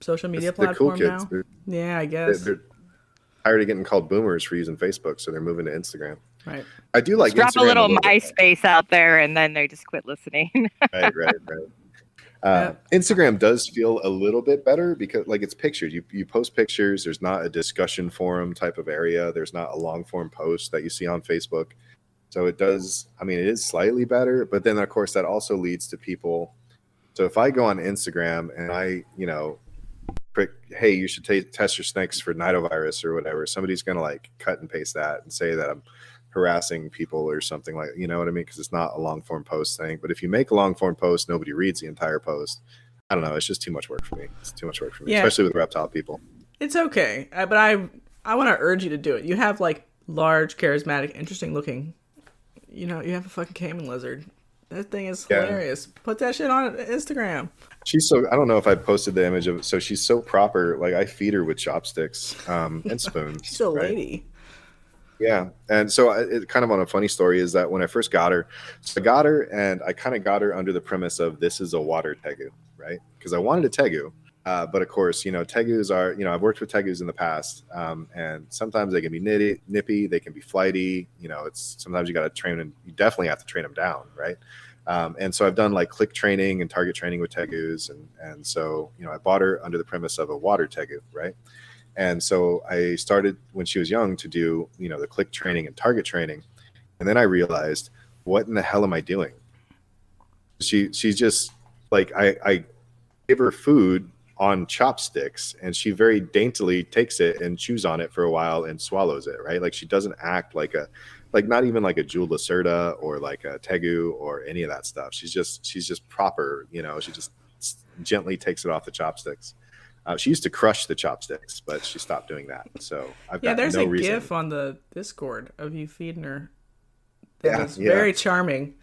social media the cool platform kids. now. Yeah, I guess. They're tired of getting called boomers for using Facebook, so they're moving to Instagram. Right. I do like Drop Instagram a little bit. MySpace out there, and then they just quit listening. Right. Instagram does feel a little bit better because like it's pictures. You post pictures. There's not a discussion forum type of area. There's not a long form post that you see on Facebook. So it does. I mean, it is slightly better, but then of course that also leads to people. So if I go on Instagram and I, click, hey, you should test your snakes for nidovirus or whatever, somebody's gonna like cut and paste that and say that I'm harassing people or something, like, you know what I mean? Because it's not a long form post thing. But if you make a long form post, nobody reads the entire post. I don't know. It's just too much work for me. It's too much work for me, especially with reptile people. It's okay, but I want to urge you to do it. You have like large, charismatic, interesting looking. You have a fucking Caiman Lizard. That thing is hilarious. Put that shit on Instagram. She's so, I don't know if I posted the image of it. So she's so proper. Like I feed her with chopsticks and spoons. She's a lady. Yeah. And so it kind of on a funny story is that when I first got her, so I got her and I kind of got her under the premise of this is a water tegu, right? Because I wanted a tegu. But of course, tegus are, I've worked with tegus in the past, and sometimes they can be nippy, they can be flighty. It's sometimes you got to train them. You definitely have to train them down, right? And so I've done like click training and target training with tegus, and so I bought her under the premise of a water tegu, right? And so I started when she was young to do the click training and target training, and then I realized, what in the hell am I doing? She's just like I give her food on chopsticks and she very daintily takes it and chews on it for a while and swallows it, right? Like she doesn't act like not even like a Jewel Lacerda or like a tegu or any of that stuff. She's just proper, she just gently takes it off the chopsticks. She used to crush the chopsticks, but she stopped doing that. So I've got there's no a reason. GIF on the Discord of you feeding her. It's very charming.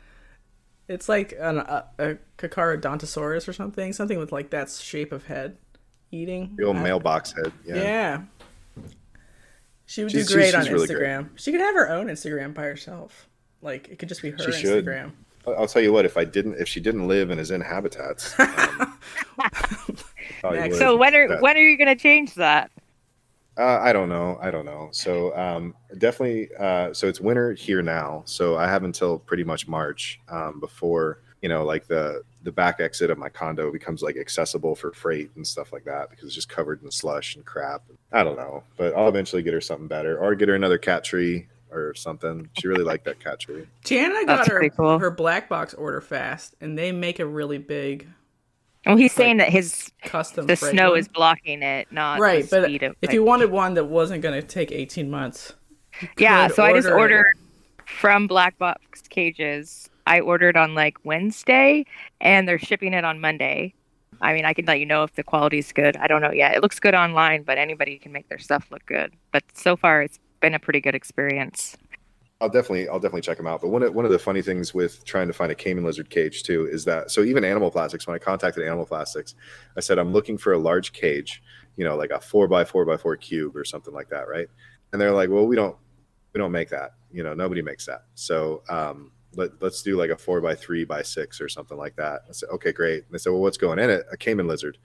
It's like a Carcharodontosaurus or something with like that shape of head eating. The old mailbox head. Yeah. She would do great on really Instagram. Great. She could have her own Instagram by herself. Like it could just be her Instagram. I'll tell you what, if she didn't live in his habitats. So when are you going to change that? I don't know. So definitely. So it's winter here now. So I have until pretty much March before like the back exit of my condo becomes like accessible for freight and stuff like that because it's just covered in slush and crap. I don't know, but I'll eventually get her something better or get her another cat tree or something. She really liked that cat tree. Jana got her black box order fast, and they make a really big. Well, he's saying that the snow one is blocking it, not right. The but speed of, if you wanted one that wasn't going to take 18 months, so I just ordered from Black Box Cages. I ordered on like Wednesday, and they're shipping it on Monday. I mean, I can let you know if the quality's good. I don't know yet. It looks good online, but anybody can make their stuff look good. But so far, it's been a pretty good experience. I'll definitely check them out. But one of the funny things with trying to find a Caiman Lizard cage too is that, so even Animal Plastics, when I contacted Animal Plastics, I said, I'm looking for a large cage, like a 4x4x4 cube or something like that. Right. And they're like, well, we don't make that, nobody makes that. So, let's do like a 4x3x6 or something like that. I said, okay, great. And they said, well, what's going in it? A Caiman Lizard.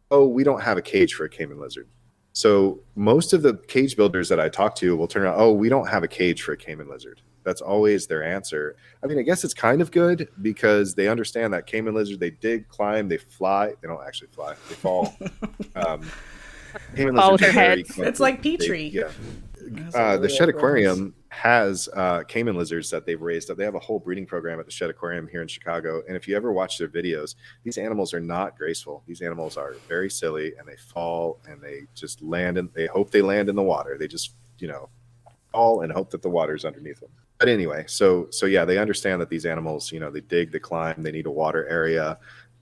Oh, we don't have a cage for a Caiman Lizard. So most of the cage builders that I talk to will turn around, oh, we don't have a cage for a Caiman Lizard. That's always their answer. I mean, I guess it's kind of good because they understand that Caiman Lizard, they dig, climb, they fly. They don't actually fly. They fall. Caiman Fall with their heads. It's like Petrie. The Shed Aquarium, has Caiman lizards that they've raised up. They have a whole breeding program at the Shed Aquarium here in Chicago. And if you ever watch their videos, these animals are not graceful. These animals are very silly, and they fall and they just land, and they hope they land in the water. They just, fall and hope that the water's underneath them. But anyway, so yeah, they understand that these animals, they dig, they climb, they need a water area.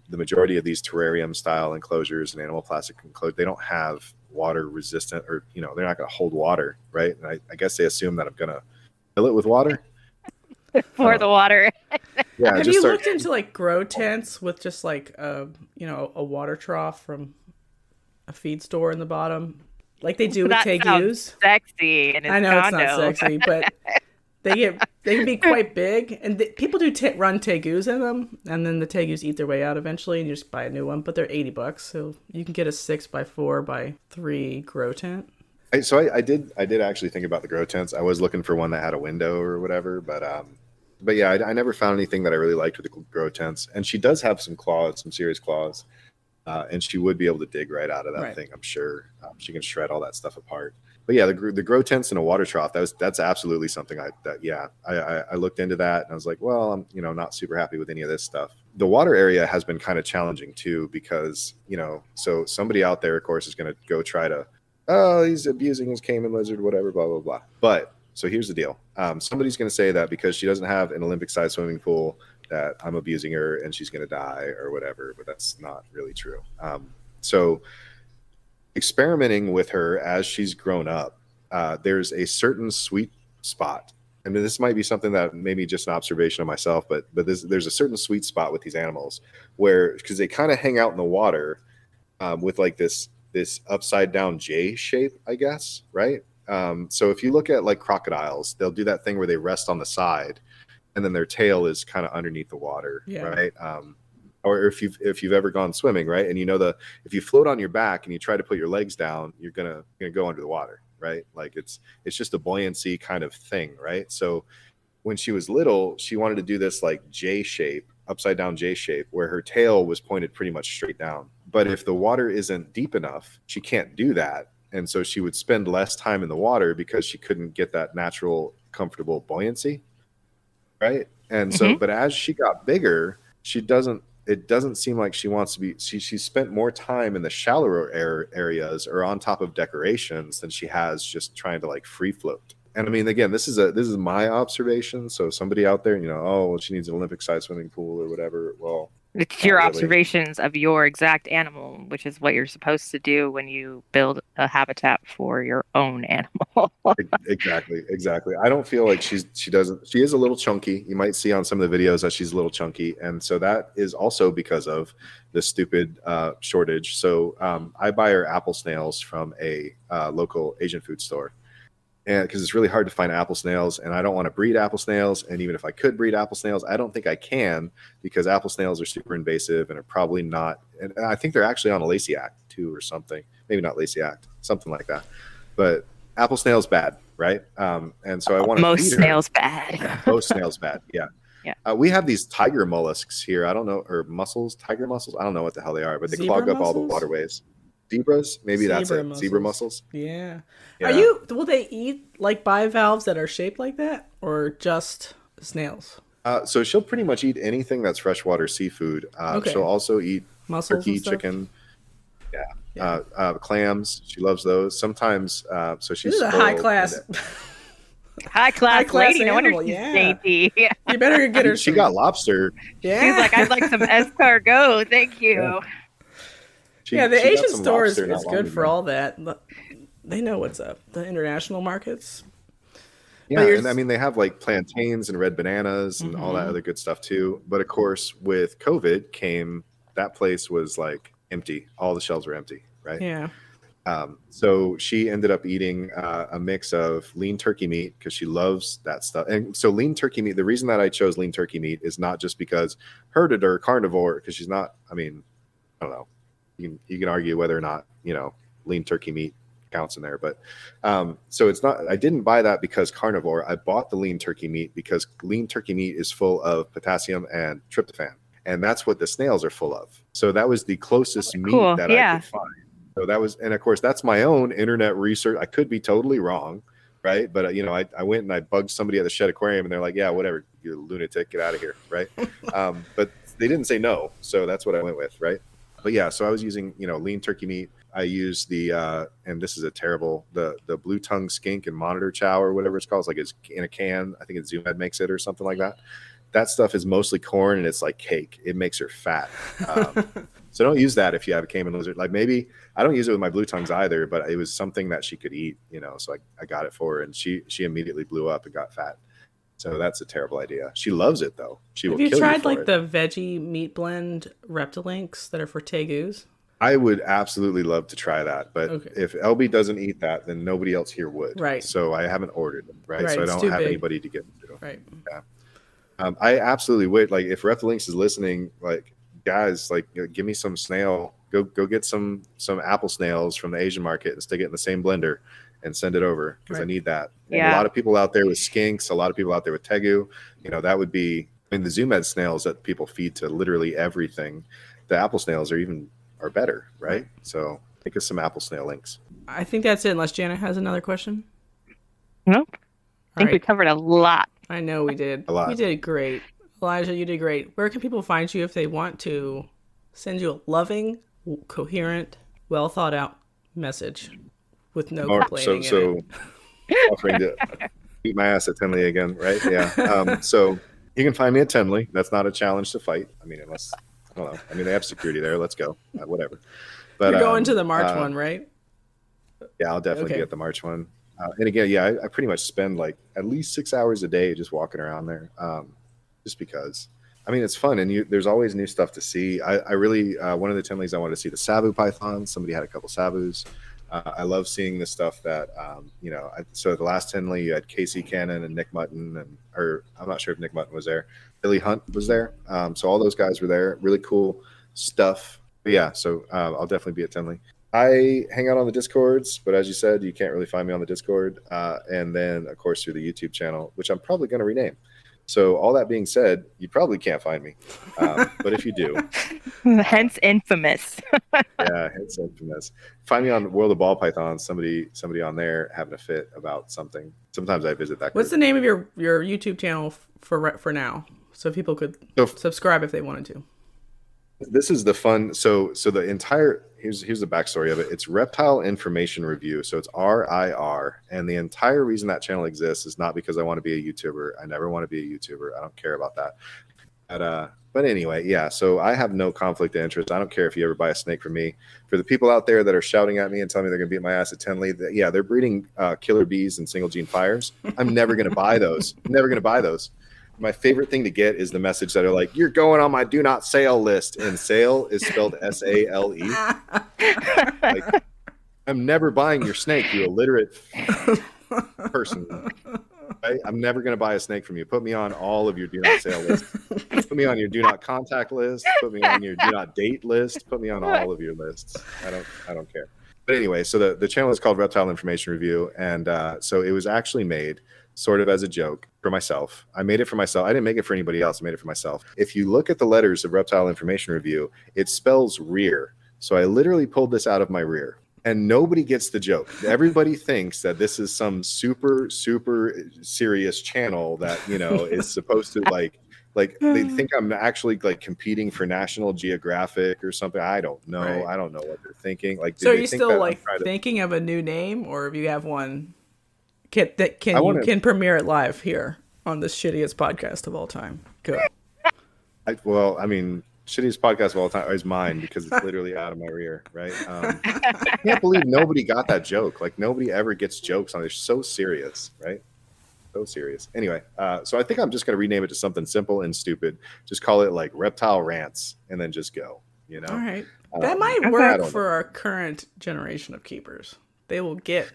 The majority of these terrarium style enclosures and animal plastic enclosures, they don't have water resistant, or they're not going to hold water, right? And I guess they assume that I'm going to fill it with water for the water. Yeah. Have you looked into like grow tents with just like a water trough from a feed store in the bottom, like they do with tegus? Sexy, and I know condo. It's not sexy, but they can be quite big, and people do run tegus in them, and then the tegus eat their way out eventually, and you just buy a new one. But they're $80, so you can get a 6x4x3 grow tent. So I did actually think about the grow tents. I was looking for one that had a window or whatever, but yeah, I never found anything that I really liked with the grow tents. And she does have some claws, some serious claws, and she would be able to dig right out of that thing. I'm sure she can shred all that stuff apart. But yeah, the grow tents in a water trough, that's absolutely something I looked into that, and I was like, well, I'm not super happy with any of this stuff. The water area has been kind of challenging too, because so somebody out there, of course, is going to go try to, oh, he's abusing his Caiman lizard, whatever, blah blah blah. But so here's the deal: somebody's going to say that because she doesn't have an Olympic-sized swimming pool, that I'm abusing her and she's going to die or whatever. But that's not really true. So experimenting with her as she's grown up, there's a certain sweet spot. I mean, this might be something that maybe just an observation of myself, but there's a certain sweet spot with these animals where, because they kind of hang out in the water with like this upside down J shape, I guess, right? So if you look at like crocodiles, they'll do that thing where they rest on the side and then their tail is kind of underneath the water, right? Or if you've ever gone swimming, right? And if you float on your back and you try to put your legs down, you're gonna go under the water, right? Like it's just a buoyancy kind of thing, right? So when she was little, she wanted to do this like J shape, upside down J shape, where her tail was pointed pretty much straight down. But if the water isn't deep enough, she can't do that. And so she would spend less time in the water because she couldn't get that natural, comfortable buoyancy, right? And so, but as she got bigger, it doesn't seem like she wants to be, she spent more time in the shallower areas or on top of decorations than she has just trying to like free float. And I mean, again, this is my observation. So somebody out there, oh, well, she needs an Olympic-sized swimming pool or whatever. Well, it's your observations of your exact animal, which is what you're supposed to do when you build a habitat for your own animal. Exactly. I don't feel like she is a little chunky. You might see on some of the videos that she's a little chunky. And so that is also because of the stupid shortage. So I buy her apple snails from a local Asian food store. And because it's really hard to find apple snails, and I don't want to breed apple snails. And even if I could breed apple snails, I don't think I can, because apple snails are super invasive and are probably not. And I think they're actually on a Lacey Act too, or something. Maybe not Lacey Act, something like that. But apple snails bad, right? And so I want to most snails bad. Most snails bad, yeah. We have these tiger mollusks here. I don't know, or mussels, tiger mussels. I don't know what the hell they are, but they clog up all the waterways. Zebras, maybe that's it. Zebra mussels. Yeah. Will they eat like bivalves that are shaped like that, or just snails? So she'll pretty much eat anything that's freshwater seafood. She'll also eat mussels, turkey, chicken, clams. She loves those. Sometimes, so she's a high class. High class lady. No wonder she's dainty. You better get her. She got lobster. Yeah. She's like, I'd like some escargot. Thank you. Yeah. The Asian store is good for all that. They know what's up. The international markets. Yeah, and I mean, they have like plantains and red bananas and all that other good stuff too. But of course, with COVID that place was like empty. All the shelves were empty, right? Yeah. So she ended up eating a mix of lean turkey meat because she loves that stuff. And so lean turkey meat, the reason that I chose lean turkey meat is not just because herded or carnivore, because she's not, I mean, I don't know. You can argue whether or not, lean turkey meat counts in there, but so it's not, I didn't buy that because carnivore. I bought the lean turkey meat because lean turkey meat is full of potassium and tryptophan, and that's what the snails are full of. So that was the closest meat that I could find. So that was, and of course that's my own internet research. I could be totally wrong, right? But I went and I bugged somebody at the Shed Aquarium, and they're like, yeah, whatever, you lunatic, get out of here, right? But they didn't say no, so that's what I went with, right? But yeah, so I was using lean turkey meat. I use the and this is a terrible the blue tongue skink and monitor chow or whatever it's called. It's like it's in a can. I think it's Zoom Ed makes it or something like that. That stuff is mostly corn and it's like cake. It makes her fat. So don't use that if you have a Caiman Lizard. Like maybe I don't use it with my blue tongues either, but it was something that she could eat, so I got it for her, and she immediately blew up and got fat. So that's a terrible idea. She loves it though. Have you tried like the veggie meat blend Reptilinks that are for tegus? I would absolutely love to try that, but if LB doesn't eat that, then nobody else here would. Right. So I haven't ordered them. Right. So I don't have anybody to get them to. Right. Yeah. I absolutely would. Like if Reptilinks is listening, like guys, like give me some snail. Go get some apple snails from the Asian market and stick it in the same blender and send it over because I need that. Yeah. And a lot of people out there with skinks, a lot of people out there with tegu, that would be, the Zoom Ed snails that people feed to literally everything. The apple snails are better, right? So think of some apple snail links. I think that's it, unless Jana has another question. Nope. I think we covered a lot. I know we did. A lot. We did great. Elijah, you did great. Where can people find you if they want to send you a loving, coherent, well thought out message with no complaining in it? Offering to beat my ass at Tenley again, right? Yeah. So you can find me at Tenley. That's not a challenge to fight. Unless I don't know. They have security there. Let's go. Whatever. But you're going to the March one, right? Yeah, I'll definitely be at the March one. And again, I pretty much spend like at least 6 hours a day just walking around there, just because. It's fun, and there's always new stuff to see. I really one of the Tenleys I wanted to see the Sabu pythons. Somebody had a couple Sabus. I love seeing the stuff that so the last Tenley you had Casey Cannon and Nick Mutton, or I'm not sure if Nick Mutton was there. Billy Hunt was there. So all those guys were there. Really cool stuff. But yeah, so I'll definitely be at Tenley. I hang out on the Discords, but as you said, you can't really find me on the Discord. And then, of course, through the YouTube channel, which I'm probably going to rename. So all that being said, you probably can't find me. But if you do. Hence infamous. Yeah, hence infamous. Find me on World of Ball Pythons. Somebody on there having a fit about something. Sometimes I visit that group. What's the name of your YouTube channel for now? So people could subscribe if they wanted to. This is the fun. So the entire here's the backstory of it. It's Reptile Information Review. So it's RIR, and the entire reason that channel exists is not because I want to be a YouTuber. I never want to be a YouTuber. I don't care about that. But anyway, yeah. So I have no conflict of interest. I don't care if you ever buy a snake from me. For the people out there that are shouting at me and telling me they're going to beat my ass at Tenley, yeah, they're breeding killer bees and single gene fires. I'm never going to buy those. Never going to buy those. My favorite thing to get is the message that are like, you're going on my do not sale list. And sale is spelled SALE. Like, I'm never buying your snake, you illiterate person. Right? I'm never going to buy a snake from you. Put me on all of your do not sale lists. Put me on your do not contact list. Put me on your do not date list. Put me on all of your lists. I don't care. But anyway, so the channel is called Reptile Information Review. And so it was actually made sort of as a joke for myself. I made it for myself. I didn't make it for anybody else. I made it for myself. If you look at the letters of Reptile Information Review, it spells rear. So I literally pulled this out of my rear. And nobody gets the joke. Everybody thinks that this is some super, super serious channel that, is supposed to like they think I'm actually like competing for National Geographic or something. I don't know. Right. I don't know what they're thinking. Like, so are you still like thinking of a new name, or if you have one that can premiere it live here on this shittiest podcast of all time? Go. Shittiest podcast of all time is mine because it's literally out of my rear, right? I can't believe nobody got that joke. Like, nobody ever gets jokes on it. They're so serious, right? So serious. Anyway, so I think I'm just going to rename it to something simple and stupid. Just call it like Reptile Rants and then just go, All right. That might work for our current generation of keepers. They will get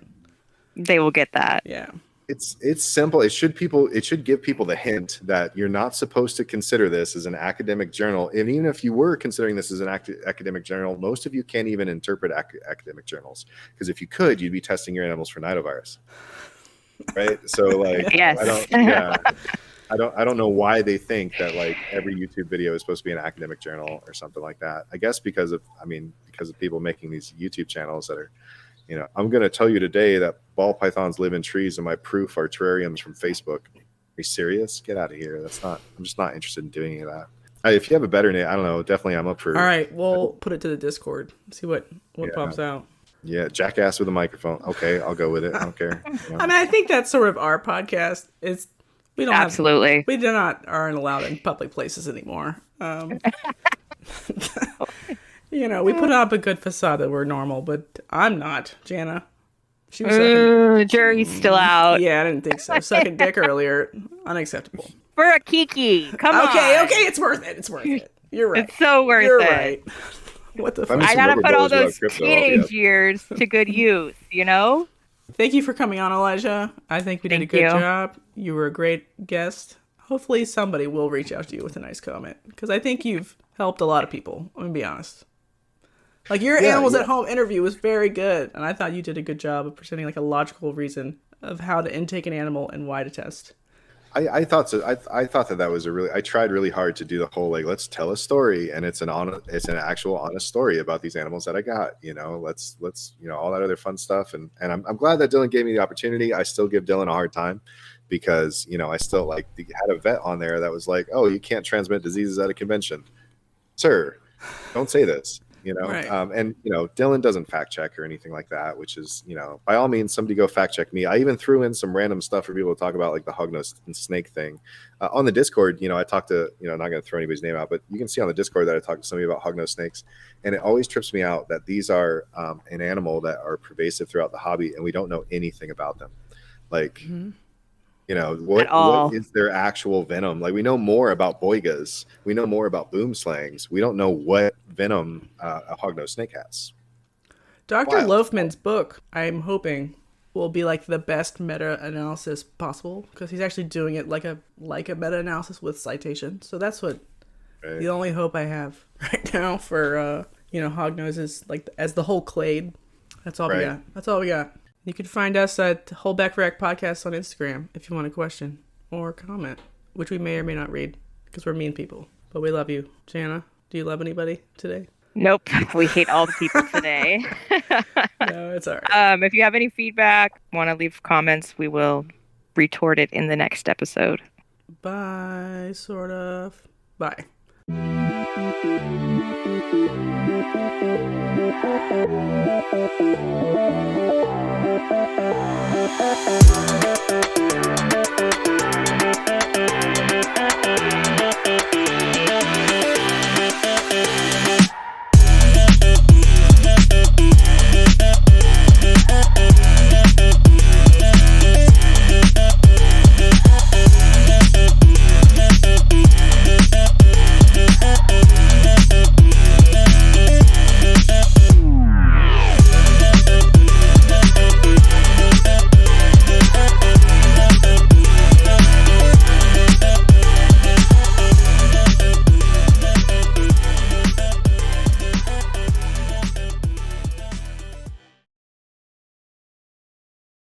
that. Yeah. It's simple. It should give people the hint that you're not supposed to consider this as an academic journal. And even if you were considering this as an academic journal, most of you can't even interpret academic journals, because if you could, you'd be testing your animals for nidovirus, right? So like, yes. I don't know why they think that like every YouTube video is supposed to be an academic journal or something like that. I guess because of people making these YouTube channels that are, You know, I'm going to tell you today that ball pythons live in trees, and my proof are terrariums from Facebook. Are you serious? Get out of here. I'm just not interested in doing any of that. If you have a better name, I don't know. Definitely, I'm up for. All right, we'll put it to the Discord. See what pops out. Yeah, jackass with a microphone. Okay, I'll go with it. I don't care. I mean, I think that's sort of our podcast. We don't Absolutely. We aren't allowed in public places anymore. You know, we put up a good facade that we're normal, but I'm not. Jana, she was jury's still out. Yeah, I didn't think so. Sucking dick earlier, unacceptable. For a Kiki, come on. Okay, it's worth it. It's worth it. You're right. It's so worth You're it. Right. What the fuck? I gotta put all those teenage years to good use, you know? Thank you for coming on, Elijah. I think we did a good job. You were a great guest. Hopefully somebody will reach out to you with a nice comment, because I think you've helped a lot of people. I'm going to be honest. Like, your Animals at Home interview was very good, and I thought you did a good job of presenting like a logical reason of how to intake an animal and why to test. I thought so. I thought that was I tried really hard to do the whole, like, let's tell a story, and it's an actual honest story about these animals that I got. You know, let's all that other fun stuff, and I'm glad that Dylan gave me the opportunity. I still give Dylan a hard time because, you know, I still had a vet on there that was like, oh, you can't transmit diseases at a convention, sir. Don't say this. You know, right. And, you know, Dylan doesn't fact check or anything like that, which is, you know, by all means, somebody go fact check me. I even threw in some random stuff for people to talk about, like the hognose and snake thing on the Discord. You know, I talked to, you know, not going to throw anybody's name out, but you can see on the Discord that I talked to somebody about hognose snakes. And it always trips me out that these are an animal that are pervasive throughout the hobby, and we don't know anything about them. Like, you know, what is their actual venom? Like, we know more about boigas. We know more about boomslangs. We don't know what venom a hognose snake has. Dr. Loafman's book, I'm hoping, will be like the best meta-analysis possible, because he's actually doing it like a meta-analysis with citation. So that's the only hope I have right now for you know, hognoses, like as the whole clade. That's all we got. That's all we got. You can find us at Holdback Rack Podcast on Instagram if you want a question or comment, which we may or may not read because we're mean people. But we love you. Jana, do you love anybody today? Nope. We hate all the people today. No, it's all right. If you have any feedback, want to leave comments, we will retort it in the next episode. Bye, sort of. Bye.